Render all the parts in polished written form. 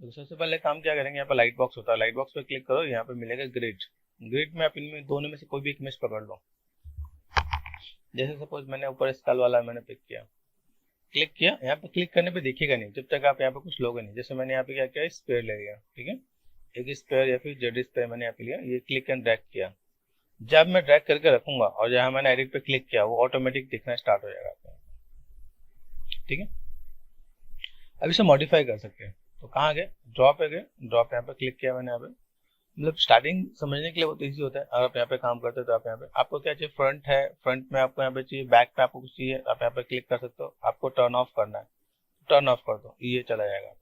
तो सबसे पहले काम क्या करेंगे, यहाँ पर लाइट बॉक्स होता है, लाइट बॉक्स पे क्लिक करो, यहाँ पे मिलेगा ग्रिड। ग्रिड में आप इनमें दोनों में से कोई भी एक इमेज पकड़ लो। जैसे सपोज मैंने ऊपर स्कल वाला मैंने पिक किया, क्लिक किया, यहाँ पे क्लिक करने पे दिखेगा नहीं जब तक आप यहाँ पे कुछ लोगे नहीं। जैसे मैंने यहाँ पे क्या किया, स्क्वायर ले लिया, ठीक है, एक स्क्वायर या फिर जेड स्क्वायर मैंने यहाँ पे लिया, ये क्लिक एंड ड्रैग किया। जब मैं ड्रैग करके रखूंगा और जहाँ मैंने एडिट पे क्लिक किया वो ऑटोमेटिक दिखना स्टार्ट हो जाएगा आपको, ठीक है। अब इसे मॉडिफाई कर सकते हैं, तो कहाँ गए, ड्रॉप पे गए, ड्रॉप यहाँ पे क्लिक किया मैंने, यहाँ पे मतलब स्टार्टिंग समझने के लिए बहुत ईजी होता है। अगर आप यहाँ पे काम करते हो तो आप यहाँ पे आपको क्या चाहिए, फ्रंट है, फ्रंट में आपको यहाँ पे चाहिए, बैक पे आपको कुछ चाहिए, आप यहाँ पे क्लिक कर सकते हो। आपको टर्न ऑफ करना है, टर्न ऑफ कर दो, ये चला जाएगा।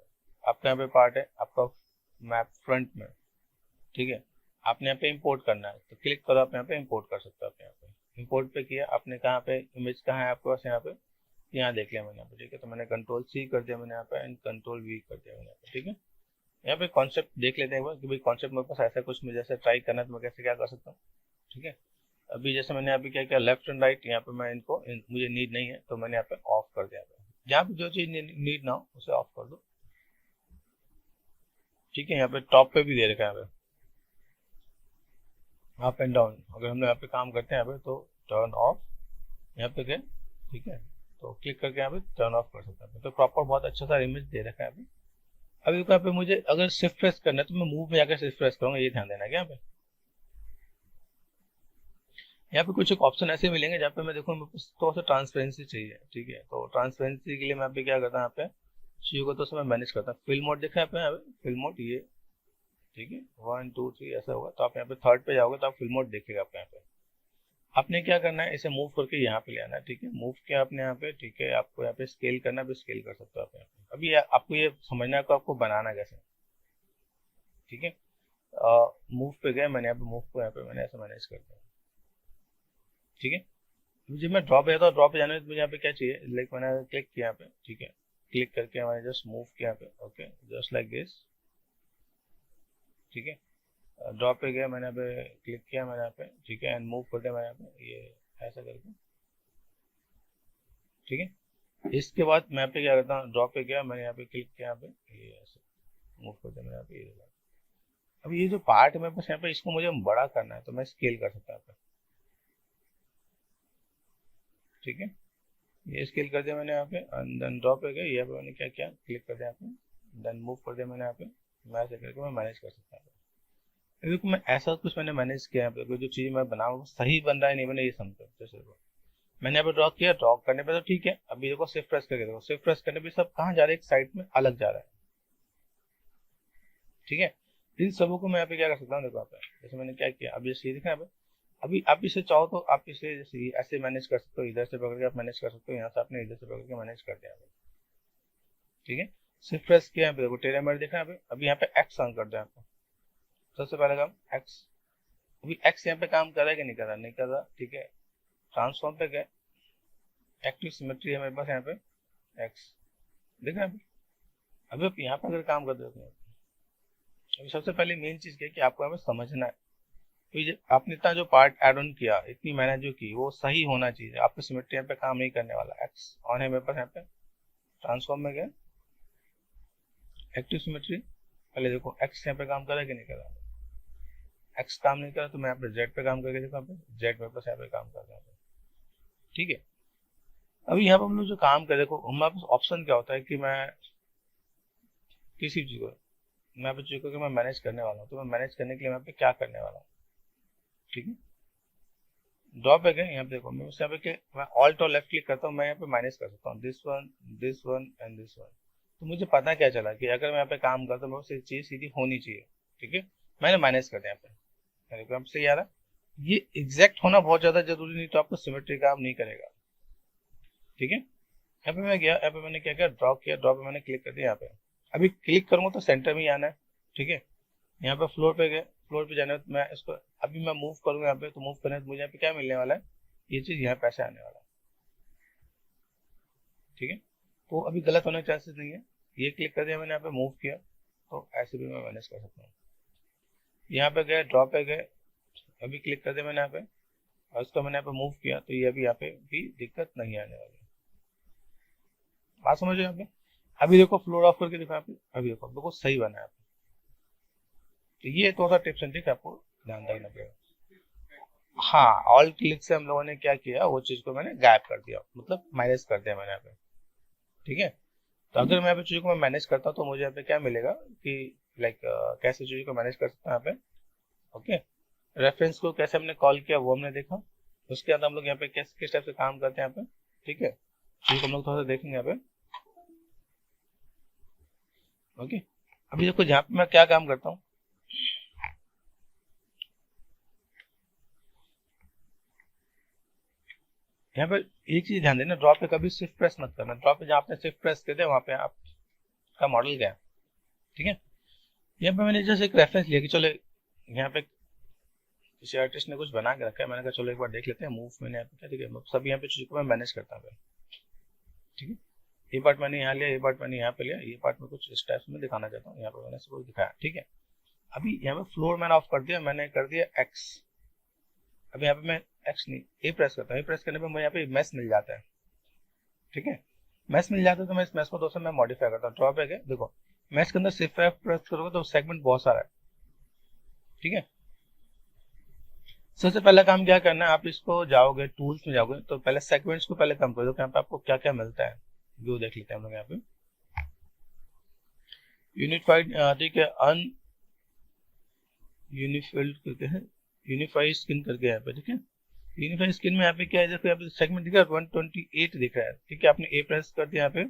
आपका यहाँ पे पार्ट है आपका मैप फ्रंट में, ठीक है। आपने यहाँ पे इंपोर्ट करना है तो क्लिक करो, आप यहाँ पे इंपोर्ट कर सकते हो। आप यहाँ पे इंपोर्ट पे किया आपने, कहाँ पे इमेज कहाँ है आपके पास, यहाँ पे, यहाँ देख लिया मैंने यहाँ पे, ठीक है। तो मैंने कंट्रोल सी कर दिया मैंने यहाँ पे एंड कंट्रोल वी कर दिया मैंने यहाँ पे, ठीक है। यहाँ पे कॉन्सेप्ट देख लेते हैं एक बार कि भाई कॉन्सेप्ट मेरे पास ऐसा कुछ मुझे जैसे ट्राई करना है तो मैं कैसे क्या कर सकता हूँ, ठीक है। अभी जैसे मैंने अभी क्या किया, लेफ्ट एंड राइट, यहाँ पे मैं इनको मुझे नीड नहीं है तो मैंने यहाँ पे ऑफ कर दिया। जहाँ पे जो चीज नीड ना हो उसे ऑफ कर दो, ठीक है। यहाँ पे टॉप पे भी दे रखा है यहाँ पे अप एंड डाउन, अगर हम लोग यहाँ पे काम करते हैं यहाँ पे तो टर्न ऑफ यहाँ पे गए, ठीक है, तो क्लिक करके यहाँ पे टर्न ऑफ कर सकते हैं। तो प्रॉपर बहुत अच्छा सा इमेज दे रखा है। अभी यहाँ पे मुझे अगर शिफ्ट प्रेस करना है तो मैं मूव में जाकर शिफ्ट प्रेस करूंगा, ये ध्यान देना है। यहाँ पे कुछ एक ऑप्शन ऐसे मिलेंगे जहाँ पे मैं देखूँ थोड़ा सा ट्रांसपेरेंसी चाहिए, ठीक है। तो ट्रांसपेरेंसी के लिए मैं यहाँ पे क्या करता हूँ, यहाँ पे चीजों को तो समय मैनेज करता हूँ। फिल मोड देखा है यहाँ पे फिल मोड, ये ठीक है, 1 2 3 ऐसा होगा। तो आप यहाँ पे थर्ड पे जाओगे तो आप फिल मोड देखेगा आपको। यहाँ पे आपने क्या करना है, इसे मूव करके यहाँ पे ले आना है, ठीक है। मूव किया आपने यहाँ पे, ठीक है। आपको यहाँ पे स्केल करना है, स्केल कर सकते हो आप यहाँ पे। अभी आपको ये समझना है आपको बनाना कैसे, ठीक है। मूव पे गए मैंने, यहाँ पे मूव को यहाँ पे मैंने ऐसे मैनेज कर दिया, ठीक है। जब मैं ड्रॉप पे जाता हूँ, ड्रॉप पे जाने में मुझे यहाँ पे क्या चाहिए, लाइक मैंने क्लिक किया यहाँ पे, ठीक है, क्लिक करके मैंने जस्ट मूव किया यहाँ पे, ओके, जस्ट लाइक दिस, ठीक है। ड्रॉप पे गया मैंने, यहाँ पे क्लिक किया मैंने यहाँ पे, ठीक है, एंड मूव कर दिया मैंने यहाँ पे, ये ऐसा करके, ठीक है। इसके बाद मैं यहाँ पे क्या करता हूँ, ड्रॉप पे गया मैंने, यहाँ पे क्लिक किया यहाँ पे, ये ऐसे मूव कर दिया मैंने यहाँ पे, ये। अब ये जो पार्ट है मेरे पास यहाँ पे, इसको मुझे बड़ा करना है तो मैं स्केल कर सकता हूँ, ठीक है। ये स्केल कर दिया मैंने यहाँ पे, देन ड्रॉप पे गया, यहाँ पे मैंने क्या किया, क्लिक कर दिया यहाँ पे, देन मूव कर दिया मैंने यहाँ पे। मैं ऐसे करके मैं मैनेज कर सकता हूँ। देखो मैं ऐसा कुछ मैंने मैनेज किया यहाँ पे, कोई जो चीज़ मैं बनाऊँ सही बन रहा है नहीं बना ये समझो। जैसे मैंने यहाँ पे ड्रॉ किया, ड्रॉ करने पे तो ठीक है। अभी देखो शिफ्ट प्रेस करके देखो, शिफ्ट प्रेस करने पे सब कहाँ जा रहा है, एक साइड में अलग जा रहा है, ठीक है। इन सबों को मैं यहाँ पे क्या कर सकता हूँ, देखो यहाँ पे जैसे मैंने क्या किया, अब ये सी दिखा है यहाँ पे। अभी आप इसे चाहो तो आप इसे जैसे ऐसे मैनेज कर सकते हो, इधर से पकड़ के आप मैनेज कर सकते हो, यहाँ से आपने इधर से पकड़ के मैनेज कर दिया, ठीक है। शिफ्ट प्रेस किया यहाँ पे, देखो टेलीमेटर देखा यहाँ पे। अभी यहाँ पे एक्स ऑन कर दो आपको, सबसे पहले काम एक्स। अभी एक्स यहाँ पे काम कर रहा है कि नहीं कर रहा, नहीं कर रहा, ठीक है। ट्रांसफॉर्म पे गए, एक्टिव सिमेट्री है मेरे पास यहाँ पे, एक्स देखा यहाँ पे। अभी आप यहाँ पे अगर काम कर दो, अभी सबसे पहले मेन चीज क्या है कि आपको यहाँ पे समझना है, तो आपने इतना जो पार्ट एड ऑन किया, इतनी मेहनत जो की, वो सही होना चाहिए। आपको सिमेट्री यहाँ पे काम नहीं करने वाला। एक्स ऑन है मेरे पास यहाँ पे, ट्रांसफॉर्म में गए, एक्टिव सिमेट्री, पहले देखो एक्स यहाँ पे काम कर रहा है कि नहीं कर रहा। एक्स काम नहीं कर रहा तो मैं यहाँ पे जेड पे काम करके देखो, यहाँ पे जेड मेरे पास यहाँ पे काम कर रहा है, ठीक है। अभी यहाँ पे हम लोग जो काम कर, देखो हमारे पास ऑप्शन क्या होता है कि मैं किसी चीज को, मैं यहाँ पे चीज को मैं मैनेज करने वाला हूँ, तो मैं मैनेज करने के लिए मैं पे क्या करने वाला हूँ, ठीक है। ड्रॉ पे गए, यहाँ पे देखो मैं यहाँ पे मैं ऑल्ट और लेफ्ट क्लिक करता हूँ, मैं यहाँ पे मैनेज कर सकता हूँ this one and this one. तो मुझे पता क्या चला कि अगर मैं यहाँ पे काम करता हूँ तो चीज सीधी होनी चाहिए, ठीक है। मैंने मैनेज कर दिया यहाँ पे, मेरे को सही आ रहा। ये एग्जैक्ट होना बहुत ज्यादा जरूरी नहीं, तो आपको सिमेट्री काम नहीं करेगा, ठीक है। यहाँ पे मैं गया, यहाँ पे मैंने क्या किया, ड्रॉ किया, ड्रॉ पे मैंने क्लिक कर दिया यहाँ पे। अभी क्लिक करूंगा तो सेंटर में ही आना है, ठीक है। यहाँ पे फ्लोर पे गए, फ्लोर पे जाने मैं इसको अभी मैं मूव करूंगा यहाँ पे, तो मूव करने मुझे यहाँ पे क्या मिलने वाला है, ये चीज यहाँ पैसे आने वाला है, ठीक है। तो अभी गलत होने के चांसेस नहीं है। ये क्लिक कर दिया मैंने, यहाँ पे मूव किया, तो ऐसे भी मैं मैनेज कर सकता हूँ। यहाँ पे गए, ड्रॉ पे गए, अभी क्लिक कर दिया मैंने यहाँ पे, और इसको मैंने यहाँ पे मूव किया, तो ये अभी यहाँ पे भी दिक्कत नहीं आने वाली। बात समझो यहाँ पे। अभी देखो फ्लोर ऑफ करके देखो यहाँ पे, अभी देखो बिल्कुल सही बना है। तो ये थोड़ा सा टिप्स एंड ट्रिक आपको ध्यान रखना पड़ेगा। हाँ, ऑल क्लिक से हम लोगों ने क्या किया, वो चीज को मैंने गायब कर दिया, मतलब माइनस कर दिया मैंने यहाँ पे। ठीक है, तो अगर मैं यहाँ पे चीजों को मैं मैनेज करता हूँ तो मुझे यहाँ पे क्या मिलेगा कि लाइक कैसे चीजों को मैनेज कर सकता हूँ यहाँ पे। ओके, रेफरेंस को कैसे हमने कॉल किया वो हमने देखा। उसके बाद हम लोग यहाँ पे किस टाइप से काम करते हैं यहाँ पे। ठीक है, चीज हम लोग थोड़ा सा देखेंगे यहाँ पे। ओके, अभी देखो यहाँ पे मैं क्या काम करता हूँ। यहाँ पे एक चीज ध्यान देना, ड्रॉप पे कभी शिफ्ट प्रेस मत करना। ड्रॉप पे जहाँ आपने शिफ्ट प्रेस कर दिया वहाँ पे आपका मॉडल गया। ठीक है, यहाँ पे मैंने जैसे एक रेफरेंस लिया कि चलो यहाँ पे किसी आर्टिस्ट ने कुछ बना के रखा है, मैंने कहा चलो एक बार देख लेते हैं मूव मैंने यहाँ पे क्या। ठीक है, सब यहाँ पे चीजों को मैं मैनेज करता हूँ। ठीक है, ये पार्ट मैंने यहाँ लिया, ये पार्ट मैंने यहाँ पे लिया, ये पार्ट में कुछ इस टाइप में दिखाना चाहता हूँ, यहाँ पे मैंने सब दिखाया। ठीक है, अभी यहाँ पे फ्लोर मैंने ऑफ कर दिया, मैंने कर दिया एक्स। अभी यहाँ पे मैं एक्स नहीं, ए प्रेस करता हूँ। ए प्रेस करने पे मुझे यहाँ पे मैस मिल जाता है। ठीक है, मैस मिल जाता है तो मैं इस मैस को दोस्तों मैं मॉडिफाई करता हूँ। ड्रॉप है क्या, देखो मैस के अंदर शिफ्ट एफ प्रेस करोगे तो सेगमेंट बहुत सारा है। ठीक है, सबसे पहला काम क्या करना है, आप इसको जाओगे टूल्स में जाओगे तो पहले सेगमेंट्स को पहले कम कर दो। यहाँ पे आपको क्या क्या मिलता है व्यू देख लेते हैं हम लोग यहाँ पे। यूनिफाइड, ठीक है, अन यूनिफाइड करके है, यूनिफाइड स्किन करके यहाँ पे। ठीक है, यूनिफाइड स्किन में यहाँ पे क्या है, देखो यहाँ पे सेगमेंट दिख रहा है 128 दिख रहा है। ठीक है, आपने ए प्रेस कर दिया यहाँ पे।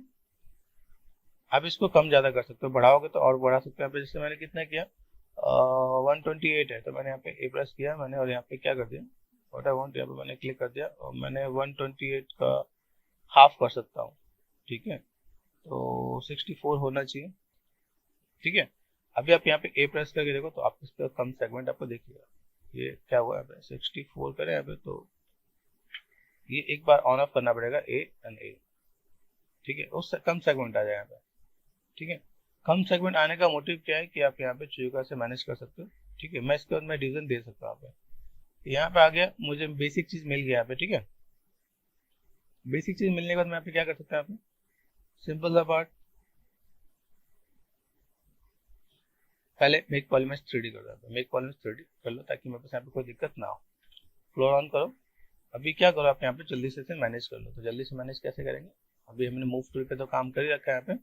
आप इसको कम ज्यादा कर सकते हो, बढ़ाओगे तो और बढ़ा सकते हो। यहाँ पे जैसे मैंने कितना किया, 128 है तो मैंने यहाँ पे ए प्रेस किया मैंने, और यहाँ पे क्या कर दिया, व्हाट आई वांट, यहाँ पे मैंने क्लिक कर दिया और मैंने 128 का हाफ कर सकता हूँ। ठीक है, तो 64 होना चाहिए। ठीक है, अभी आप यहाँ पे ए प्रेस करके देखो तो आप इसका कम सेगमेंट आपको देखिएगा। ये क्या हुआ है, 64 करें यहाँ पे तो ये एक बार ऑन ऑफ करना पड़ेगा ए एंड ए। ठीक है, उससे कम सेगमेंट आ जाए यहाँ पे। ठीक है, कम सेगमेंट आने का मोटिव क्या है कि आप यहाँ पे चीजों से मैनेज कर सकते हो। ठीक है, मैं इसके बाद मैं डिवीजन दे सकता हूँ यहाँ पे। यहाँ पे आ गया, मुझे बेसिक चीज मिल गया यहाँ पे। ठीक है, बेसिक चीज मिलने के बाद मैं यहाँ पे क्या कर सकता हूँ, सिंपल सा पार्ट, पहले मेक पॉलीमेश 3D कर देता हूँ। मेक पॉलीमेश 3D कर लो ताकि मेरे पास यहाँ पे कोई दिक्कत ना हो। फ्लोर ऑन करो। अभी क्या करो, आप यहाँ पे जल्दी से मैनेज कर लो। तो जल्दी से मैनेज कैसे करेंगे, अभी हमने मूव टूल पे तो काम कर ही रखा है यहाँ पे।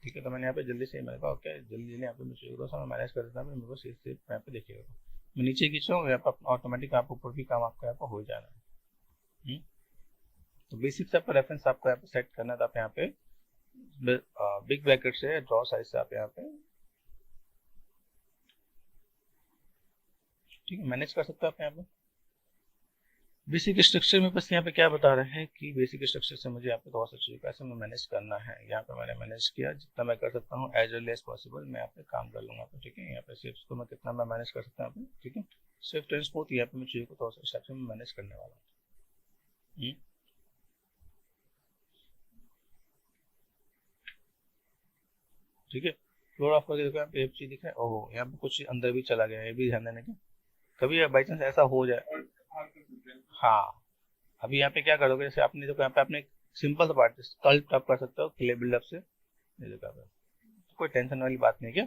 ठीक है, तो मैंने यहाँ पे जल्दी से मैंने कहा ओके जल्दी यहाँ पे मैं मैनेज कर देता हूँ। मेरे को सीट यहाँ पे देखिएगा, मैं नीचे खींच रहा हूँ, यहाँ पे ऑटोमेटिक आप ऊपर भी काम आपका यहाँ पे हो जाना है। तो बेसिक से आपका रेफरेंस आपको यहाँ पे सेट करना है। तो आप यहाँ पे बिग ब्रैकेट से ड्रॉ साइज से आप यहाँ पे ठीक है मैनेज कर सकते हो आप यहाँ पे। बेसिक स्ट्रक्चर में बस यहाँ पे क्या बता रहे हैं कि बेसिक स्ट्रक्चर से मुझे यहाँ पे थोड़ा सा चीज़ कैसे मैं मैनेज करना है। यहाँ पे मैंने मैनेज किया, जितना मैं कर सकता हूँ एज अर्ली एज पॉसिबल मैं यहाँ पे काम कर लूंगा। ठीक है, यहाँ पे शिफ्ट को मैं कितना मैं मैनेज कर सकता हूँ। ठीक है, शिफ्ट एंड स्मूथ यहाँ पे मैं चीज़ों को थोड़ा सा स्टेप से मैं मैनेज करने वाला हूँ। ठीक है, फ्लोर ऑफ करके देखो यहाँ पे एक चीज दिख रहा है, ओहो यहाँ पे कुछ अंदर भी चला गया है, ये भी ध्यान देने का। कभी बाई चांस ऐसा हो जाए, हाँ, अभी यहाँ पे क्या करोगे, जैसे आपने देखो यहाँ पे आपने सिंपल सा पार्ट स्कल्प्ट आप कर सकते हो क्ले बिल्डअप से। ये देखो यहाँ पे कोई टेंशन वाली बात नहीं है, क्या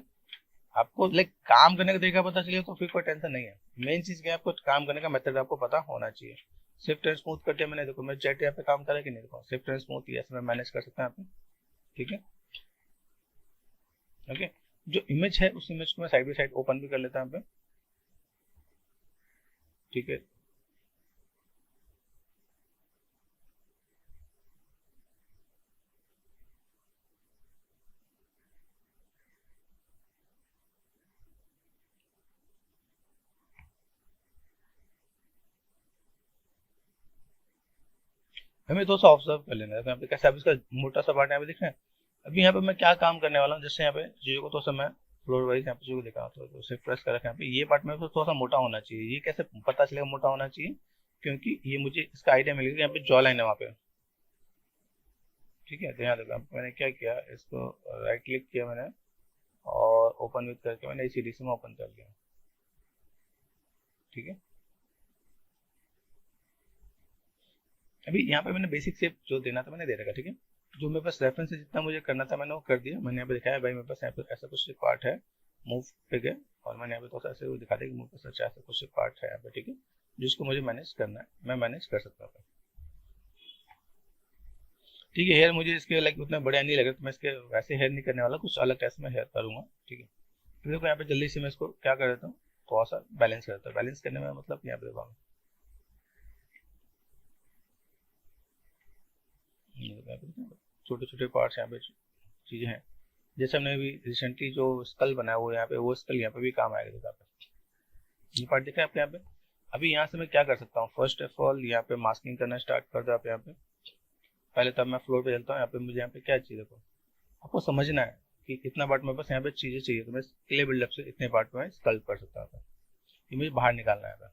आपको लाइक काम करने का तरीका पता चले तो फिर कोई टेंशन नहीं है। मेन चीज क्या है, आपको काम करने का मेथड आपको पता होना चाहिए। शिफ्ट एंड स्मूथ करके मैंने देखो मैं जेट यहाँ पे काम करा कि नहीं, देखो शिफ्ट एंड स्मूथ ऐसे मैं मैनेज कर सकता हूँ यहाँ पे। ठीक है, ओके, जो इमेज है उस इमेज को मैं साइड बाई साइड ओपन भी कर लेता हूँ यहाँ पे। ठीक है, हमें थोड़ा सा ऑब्जर्व कर लेना है। तो यहाँ पे कैसे, अब इसका मोटा सा पार्ट यहाँ पे दिख रहा है। अभी यहाँ पे मैं क्या काम करने वाला हूँ, जैसे यहाँ पे चीजों को थोड़ा सा मैं फ्लोर वाइज यहाँ पे चीजों को दिखा रहा हूँ, तो सिर्फ प्रेस कर रखा है यहाँ पे। ये पार्ट में तो थोड़ा सा मोटा होना चाहिए। ये कैसे पता चलेगा मोटा होना चाहिए, क्योंकि ये मुझे इसका आइडिया मिल गया, यहाँ पे जॉ लाइन है वहाँ पे। ठीक है, तो यहाँ देखो मैंने क्या किया, इसको राइट क्लिक किया मैंने और ओपन विथ करके मैंने ACDC में ओपन कर दिया। ठीक है, अभी यहाँ पे मैंने बेसिक शेप जो देना था मैंने दे रखा। ठीक है, जो मेरे पास रेफरेंस से जितना मुझे करना था मैंने वो कर दिया। मैंने यहाँ पे दिखाया भाई मेरे पास यहाँ पे ऐसा कुछ पार्ट है, मूव पे गए और मैंने यहाँ पे थोड़ा सा ऐसे दिखा दिया कि मूव पे सच ऐसा कुछ पार्ट है यहाँ पे, ठीक है, जिसको मुझे मैनेज करना है, मैं मैनेज कर सकता हूँ। ठीक है, हेयर मुझे इसके लाइक उतना बढ़िया नहीं लगा तो मैं इसके वैसे हेयर नहीं करने वाला, कुछ अलग टाइप में हेयर करूँगा। ठीक है, तो देखो यहाँ पे जल्दी से मैं इसको क्या कर देता हूँ, थोड़ा सा बैलेंस करता हूँ। बैलेंस करने में मतलब यहाँ पे देखो छोटे छोटे पार्ट्स यहाँ पे चीज़ें हैं, जैसे हमने अभी रिसेंटली जो स्कल बनाया वो यहाँ पे, वो स्कल यहाँ पे भी काम आएगा। देखो ये पार्ट देखा है आपने यहाँ पे। अभी यहाँ से मैं क्या कर सकता हूँ, फर्स्ट ऑफ ऑल यहाँ पे मास्किंग करना स्टार्ट कर दो आप यहाँ पे। पहले तब मैं फ्लोर पे चलता हूँ, यहाँ पे मुझे यहाँ पे क्या चाहिए, देखो आपको समझना है कि इतना पार्ट मेरे पास यहाँ पे चीज़ें चाहिए, तो मैं क्ले बिल्डअप से इतने पार्ट में स्कल्प कर सकता था। ये मुझे बाहर निकालना है,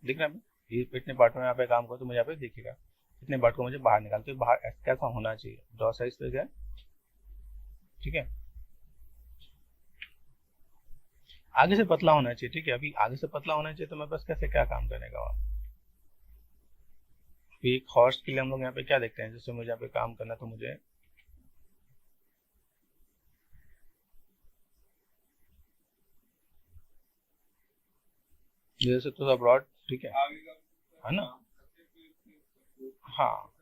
दिख रहा है, ये इतने पार्ट में यहाँ पे काम करो तो मुझे यहाँ पे दिखेगा इतने पार्ट को मुझे बाहर निकाल, तो बाहर कैसा होना चाहिए, ड्रॉ साइज पे क्या, ठीक है, आगे से पतला होना चाहिए। ठीक है, अभी आगे से पतला होना चाहिए तो मेरे पास कैसे क्या काम करने का। एक हॉर्स के लिए हम लोग यहाँ पे क्या देखते हैं, जैसे मुझे यहाँ पे काम करना तो मुझे जैसे थोड़ा ब्रॉड, ठीक है ना। हाँ,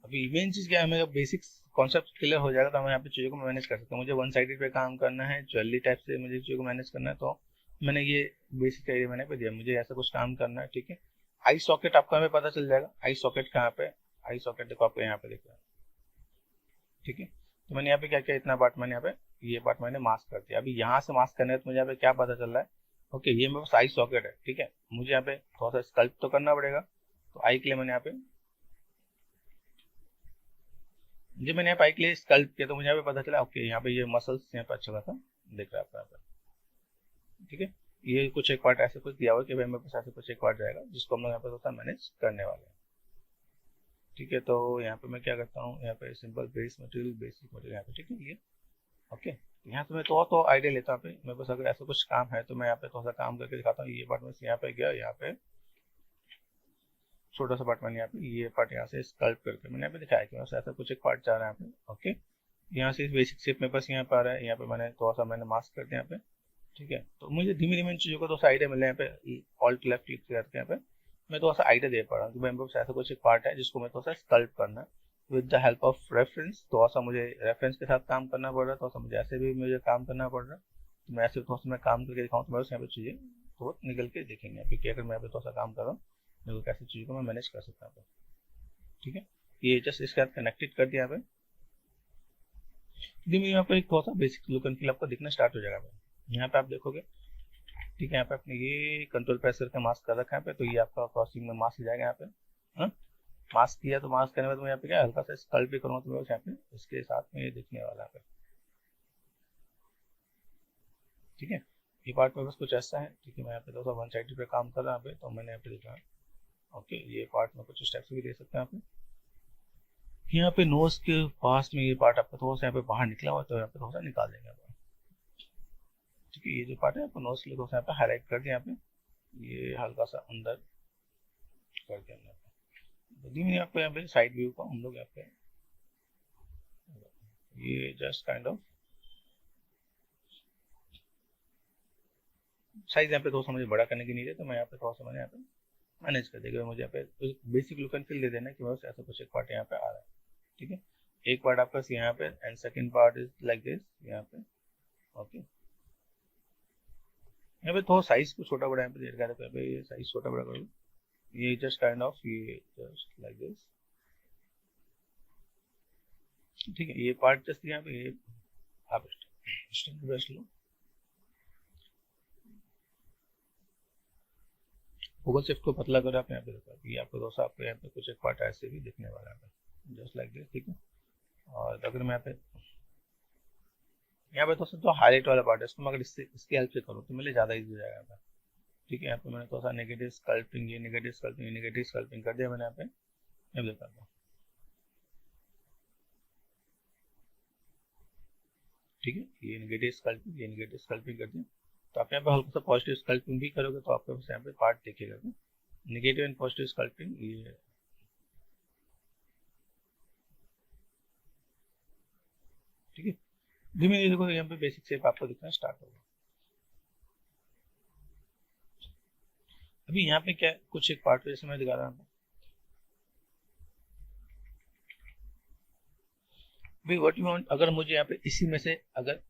अभी मेन चीज क्या है, मेरा बेसिक कॉन्सेप्ट क्लियर हो जाएगा तो मैं यहाँ पे चीज़ों को मैनेज कर सकता हूँ। मुझे वन साइडेड पे काम करना है, ज्वेलरी टाइप से मुझे चीज़ों को मैनेज करना है, तो मैंने ये बेसिक आइडिया मैंने पे दिया, मुझे ऐसा कुछ काम करना है। ठीक है, आई सॉकेट आपको हमें पता चल जाएगा, आई सॉकेट कहाँ पे, आई सॉकेट देखो आपको यहाँ पे दिख रहा है। ठीक है, तो मैंने यहाँ पे क्या किया, इतना पार्ट मैंने यहाँ पे ये पार्ट मैंने मास्क कर दिया। अभी यहाँ से मास्क करने तो मुझे यहाँ पे क्या पता चल रहा है, ओके ये मेरे पास आई सॉकेट है। ठीक है, मुझे यहाँ पे थोड़ा सा स्कल्प तो करना पड़ेगा, तो आई के लिए मैंने यहाँ पे जब मैंने यहाँ पे आई के लिए स्कल्प किया तो मुझे यहाँ पे पता चला ओके यहाँ पे ये मसल्स यहाँ पे अच्छा खासा दिख रहा है आपको यहाँ पे। ठीक है, ये कुछ एक पार्ट ऐसे कुछ दिया हुआ कि भाई मेरे पास ऐसे कुछ एक पार्ट जाएगा जिसको हम लोग यहाँ पे थोड़ा मैनेज करने वाले हैं। ठीक है, तो यहाँ पे मैं क्या करता हूँ, यहाँ पे simple base material, basic material यहाँ पे, ठीक है ये ओके। यहाँ से मैं तो आइडिया लेता हूँ, मेरे पास अगर ऐसा कुछ काम है तो मैं यहाँ पे थोड़ा सा काम करके दिखाता हूँ। ये पार्ट में यहाँ पे गया, यहाँ पे छोटा सा पार्ट मैंने यहाँ पे ये पार्ट यहाँ से स्कल्प करके मैंने यहाँ पे दिखाया कि बस ऐसा कुछ एक पार्ट चाह रहा है यहाँ पे। ओके, यहाँ से बेसिक शेप मेरे पास यहाँ पे आ रहा है, यहाँ पे मैंने थोड़ा सा मैंने मास्क कर दिया यहाँ पे। ठीक है, तो मुझे धीमे धीमे इन चीज़ों को थोड़ा सा आइडिया मिला, यहाँ पे ऑल्ट लेफ्ट क्लिक करके यहाँ पे मैं थोड़ा सा आइडिया दे पा रहा हूँ कि मेरे पास ऐसा कुछ एक पार्ट है जिसको मैं थोड़ा सा स्कल्प करना है with the help of reference. थोड़ा सा मुझे रेफरेंस के साथ काम करना पड़ रहा है, थोड़ा सा मुझे ऐसे भी मुझे काम करना पड़ रहा है। तो मैं ऐसे थोड़ा सा मैं काम करके दिखाऊँ तो मेरे यहाँ पे चीज़ें बहुत निकल के दिखेंगे, क्योंकि अगर मैं यहाँ पे थोड़ा सा काम कर रहा हूँ मेरे को कैसी चीज़ों को मैं मैनेज कर सकता हूँ। ठीक है, ये जस्ट इसके साथ कनेक्टेड कर दिया यहाँ पे। धीमे आपको एक थोड़ा सा बेसिक लुक एंड फील आपको दिखना स्टार्ट हो जाएगा। यहाँ पे आप देखोगे, ठीक है, यहाँ पे आपने ये कंट्रोल प्रेस करके मास्क कर रखा है पे, तो ये आपका क्रॉसिंग में मास्क जाएगा यहाँ पे। हाँ, मास्क किया तो मास्क करने में तो मैं यहाँ पे क्या हल्का सा स्कल्प भी करूँगा तो मैं यहाँ पे इसके साथ में ये दिखने वाला है। ठीक है, ये पार्ट में बस कुछ ऐसा है। ठीक है, मैं यहाँ पे थोड़ा सा वन साइड पे काम कर रहा हूँ, तो मैंने यहाँ पे देखा ओके ये पार्ट में कुछ स्टेप्स भी दे सकते हैं यहाँ पे। यहाँ पे नोज के पास में ये पार्ट आपका थोड़ा सा यहाँ पे बाहर निकला हुआ, तो यहाँ पे थोड़ा सा निकाल देंगे। ठीक है, ये जो पार्ट है आपको नोज के लिए थोड़ा सा यहाँ पे हाईलाइट कर दिया, यहाँ पे ये हल्का सा अंदर कर दिया। धीमे आपको यहाँ पे साइड व्यू को हम लोग यहाँ पे ये जस्ट काइंड ऑफ साइज यहाँ पे थोड़ा सा मुझे बड़ा करने की नीड है, तो मैं यहाँ पे थोड़ा सा मैंने यहाँ पे मैनेज कर देगा। मुझे यहाँ पे बेसिक लुक एंड फील दे देना कि बस ऐसा कुछ एक पार्ट यहाँ पे आ रहा है। ठीक है, एक पार्ट आपका यहाँ पे and second part is like this यहाँ पे। ओके, यहाँ पे थोड़ा साइज को छोटा बड़ा यहाँ पे दे रखा है, ये साइज छोटा बड़ा करो, ये जस्ट काइंड ऑफ ये जस्ट लाइक दिस। ठीक है, ये पार्ट जस्ट यहाँ पे ये आप बेस्ट लो, गूगल शिफ्ट को पतला करो आप यहाँ पे देखो, ये आपको दोस्तों आपको यहाँ पे कुछ एक पार्ट ऐसे भी दिखने वाला है जस्ट लाइक दिस। ठीक है, और अगर मैं यहाँ पे दोस्तों जो हाईलाइट वाला पार्ट है इसको मैं अगर इसकी हेल्प से करूँ तो मेरे लिए ज़्यादा ईजी हो जाएगा यहाँ पे। ठीक है, यहाँ पे मैंने थोड़ा सा नेगेटिव स्कल्पिंग, ये नेगेटिव स्कल्पिंग, ये नेगेटिव स्कल्पिंग कर दिया मैंने यहाँ पे। अब देखा था, ठीक है, ये नेगेटिव स्कल्पिंग, ये नेगेटिव स्कल्पिंग कर दिया। तो आप यहाँ पे हल्का सा पॉजिटिव स्कल्पिंग भी करोगे तो आपके पास यहाँ पे पार्ट दिखेगा, नेगेटिव एंड पॉजिटिव स्कल्पिंग। ये ठीक है। धीमे धीमे देखो यहाँ पे बेसिक शेप आपको दिखना स्टार्ट होगा। अभी यहाँ पे क्या कुछ एक पार्ट जैसे मैं दिखा रहा हूँ, भाई व्हाट यू वांट, अगर मुझे यहाँ पे इसी में से अगर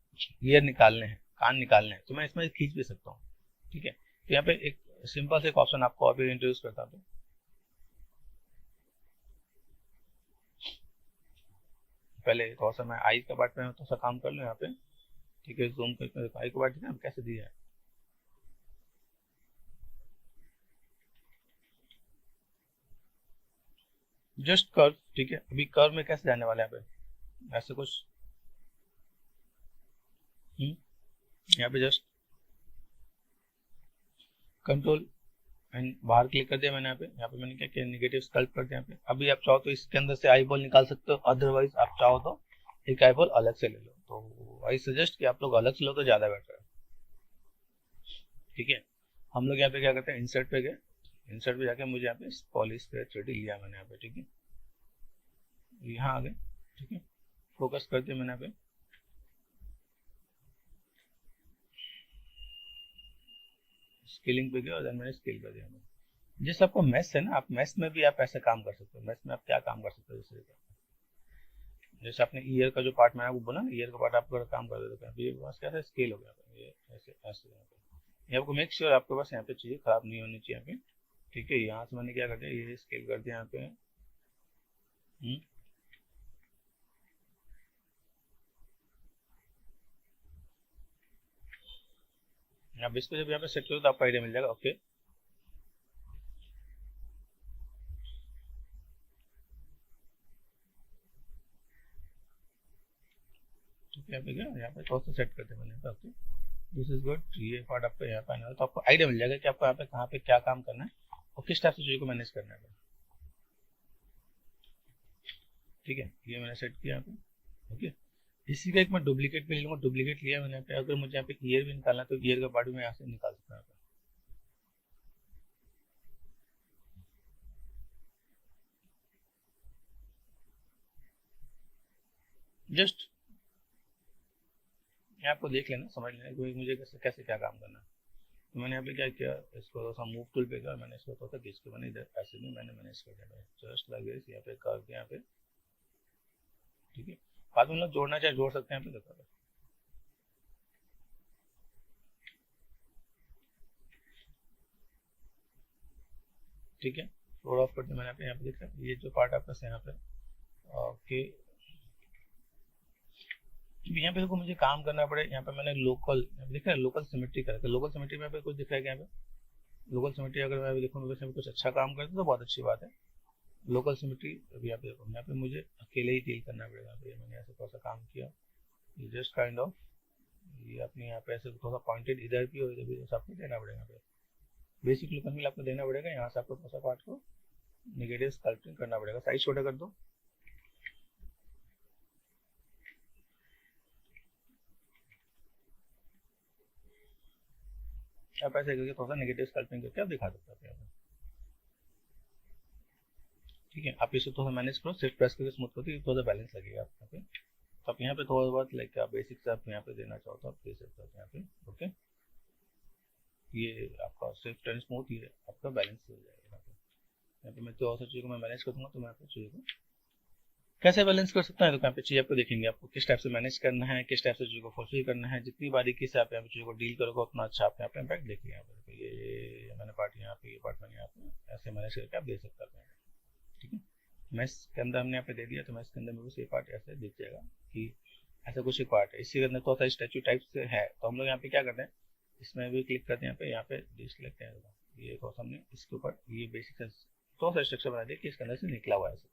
ईयर निकालने हैं, कान निकालने हैं, तो मैं इसमें खींच भी सकता हूँ, ठीक है। तो यहाँ पे एक सिंपल से एक ऑप्शन आपको अभी इंट्रोड्यूस करता हूँ। पहले थोड़ा सा मैं आई का पार्ट में थोड़ा सा काम कर लूँ यहाँ पे, ठीक है। जूम करके आई का पार्ट दिखा कैसे दिया है, जस्ट कर्व, ठीक है। अभी कर्व में कैसे जाने वाले हैं यहाँ पे, ऐसे कुछ यहाँ पे जस्ट कंट्रोल एंड बाहर क्लिक कर दिया मैंने। यहाँ पे मैंने क्या किया, नेगेटिव स्कल्प कर दिया यहाँ पे। अभी आप चाहो तो इसके अंदर से आई बॉल निकाल सकते हो, अदरवाइज आप चाहो तो एक आई बॉल अलग से ले लो। तो आई सजेस्ट कि आप लोग अलग से लो तो ज्यादा बेटर है, ठीक है। हम लोग यहाँ पे क्या करते हैं, इंसर्ट पे गए, इंसर्ट पे जाके मुझे यहाँ पे पॉलिश पे 3D लिया मैंने यहाँ पे, ठीक है। यहाँ आ गए, ठीक है, फोकस कर दिया मैंने यहाँ पे, स्केलिंग पे गया और मैंने स्केल कर दिया। जैसे आपको मैथ है ना, आप मैथ में भी आप ऐसे काम कर सकते हो। मैथ में आप क्या काम कर सकते हो, जैसे आपने ईयर का जो पार्ट मैंने आपको बोला ना, ईयर का पार्ट आप अगर काम कर देते हो, ये बस क्या स्केल हो गया, ये ऐसे ऐसे यहाँ पे। ये आपको मेक श्योर आपके पास यहाँ पे चीजें खराब नहीं होनी चाहिए यहाँ पे, ठीक है। यहाँ से मैंने क्या कर दिया, ये स्केल कर दिया यहाँ पे। अब इसको जब यहाँ पे सेट करो तो आपको आइडिया मिल जाएगा, ओके। ठीक है, यहाँ पे थोड़ा सा सेट करते हैं मैंने, ओके, दिस इज गुड। ये पार्ट आपको यहाँ पे आने वाला, तो आपको आइडिया मिल जाएगा कि आपको यहाँ पे कहाँ पे क्या काम करना है और किस टाइप से चीज़ों को मैनेज करना है, ठीक है। ये मैंने सेट किया यहाँ पे, ओके। इसी का एक मैं डुप्लीकेट भी ले लूँगा, डुप्लीकेट लिया मैंने यहाँ पे। अगर मुझे यहाँ पे ईयर भी निकालना है तो ईयर का पार्ट भी मैं यहाँ से निकाल सकता हूँ। जस्ट आपको देख लेना, समझ लेना कि मुझे कैसे कैसे क्या काम करना है। तो मैंने यहाँ पे क्या किया, इसको थोड़ा सा मूव टूल पे गया, मैंने इसको थोड़ा सा खींच के मैंने इधर ऐसे भी मैंने मैनेज कर दिया, जस्ट लाइक दिस। यहाँ पे कर दिया यहाँ पे, ठीक है। बाद में लोग जोड़ना चाहे जोड़ सकते हैं यहाँ पे, देखो, ठीक है। रोड ऑफ करते मैंने यहाँ पे देखा, ये जो पार्ट आपका यहाँ पे, ओके। यहाँ पे देखो मुझे काम करना पड़े, यहाँ पे मैंने लोकल दिख रहा है, लोकल सिमेट्री कर, लोकल सिमेट्री में कुछ दिख रहा है यहाँ पे। लोकल सिमेट्री अगर मैं देखूँ कुछ अच्छा काम करता तो बहुत अच्छी बात है। लोकल सिमेट्री अभी यहाँ पे देखो, यहाँ पे मुझे अकेले ही डील करना पड़ेगा। यहाँ पे मैंने ऐसे थोड़ा सा काम किया, जस्ट काइंड ऑफ ये अपने यहाँ पे ऐसे थोड़ा सा पॉइंटेड इधर भी और इधर भी आपको देना पड़ेगा। यहाँ पे बेसिक लुक में आपको देना पड़ेगा। यहाँ से आपको थोड़ा सा पार्ट को नेगेटिव स्कल्पटिंग करना पड़ेगा, साइज छोटा कर दो। आप ऐसे करके थोड़ा सा नेगेटिव स्कल्पिंग करके आप दिखा सकते हैं, ठीक है। आप इसे थोड़ा मैनेज करो, सिर्फ प्रेस करके स्मूथ करके थोड़ा सा बैलेंस लगेगा आप यहाँ पे। तो आप यहाँ पे थोड़ा बहुत लाइक आप बेसिक से आप यहाँ पे देना चाहो तो आप दे सकते हो यहाँ पे, ओके। ये आपका सिर्फ टर्न स्मूथ, ये आपका बैलेंस हो जाएगा यहाँ पे। मैं तो और चीज़ों को मैं मैनेज कर दूंगा, तो मैं आपको चीज़ों को कैसे बैलेंस कर सकता है, तो यहाँ पे चीज़ आपको देखेंगे, आपको किस टाइप से मैनेज करना है, किस टाइप से चीज़ों को फुलफिल करना है। जितनी बारीकी से आप यहाँ पे चीज़ों को डील करोगे उतना अच्छा आप यहाँ पे इम्पैक्ट देखिए। यहाँ पे ये मैंने पार्ट यहाँ पे, ये पार्ट मैंने यहाँ पे ऐसे मैनेज करके आप दे सकते हैं, ठीक है। मैथ के अंदर हमने यहाँ पे दे दिया, तो मैथ के अंदर में भी पार्ट ऐसे दिख जाएगा कि ऐसा कुछ एक पार्ट है। इसी के अंदर थोड़ा सा स्टैचू टाइप से है, तो हम लोग यहाँ पे क्या करते हैं, इसमें भी क्लिक करते हैं, यहाँ पे डिसलेक्ट है, ये थोड़ा सा हमने इसके ऊपर ये बेसिक थोड़ा सा स्ट्रक्चर बना दिया कि इसके अंदर से निकला हुआ है सब,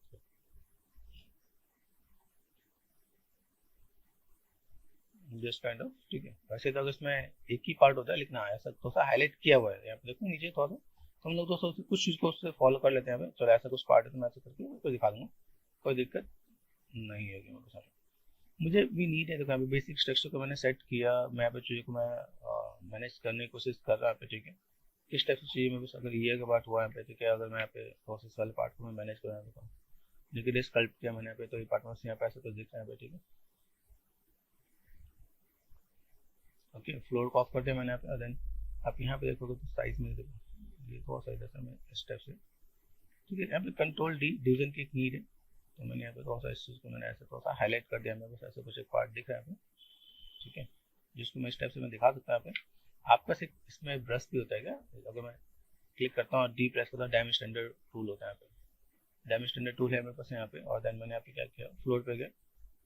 जस्ट काइंड ऑफ, ठीक है। वैसे तो अगर इसमें एक ही पार्ट होता है, लेकिन हाँ ऐसा थोड़ा सा हाईलाइट किया हुआ है। यहाँ पे देखो नीचे थोड़ा सा, तो हम लोग दोस्तों कुछ चीज़ को उससे फॉलो कर लेते हैं। चलो ऐसा कुछ पार्ट है तो मैं ऐसा करके आपको दिखा दूंगा, कोई दिक्कत नहीं होगी मेरे साथ। मुझे भी नीड है, देखो यहाँ पे बेसिक स्ट्रक्चर को मैंने सेट किया, मैं यहाँ पे चीज़ों को मैं मैनेज करने की कोशिश कर रहा है, ठीक है। किस टाइप से चाहिए मैं, बस अगर ईयर का पार्ट हुआ है ठीक है, अगर मैं यहाँ पे प्रोसेस वाले पार्ट को मैं मैनेज करना देता हूँ, लेकिन स्कल्प किया मैंने यहाँ पे, तो ये पार्ट में यहाँ पे ऐसा तो दिख रहा है, ठीक है। ओके, फ्लोर को ऑफ कर दिया मैंने यहाँ पे। देन आप यहाँ पे देखोगे तो साइज में देखो ये थोड़ा सा इधर से मैं स्टेप से, ठीक है। यहाँ पे कंट्रोल डी डिवीजन की एक नीड है, तो मैंने यहाँ पे थोड़ा सा इस चीज़ को मैंने ऐसे थोड़ा सा हाईलाइट कर दिया। मेरे पास ऐसे कुछ एक पार्ट दिख रहा है यहाँ पे, ठीक है, जिसको मैं स्टेप से मैं दिखा सकता हूँ यहाँ पे। आपका से इसमें ब्रश भी होता है क्या? अगर मैं क्लिक करता हूँ और डी प्रेस करता हूँ, डायमेंशन स्टैंडर्ड टूल होता है यहाँ पे, डायमेंशन स्टैंडर्ड टूल है मेरे पास यहाँ पे। और देन मैंने यहाँ पे क्या किया, फ्लोर पे गया।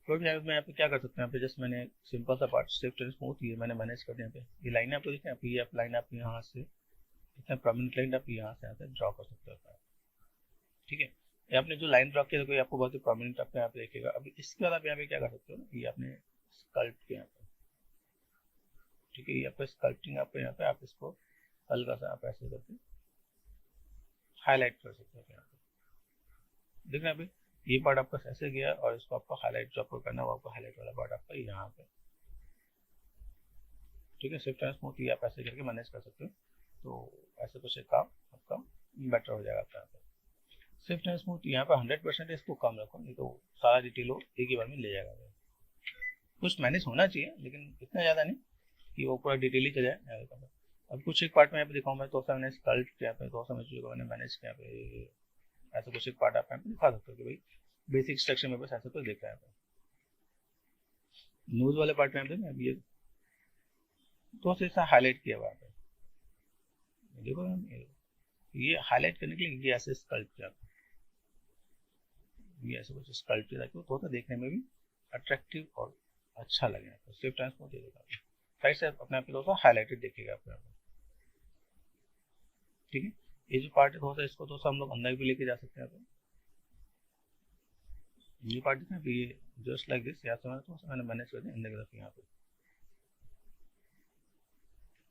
फ्लोर पे मैं यहाँ पे क्या कर सकता हूँ, यहाँ पे जस्ट मैंने सिंपल सा पार्ट शिफ्ट एंड स्मूथ ये मैंने मैनेज कर दिया। यहाँ पे ये लाइन आपको दिखे, यहाँ पे ये आप लाइन आप यहाँ से इतना प्रोमिनेंट लाइन आप यहाँ से ड्रॉ कर सकते हो, ठीक है। ये आपने जो लाइन ड्रॉ किया, देखो आपको बहुत ही प्रोमिनेंट आपको यहाँ पे देखेगा। अभी इसके बाद आप यहाँ पे क्या कर सकते हो, ये आपने स्कल्प्ट किया यहाँ पे, ठीक है। ये आपका स्कल्प्टिंग आपको यहाँ पे आप इसको हल्का सा आप ऐसे करके हाईलाइट कर सकते हो यहाँ पे। देखना अभी ये पार्ट आपका ऐसे गया और इसको आपको हाईलाइट जो आपको करना है वो आपको हाईलाइट वाला पार्ट आपका यहाँ पे, ठीक है। शिफ्ट एंड स्मूथ ये आप ऐसे करके मैनेज कर सकते हो, तो ऐसे कुछ एक काम आपका बेटर हो जाएगा आपका यहाँ पे। शिफ्ट एंड स्मूथ यहाँ पे 100% इसको कम रखो, नहीं तो सारा डिटेल हो एक ही बार में ले जाएगा। कुछ मैनेज होना चाहिए लेकिन इतना ज़्यादा नहीं कि वो पूरा डिटेल ही चल जाए। अब कुछ एक पार्ट में यहाँ पे दिखाऊँ मैं, तो मैंने स्कल्प्ट यहाँ पे तो मैंने मैनेज किया पे, ऐसा कुछ एक पार्ट आप यहाँ पे दिखा सकते हो कि भाई बेसिक स्ट्रक्चर में बस ऐसा कुछ दिख रहा है। नोज वाले पार्ट में यहाँ पे ये तो ऐसा हाईलाइट किया हुआ है, देखो ये हाईलाइट करने के लिए ये ऐसे स्कल्प्ट किया, ये ऐसे कुछ स्कल्प्ट किया ताकि वो थोड़ा देखने में भी अट्रैक्टिव और अच्छा लगे। तो शिफ्ट एंड स्मूथ साइड से अपने आप थोड़ा सा हाईलाइटेड देखिएगा आपको, ठीक है। ये जो पार्ट है थोड़ा सा इसको थोड़ा सा हम लोग अंदर भी लेके जा सकते हैं। ये पार्ट दिखा ये जस्ट लाइक दिस, यहाँ से थोड़ा सा मैंने मैनेज कर दिया अंदर की तरफ यहाँ पे,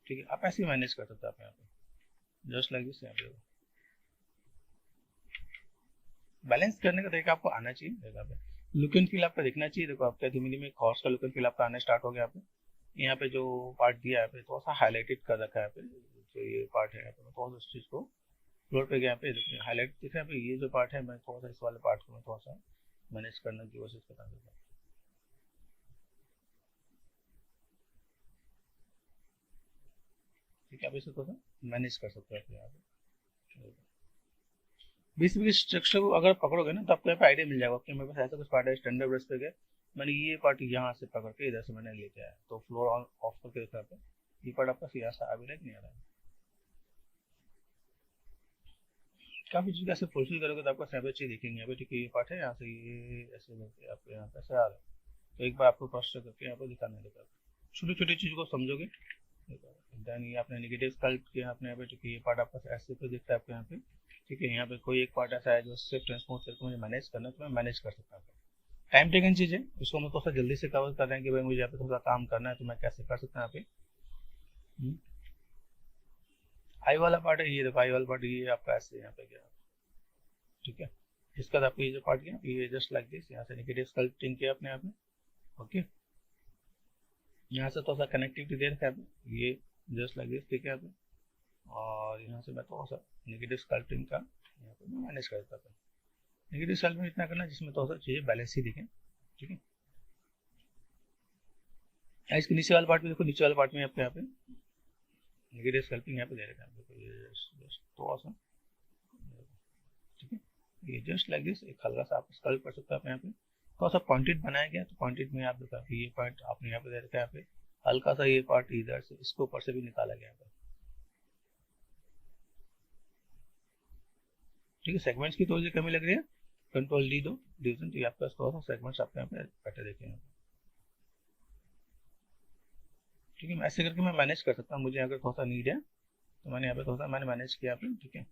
ठीक है। आप ऐसे ही मैनेज कर सकते हैं आप यहाँ पे जस्ट लाइक दिस। यहाँ पे बैलेंस करने का तरीका आपको आना चाहिए, जगह पे लुक एंड फील आपका दिखना चाहिए। देखो आपका धीमे धीमे हॉर्स का लुक एंड फील आपका आना स्टार्ट हो गया। यहाँ पे जो पार्ट दिया है थोड़ा सा हाईलाइटेड कर रखा है यहाँ पे, जो ये पार्ट है यहाँ पे थोड़ा सा उस चीज़ को फ्लोर पे यहाँ पे हाईलाइट दिख रहा है। ये जो पार्ट है मैं थोड़ा सा इस वाले पार्ट को मैं थोड़ा सा मैनेज करने की कोशिश करता हूँ, ठीक है। आप इसे थोड़ा सा मैनेज कर सकते हैं यहाँ पे। बेसिक स्ट्रक्चर को अगर पकड़ोगे ना तो आपको यहाँ पे आइडिया मिल जाएगा कि मेरे पास ऐसा कुछ पार्ट है स्टैंडर्ड ब्रश पे गया, मैंने ये पार्ट यहाँ से पकड़ के इधर से मैंने लेके आया, तो फ्लोर ऑन ऑफ करके देखा पे ये पार्ट आपका सीधा सा आ भी नहीं आ रहा है। काफी चीज ऐसे फुलफिल करोगे तो आपका सैम्पल चीज देखेंगे यहाँ पे, ठीक है। ये पार्ट है यहाँ से ये ऐसे करके आपको यहाँ पे ऐसे आ रहा है, तो एक बार आपको क्रॉस चेक करके यहाँ पे दिखाना है। छोटी छोटी चीज को समझोगे। देन ये आपने नेगेटिव स्कल्प्ट किया आपने यहाँ पे, ठीक है। ये पार्ट आपका ऐसे पे दिखता है आपको यहाँ पे, ठीक है। यहाँ पे कोई एक पार्ट ऐसा है जो शिफ्ट एंड स्मूथ करके मुझे मैनेज करना है, तो मैं मैनेज कर सकता हूँ। टाइम टेकन चीज है, इसको हम थोड़ा सा जल्दी से कवर कर रहे हैं कि भाई मुझे यहाँ पे थोड़ा काम करना है, तो मैं कैसे कर सकता हूँ यहाँ पे। आई वाला पार्ट है, ये देखो आई वाला पार्ट ये आपका ऐसे यहाँ पे गया, ठीक है। इसका आपको ये जो पार्ट किया ये जस्ट लाइक दिस, यहाँ से नेगेटिव स्कल्प्टिंग किया अपने आप में, ओके। यहाँ से थोड़ा सा कनेक्टिविटी दे रखा है ये जस्ट लाइक दिस, ठीक है। और यहाँ से मैं थोड़ा सा नेगेटिव स्कल्प्टिंग का यहाँ पे मैं मैनेज करता था। नेगेटिव स्कल्पिंग इतना करना जिसमें थोड़ा सा चीजें बैलेंस ही दिखें, ठीक है। इसके नीचे वाला पार्ट में देखो, नीचे वाले पार्ट में आपको यहाँ पे नेगेटिव स्कल्पिंग यहाँ पे दे रखा है, देखो ये थोड़ा सा, ठीक है। ये जस्ट लाइक दिस एक हल्का सा आप स्कल्प कर सकते हो यहाँ पे। थोड़ा सा पॉइंटेड बनाया गया, तो पॉइंटेड में आप देखा ये पॉइंट आपने यहाँ पे दे रखा है, यहाँ पे हल्का सा ये पार्ट इधर से इसके ऊपर से भी निकाला गया है, ठीक है। सेगमेंट्स की थोड़ी सी कमी लग रही है, कंट्रोल डी दो डिवीजन, तो आपका थोड़ा सा सेगमेंट्स आपके यहाँ पे बेटर देखेंगे, ठीक है। ऐसे करके मैं मैनेज कर सकता हूँ, मुझे अगर थोड़ा सा नीड है तो मैंने यहाँ पे थोड़ा सा मैंने मैनेज किया आपने, ठीक है।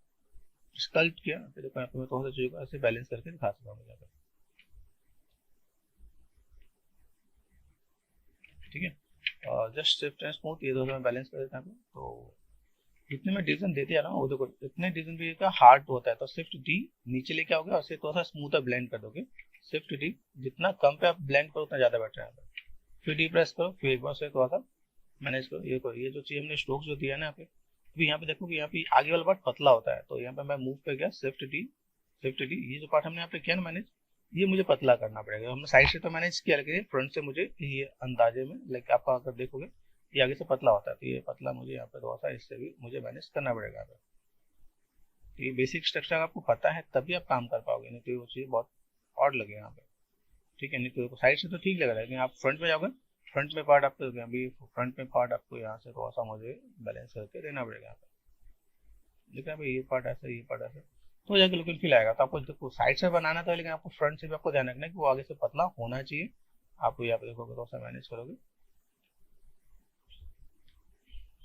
स्कल्प्ट किया, फिर यहाँ पे मैं थोड़ा सा चीज़ों को ऐसे बैलेंस करके दिखा सकता हूँ, ठीक है। और जस्ट शिफ्ट एंड स्मूथ ये दोनों में बैलेंस कर देता हूँ। तो जितने में डिवीजन देते जा रहा हूँ वो देखो इतने डिवीजन भी का हार्ड होता है, तो शिफ्ट डी नीचे लेके आओगे और थोड़ा सा स्मूथ ब्लेंड कर दोगे। शिफ्ट डी जितना कम पे आप ब्लेंड करो उतना ज्यादा बेटर है। फिर डी प्रेस करो, फिर एक बार से थोड़ा सा मैनेज करो। ये करो, ये जो चीज हमने स्ट्रोक्स जो दिया ना यहाँ पे, अभी यहाँ पे देखो कि यहाँ पे आगे वाला पार्ट पतला होता है, तो यहाँ पे मैं मूव पे गया शिफ्ट डी, ये जो पार्ट हमने यहाँ पे किया ना मैनेज, ये मुझे पतला करना पड़ेगा। हमने साइड से तो मैनेज किया, लेकिन फ्रंट से मुझे ये अंदाजे में लाइक आपका अगर देखोगे ये आगे से पतला होता है, तो ये पतला मुझे यहाँ पे थोड़ा सा इससे भी मुझे मैनेज करना पड़ेगा यहाँ पे। तो ये बेसिक स्ट्रक्चर आपको पता है तभी आप काम कर पाओगे, नहीं तो वो चीज़ बहुत ऑड लगे यहाँ पे, ठीक है। नहीं तो साइड से तो ठीक लग रहा है, लेकिन आप फ्रंट में जाओगे, फ्रंट में पार्ट आपको अभी फ्रंट में पार्ट आपको यहाँ से थोड़ा सा मुझे बैलेंस करके देना पड़ेगा यहाँ पे। देखिए भाई ये पार्ट ऐसा, ये पार्ट ऐसा, तो जाके लुक एंड फील आएगा। तो आपको देखो साइड से बनाना था, लेकिन आपको फ्रंट से भी आपको ध्यान रखना है कि वो आगे से पतला होना चाहिए। आपको यहाँ पे देखोगे थोड़ा सा मैनेज करोगे,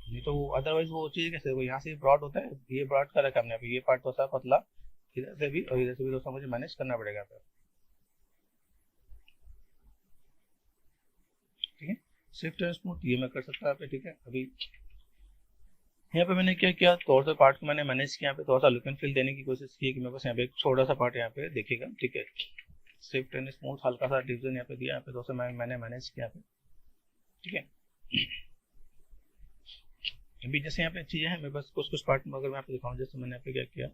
नहीं तो अदरवाइज वो चीज़ कैसे, वो यहाँ से ब्रॉड होता है, ये ब्रॉड कर रखा है हमने, अभी ये पार्ट थोड़ा सा पतला इधर से भी और इधर से भी, थोड़ा सा मुझे मैनेज करना पड़ेगा यहाँ पे, ठीक है। स्विफ्ट एंड स्मूथ ये मैं कर सकता हूँ यहाँ पे, ठीक है। अभी यहाँ पे मैंने क्या किया, थोड़ा सा पार्ट को मैंने मैनेज किया, यहाँ पे थोड़ा सा लुक एंड फील देने की कोशिश की कि मेरे पास यहाँ पे एक छोटा सा पार्ट यहाँ पे देखिएगा, ठीक है। स्विफ्ट एंड स्मूथ हल्का सा डिवीजन यहाँ पे दिया, यहाँ पे थोड़ा सा मैंने मैनेज किया यहाँ पे, ठीक है। अभी जैसे यहाँ पे चीज़ें हैं मेरे पास, कुछ कुछ पार्ट में अगर मैं आपको दिखाऊँ, जैसे मैंने यहाँ पे क्या किया,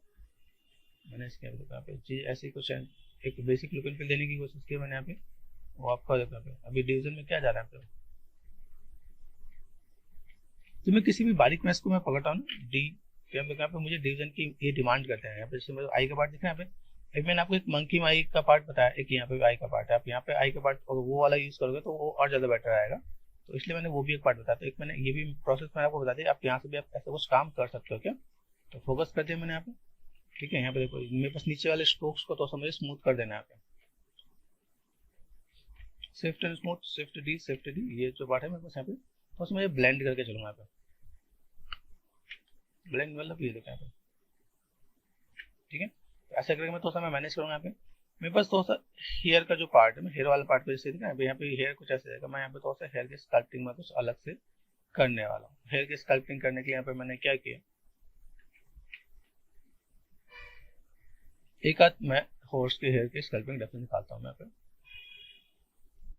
मैनेज किया यहाँ पे चीज़ ऐसी कुछ है, एक बेसिक लुक एंड फील देने की कोशिश की मैंने यहाँ पे, वो आपका देखो यहाँ पे। अभी डिवीजन में क्या जा रहा है यहाँ पे, तो मैं किसी भी बारीक मैच को मैं पकड़ता हूँ ना, डी यहाँ पे मुझे डिवीजन की ये डिमांड करते हैं। यहाँ पे जैसे आई का पार्ट दिख रहा है यहाँ पे, एक मैंने आपको एक मंकी आई का पार्ट बताया, एक यहाँ पे आई का पार्ट है, आप यहाँ पे आई का पार्ट वो वाला यूज करोगे तो वो और ज़्यादा बेटर आएगा, तो इसलिए मैंने वो भी एक पार्ट बताया। तो एक मैंने ये भी प्रोसेस मैंने आपको बता दिया, आप यहाँ से भी आप ऐसा कुछ काम कर सकते हो क्या। तो फोकस कर दिया मैंने यहाँ पे, ठीक है। यहाँ पे देखो मेरे पास नीचे वाले स्ट्रोक्स को तो समझे स्मूथ कर देना है यहाँ पे, Swift and smooth, Swift D ये जो पार्ट है मेरे पास यहाँ पे, तो उसमें ब्लेंड करके चलूंगा यहाँ पे, ब्लेंड मतलब ये देखा यहाँ पे, ठीक है। तो ऐसा करके मैं थोड़ा सा मैं मैनेज करूँगा यहाँ पे। मेरे पास थोड़ा सा हेयर का जो पार्ट है, मैं हेयर वाला पार्ट पे जैसे देखा यहाँ पे हेयर कुछ ऐसे रहेगा, मैं यहाँ पे थोड़ा सा हेयर की स्कल्पटिंग में कुछ अलग से करने वाला हूँ। हेयर की स्कल्पटिंग करने के लिए यहाँ पे मैंने क्या किया, एक आध मैं हॉर्स के हेयर की स्कल्पिंग डेफिनेटली निकालता हूँ यहाँ पे।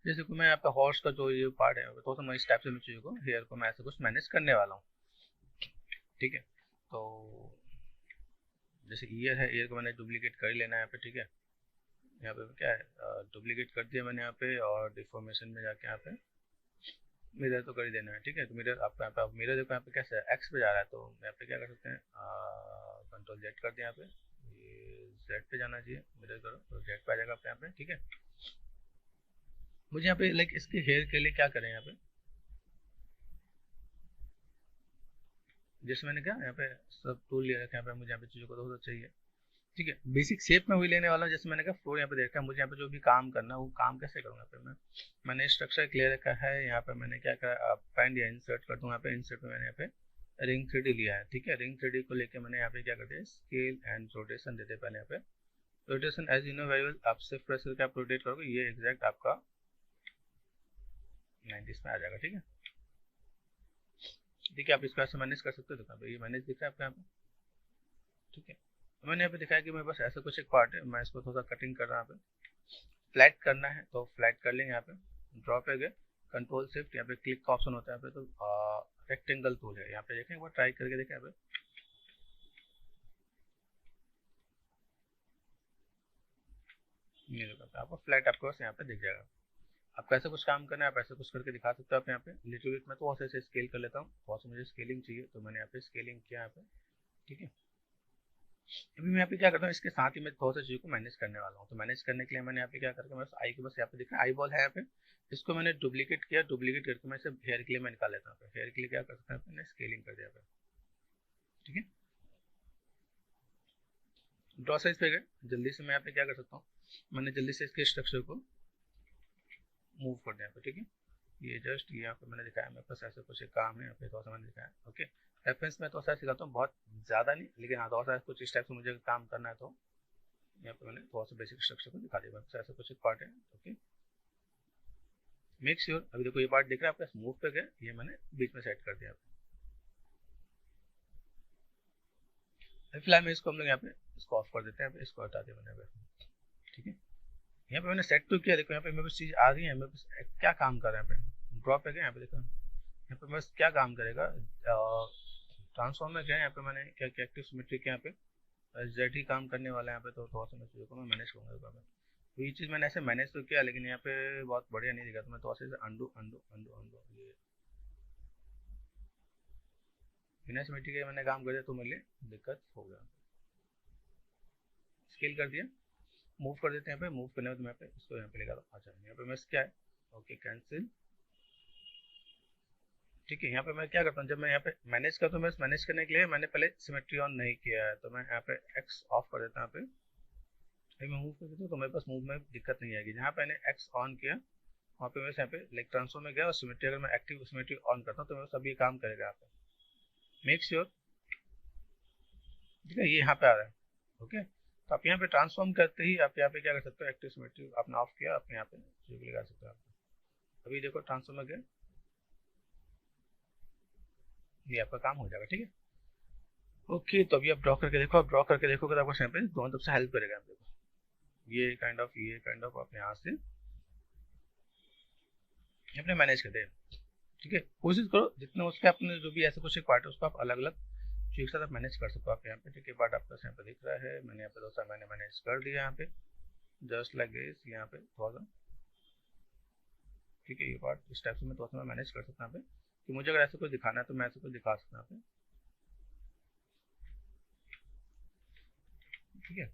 जैसे कि मैं यहाँ पे हॉर्स का जो ये पार्ट है तो मैं इस टाइप से मैं चीज़ों को हेयर को मैं ऐसे कुछ मैनेज करने वाला हूँ, ठीक है। तो जैसे ईयर है, ईयर को मैंने डुप्लीकेट कर ही लेना है यहाँ पे, ठीक है। यहाँ पे क्या है, डुप्लीकेट कर दिया मैंने यहाँ पे, और डिफॉर्मेशन में जाके यहाँ पे मिरर तो कर ही देना है, ठीक है। तो मिरर आपका यहाँ पे मिरर देखो यहाँ पे कैसे एक्स पे जा रहा है, तो यहाँ पे क्या कर सकते हैं, कंट्रोल जेड कर दिया यहाँ पे, ये जेड पे जाना चाहिए, मिरर करो तो जेड पे आ जाएगा आप यहाँ पे, ठीक है। मुझे यहाँ पे लाइक इसके हेयर के लिए क्या करें यहाँ पे, जैसे मैंने कहा यहाँ पे सब टूल ले रखा है, यहाँ पे मुझे यहाँ पे चीज़ों को थोड़ा चाहिए, ठीक है। बेसिक शेप में वही लेने वाला हूँ, जैसे मैंने कहा फ्लोर यहाँ पे देखा है, मुझे यहाँ पे जो भी काम करना है वो काम कैसे करूँगा। पे मैंने स्ट्रक्चर क्लियर रखा है, यहाँ पे मैंने क्या करा, पेंड या इंसर्ट कर दूँ, यहाँ पे इंसर्ट में मैंने यहाँ पे रिंग 3D लिया है, ठीक है। रिंग 3D को लेकर मैंने यहाँ पे क्या करते हैं, स्केल एंड रोटेशन देते पहले यहाँ पे। Rotation as you know very well, आप सिर्फ प्रेस करके आप रोटेट करोगे, ये एग्जैक्ट आपका 90 में आ जाएगा, ठीक है। ठीक है, आप इसको ऐसे मैनेज कर सकते हो, तो ये मैनेज दिख रहा है आपका यहाँ पे, ठीक है। मैंने यहाँ पे दिखाया कि मेरे पास ऐसा कुछ एक पार्ट है, मैं इसको थोड़ा सा कटिंग कर रहा हूँ यहाँ पे। फ्लैट करना है तो फ्लैट कर लेंगे, यहाँ पे ड्रॉ पे गए, कंट्रोल शिफ्ट, यहाँ पे क्लिक का ऑप्शन होता है यहाँ पे, तो रेक्टेंगल टूल है यहाँ पे, देखें एक बार ट्राई करके देखें यहाँ पे, ये देखो आपको फ्लैट आपके पास यहाँ पे दिख जाएगा। आपको ऐसा कुछ काम करना है, आप ऐसा कुछ करके दिखा सकते हो आप यहाँ पे। लिटिल बिट मैं तो बहुत से स्केल कर लेता हूँ, बहुत से मुझे स्केलिंग चाहिए तो मैंने यहाँ पे स्केलिंग किया यहाँ पे, ठीक है। अभी मैं यहाँ पे क्या करता हूँ, इसके साथ ही मैं थोड़ा सा चीज़ को मैनेज करने वाला हूँ। तो मैनेज करने के लिए मैंने यहाँ पे क्या करके, मैं आई के बस यहाँ पे दिखा आई बॉल है यहाँ पे, इसको मैंने डुप्लीकेट किया, डुप्लीकेट करके मैं इसे हेयर के लिए मैं निकाल लेता हूँ। हेयर के लिए क्या कर सकता हूँ, मैंने स्केलिंग कर दिया यहाँ पे, ठीक है। ड्रॉ साइज पे गए, जल्दी से मैं यहाँ पे क्या कर सकता हूँ, मैंने जल्दी से इसके स्ट्रक्चर को मूव कर दिया यहाँ पे, ठीक है। ये जस्ट यहाँ पे मैंने दिखाया, मेरे पास ऐसा कुछ काम है यहाँ पे, थोड़ा सा मैंने दिखाया, ओके। रेफरेंस में थोड़ा सा सिखाता हूँ, बहुत ज़्यादा नहीं, लेकिन हाँ थोड़ा सा कुछ इस टाइप से मुझे काम करना है, तो यहाँ पे मैंने थोड़ा सा बेसिक स्ट्रक्चर को दिखा दिया, बस ऐसा कुछ एक पार्ट है, ओके। मेक श्योर, अभी देखो ये पार्ट दिख रहा है आपका, स्मूथ पे गया, ये मैंने बीच में सेट कर दिया। फिलहाल में इसको हम लोग यहाँ पे इसको ऑफ कर देते हैं, इसको हटा दिया मैंने, ठीक है। यहाँ पे मैंने सेट तो किया, देखो यहाँ पे मेरे पास चीज़ आ रही है, मेरे पास क्या काम कर रहा है यहाँ पे, ड्रॉप है क्या यहाँ पे, देखो यहाँ पे बस क्या काम करेगा, ट्रांसफॉर्म में क्या है यहाँ पे, मैंने क्या किया, एक्टिव सिमेट्री के यहाँ पे जेड ही काम करने वाला है यहाँ पे, तो थोड़ा सा मैं चीज़ों को मैं मैनेज करूँगा। तो ये चीज़ मैंने ऐसे मैनेज तो किया, लेकिन यहाँ पे बहुत बढ़िया नहीं दिखा, तो मैं थोड़ा सा अंडू अंडू अंडू अंडू ये बिना सिमेट्री के मैंने काम कर दिया तो मेरे लिए दिक्कत हो गया। स्केल कर दिया, मूव कर देते हैं यहाँ पे, मूव करने के बाद मैं पे इसको यहाँ पे लेकर आ जाऊँ। यहाँ पे मैं क्या है, ओके कैंसिल। ठीक है, यहाँ पे मैं क्या करता हूँ, जब मैं यहाँ पे मैनेज करता हूँ, मैं मैनेज करने के लिए मैंने पहले सिमेट्री ऑन नहीं किया है, तो मैं यहाँ पे एक्स ऑफ कर देता हूँ। यहाँ पे मैं मूव कर देता हूँ तो मेरे पास मूव में दिक्कत नहीं आएगी। जहाँ पे मैंने एक्स ऑन किया वहाँ पे मैं यहाँ पे लाइक ट्रांसफॉर्म में गया और सिमेट्री अगर मैं एक्टिव सिमेट्री ऑन करता हूँ तो मेरे पास अभी काम करेगा यहाँ पे। मेक श्योर, ठीक है, ये यहाँ पे आ रहा है। ओके, तो आप यहाँ पे ट्रांसफॉर्म करते ही आप यहाँ पे क्या कर सकते हो, एक्टिव सिमेट्री आपने ऑफ किया, आप यहाँ पे लगा सकते हो। अभी देखो ट्रांसफॉर्म में गया, ये आपका काम हो जाएगा। ठीक है, ओके, तो अभी आप ड्रॉ करके देखो, आप ड्रॉ करके देखोगे तो आपको यहाँ पे दोनों तरफ से हेल्प करेगा। देखो ये काइंड ऑफ आप यहाँ से अपने मैनेज कर दे। ठीक है, कोशिश करो जितने उसके अपने जो भी ऐसे कुछ एक पार्ट है उसको आप अलग अलग चीज के साथ आप मैनेज कर सकते हो। आप यहाँ पे ठीक है, पार्ट आपका यहाँ पे दिख रहा है, मैंने यहाँ पे दोस्तों मैंने मैनेज कर दिया यहाँ पे जस्ट लाइक दिस। यहाँ पे थोड़ा सा ठीक है, ये पार्ट इस टाइप से मैं थोड़ा सा मैनेज कर सकता हूँ यहाँ पे, कि मुझे अगर ऐसा कुछ दिखाना है तो मैं ऐसा कुछ दिखा सकता हूँ यहाँ पे। ठीक है,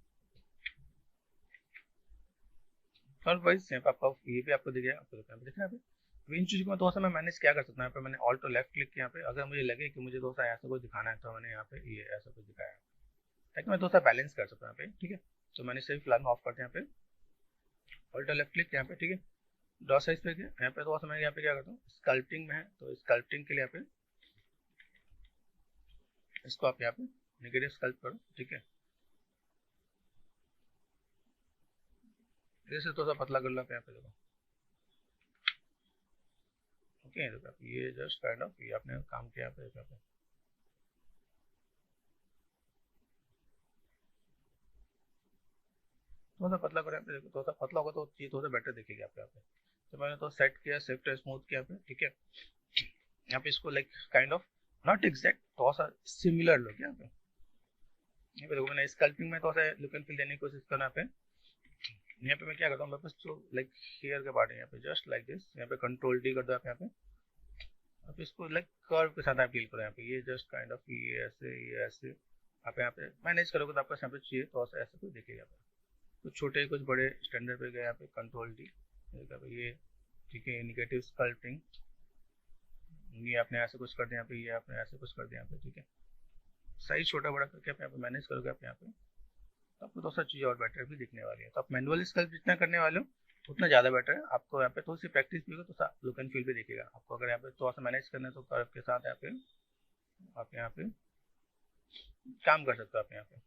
और वाइज यहाँ पे आपका ये भी आपको दिख गया, आपको दिख रहा है। इन चीज़ को मैं थोड़ा सा मैं मैनेज क्या कर सकता हूँ, यहाँ पे मैंने ऑल्ट और लेफ्ट क्लिक किया। यहाँ पे अगर मुझे लगे कि मुझे थोड़ा सा ऐसा कुछ दिखाना है तो मैंने यहाँ पे ये ऐसा कुछ दिखाया ताकि मैं थोड़ा सा बैलेंस कर सकता हूँ यहाँ पे। ठीक है, तो मैंने सिर्फ फिलहाल ऑफ करते हैं यहाँ पे, ऑल्ट और लेफ्ट क्लिक यहाँ पे। ठीक है, ड्रॉ साइज पे गया, यहाँ पे थोड़ा सा मैं यहाँ पे क्या करता हूँ, स्कल्पटिंग में है तो स्कल्पटिंग के लिए यहाँ पे इसको आप यहाँ पे नेगेटिव स्कल्प करो। ठीक है, जैसे थोड़ा सा पतला कर लो यहाँ पे। देखो ओके, देखो ये जस्ट काइंड ऑफ ये आपने काम किया यहाँ पे। थोड़ा सा पतला करो यहाँ पे, देखो थोड़ा सा पतला होगा तो चीज थोड़ा सा बेटर दिखेगी आपको यहाँ पे। तो मैंने तो सेट किया, शिफ्ट स्मूथ किया पे। ठीक है, यहाँ पे इसको like kind of not exact थोड़ा सा सिमिलर लुक यहाँ पे। यहाँ पे देखो मैंने स्कल्पिंग में थोड़ा सा लुक एंड फील देने की कोशिश करना पे। यहाँ पे मैं क्या करता हूँ, मेरे पास जो लाइक हेयर के पार्ट है यहाँ पे जस्ट लाइक दिस, यहाँ पे कंट्रोल डी कर दो आप यहाँ पे। आप इसको लाइक कर्व के साथ आप डील करो यहाँ पे, ये जस्ट काइंड ऑफ ये ऐसे आप यहाँ पे मैनेज करोगे तो आपका यहाँ पे चाहिए थोड़ा सा ऐसा कुछ दिखेगा। कुछ छोटे कुछ बड़े स्टैंडर्ड पे गए यहाँ पे, कंट्रोल डी ये। ठीक है, इंडिकेटिव स्कल्पटिंग ये आपने ऐसे कुछ कर दिया यहाँ पे, ये आपने ऐसे कुछ कर दिया यहाँ पे। ठीक है, साइज छोटा बड़ा करके आप यहाँ पे मैनेज करोगे आप यहाँ पे, तो आपको थोड़ा सा चीज़ और बेटर भी दिखने वाली है। तो आप मैनुअल स्कल्प जितना करने वाले हो उतना ज़्यादा बेटर है। आपको यहाँ पे थोड़ी सी प्रैक्टिस भी होगा तो लुक एंड फील भी दिखेगा आपको। अगर यहाँ पे थोड़ा सा मैनेज करना है तो कर्व के साथ यहाँ पे आप यहाँ पे काम कर सकते हो आप यहाँ पे।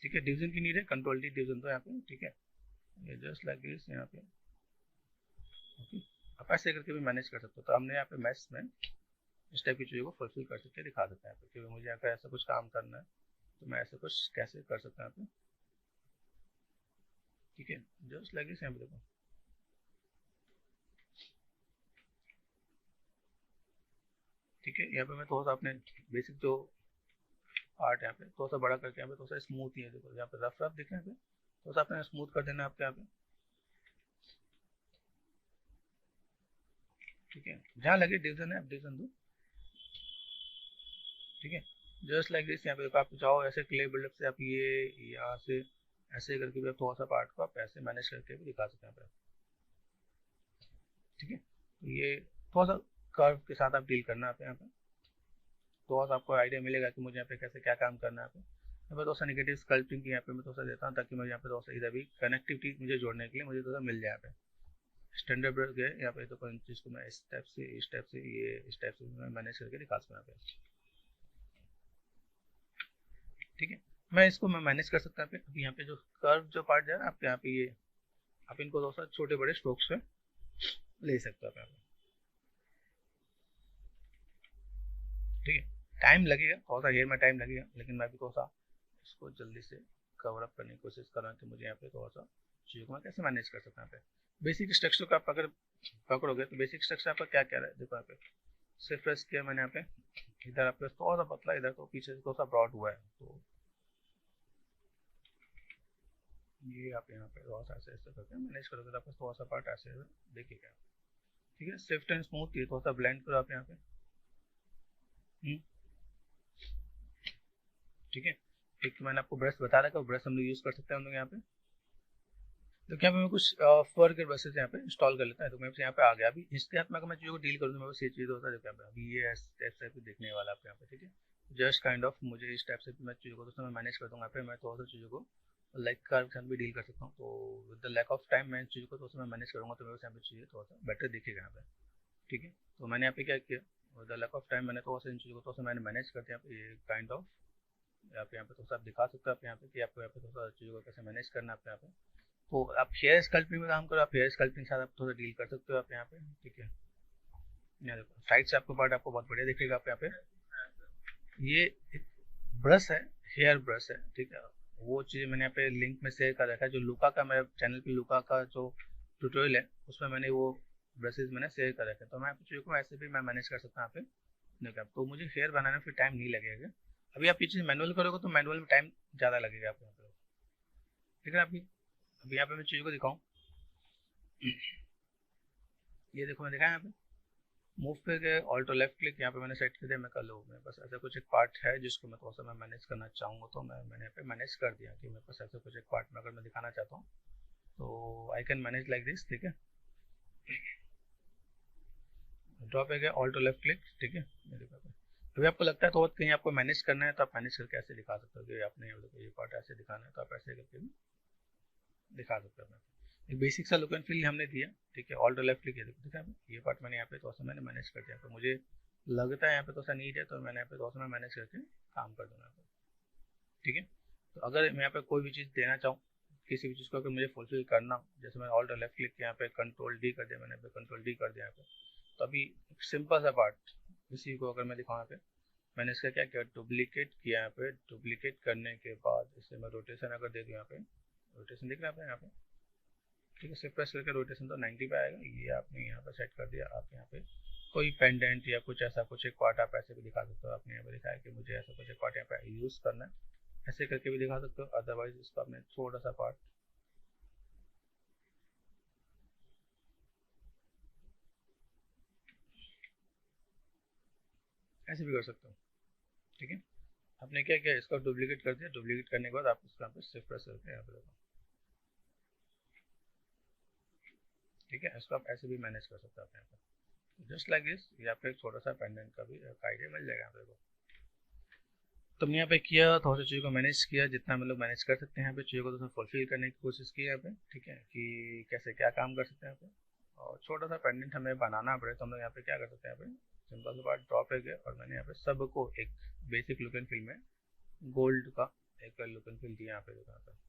ठीक है, डिवीजन की नीड है, कंट्रोल डी डिवीजन तो यहाँ पे। ठीक है, ये जस्ट लाइक दिस यहाँ पे। ओके, आप ऐसे करके भी मैनेज कर सकते हो। तो हमने यहाँ पे मैथ्स में इस टाइप की चीज़ों को फुलफिल कर सकते हैं, दिखा सकते हैं कि मुझे अगर ऐसा कुछ काम करना है तो मैं ऐसा कुछ कैसे कर सकता हूँ यहाँ पे। ठीक है, जस्ट लाइक दिस यहाँ पे देखो। ठीक है, यहाँ पे मैं थोड़ा सा अपने बेसिक जो पार्ट यहाँ पे थोड़ा सा बड़ा करके यहाँ पे थोड़ा सा स्मूथ ही है। देखो यहाँ पे रफ रफ दिख रहे हैं, यहाँ पे थोड़ा सा अपने स्मूथ कर देना है आपके यहाँ पे। ठीक है, जहाँ लगे डिवीजन है आप डिवीजन दो। ठीक है, जस्ट लाइक दिस यहाँ पे आप चाहो ऐसे क्ले बिल्डअप से आप ये यहाँ से ऐसे करके भी आप थोड़ा सा पार्ट को आप ऐसे मैनेज करके भी दिखा सकते हैं यहाँ पे। ठीक है, तो ये थोड़ा सा कर्व के साथ आप डील करना है यहाँ पे, थोड़ा सा आपको आइडिया मिलेगा कि मुझे यहाँ पे कैसे क्या काम करना है। यहाँ पे थोड़ा सा नेगेटिव स्कल्पटिंग की यहाँ पे मैं थोड़ा सा देता हूँ ताकि मुझे यहाँ पे थोड़ा सा इधर भी कनेक्टिविटी मुझे जोड़ने के लिए मुझे थोड़ा मिल जाए। यहाँ पे स्टैंडर्ड ब्रश गए यहाँ पे, तो कोई चीज़ को मैं इस टाइप से ये इस टाइप से मैं मैनेज करके दिखा सकता हूँ यहाँ पे। ठीक है, मैं इसको मैं मैनेज कर सकता हूँ। अभी यहाँ पे जो कर्व जो पार्ट है आप यहाँ पे ये आप इनको थोड़ा सा छोटे बड़े स्ट्रोक्स पे ले सकते हो आप यहाँ पे। ठीक है, टाइम लगेगा थोड़ा सा, हेयर में टाइम लगेगा, लेकिन मैं भी थोड़ा सा इसको जल्दी से कवर अप करने की कोशिश कर रहा हूँ कि मुझे यहाँ पे थोड़ा सा चीज़ों को मैं कैसे मैनेज कर सकता हूँ। यहाँ पे बेसिक स्ट्रक्चर को आप अगर पकड़ोगे तो बेसिक स्ट्रक्चर आपका क्या क्या है। देखो यहाँ पे सिर्फ प्रेस किया मैंने, यहाँ पे इधर आपका थोड़ा सा पतला, इधर तो पीछे से थोड़ा सा ब्रॉड हुआ है, तो ये आप यहाँ पे थोड़ा सा ऐसे ऐसे करके मैनेज करोगे तो आपका थोड़ा सा पार्ट ऐसे दिखेगा। ठीक है, स्विफ्ट एंड स्मूथ ये थोड़ा सा ब्लेंड करो आप यहाँ पे। ठीक है, एक मैंने आपको ब्रश बता रखा है, ब्रश हम लोग यूज कर सकते हैं हम लोग यहाँ पे। तो क्या मैं कुछ फर के ब्रशेज यहाँ पे इंस्टॉल कर लेता है। तो मैं यहाँ पे आ गया। अभी इसके हाथ में अगर मैं चीज़ों को डील कर दूँ, मैं बस ये चीज़ होता है जो यहाँ अभी ये टाइप से देखने वाला आप यहाँ पे। ठीक है, जस्ट काइंड ऑफ मुझे इस टाइप से मैं चीज़ों को दोस्तों मैं मैनेज कर दूँगा। यहाँ पे मैं थोड़ा सा चीज़ों को लाइक कार के साथ भी डील कर सकता हूँ। तो with the lack of time मैं चीज़ों को थोड़ा सा मैं मैनेज करूँगा, तो मेरे यहाँ पे चीज़ें थोड़ा सा बेटर दिखेगा यहाँ पे। ठीक है, तो मैंने यहाँ पे क्या किया, with the lack of time मैंने थोड़ा सा इन चीज़ों को थोड़ा सा मैंने मैनेज कर दिया। यहाँ पे ये काइंड ऑफ यहाँ पे थोड़ा सा आप दिखा सकते हो आप यहाँ पे कि आपको यहाँ पे थोड़ा सा चीज़ों को कैसे मैनेज करना है आप यहाँ पे। तो आप हेयर स्कल्पिंग में काम करो, आप हेयर स्कल्पिंग के साथ आप थोड़ा डील कर सकते हो आप यहाँ पे। ठीक है, यहाँ देखो साइड से आपको पार्ट आपको बहुत बढ़िया दिखेगा आप यहाँ पे। ये एक ब्रश है, हेयर ब्रश है। ठीक है, वो चीज़ मैंने यहाँ पे लिंक में शेयर कर रखा है, जो लुका का मेरे चैनल पे लुका का जो ट्यूटोरियल है उसमें मैंने वो ब्रशेज मैंने शेयर कर रखे हैं। तो मैं चीज़ों को ऐसे भी मैं मैनेज कर सकता हूँ यहाँ पे। देखिए, तो मुझे हेयर बनाने में फिर टाइम नहीं लगेगा। अभी आप ये चीज़ मैनुअल करोगे तो मैनुअल में टाइम ज़्यादा लगेगा आपको यहाँ पे। ठीक है, अभी यहाँ पे मैं चीज़ों को दिखाऊँ, ये देखो मैं दिखाया यहाँ पे मूव पे गए, ऑल्ट और लेफ्ट क्लिक यहाँ पे मैंने सेट कर दिया। मैं कर लूँ, मेरे पास ऐसा कुछ एक पार्ट है जिसको मैं थोड़ा सा मैं मैनेज करना चाहूँगा, तो मैंने यहाँ पे मैनेज कर दिया कि मेरे पास ऐसा कुछ एक पार्ट में अगर मैं दिखाना चाहता हूँ तो I can manage like this. ठीक है, ड्रॉप पे गए, ऑल्ट और लेफ्ट क्लिक। ठीक है, अभी आपको लगता है तो कहीं आपको मैनेज करना है तो आप मैनेज करके ऐसे दिखा सकते हो कि आपने ये पार्ट ऐसे दिखाना है तो आप ऐसे करके भी दिखा सकते हो। एक बेसिक सा लुक एंड फील हमने दिया। ठीक है, ऑल्ट और लेफ्ट क्लिक देखा ये पार्ट मैंने यहाँ पे थोड़ा सा मैंने मैनेज कर दिया। तो मुझे लगता है यहाँ पे थोड़ा सा नीट है तो मैंने यहाँ पे थोड़ा सा मैं मैनेज करके काम कर दूंगा। ठीक है, तो अगर मैं यहाँ पे कोई भी चीज़ देना चाहूँ, किसी भी चीज़ को अगर मुझे फुलफिल करना हो, जैसे मैंने ऑल्ट और लेफ्ट क्लिक यहाँ पे कंट्रोल डी कर दिया, मैंने पे कंट्रोल डी कर दिया यहाँ पे। तो अभी सिंपल सा पार्ट इसी को अगर मैं दिखाऊँ यहाँ पे, मैंने इसका क्या किया, डुप्लीकेट किया। यहाँ पे डुप्लीकेट करने के बाद इसे मैं रोटेशन अगर दे दूँ, यहाँ पे रोटेशन दिख रहा है यहाँ पे। ठीक है, सिर्फ प्रेस करके रोटेशन तो 90 पे आएगा। ये आपने यहाँ पे सेट कर दिया। आप यहाँ पे कोई पेंडेंट या कुछ ऐसा कुछ एक पार्ट आप ऐसे भी दिखा सकते हो। आपने यहाँ पे दिखाया कि मुझे ऐसा कुछ एक पार्ट यहाँ पे यूज़ करना है, ऐसे करके भी दिखा सकते हो। अदरवाइज इसको आपने थोड़ा सा पार्ट ऐसे भी कर सकते हो। ठीक है, आपने क्या किया, इसको डुप्लीकेट कर दिया। डुप्लीकेट करने के बाद आप इसको यहाँ पे शिफ्ट प्रेस करके यहाँ पे देखो। ठीक है, इसको आप ऐसे भी मैनेज कर सकते हो आप यहाँ पे जस्ट लाइक दिस। या फिर छोटा सा पेंडेंट का भी आइडिया मिल जाएगा यहाँ पे। तो हमने यहाँ पे किया, थोड़ा सा चीज़ों को मैनेज किया जितना हम लोग मैनेज कर सकते हैं यहाँ पे, चीज़ों को तो फुलफिल करने की कोशिश की यहाँ पे। ठीक है, कि कैसे क्या काम कर सकते हैं यहाँ पे। और छोटा सा पेंडेंट हमें बनाना पड़े तो हम लोग यहाँ पे क्या कर सकते हैं, यहाँ पे सिंपल सा बात ड्रॉप है गया और मैंने यहाँ पे सबको एक बेसिक लुक एंड फील में गोल्ड का एक लुक एंड फील दिया यहाँ पे। देखो यहाँ पे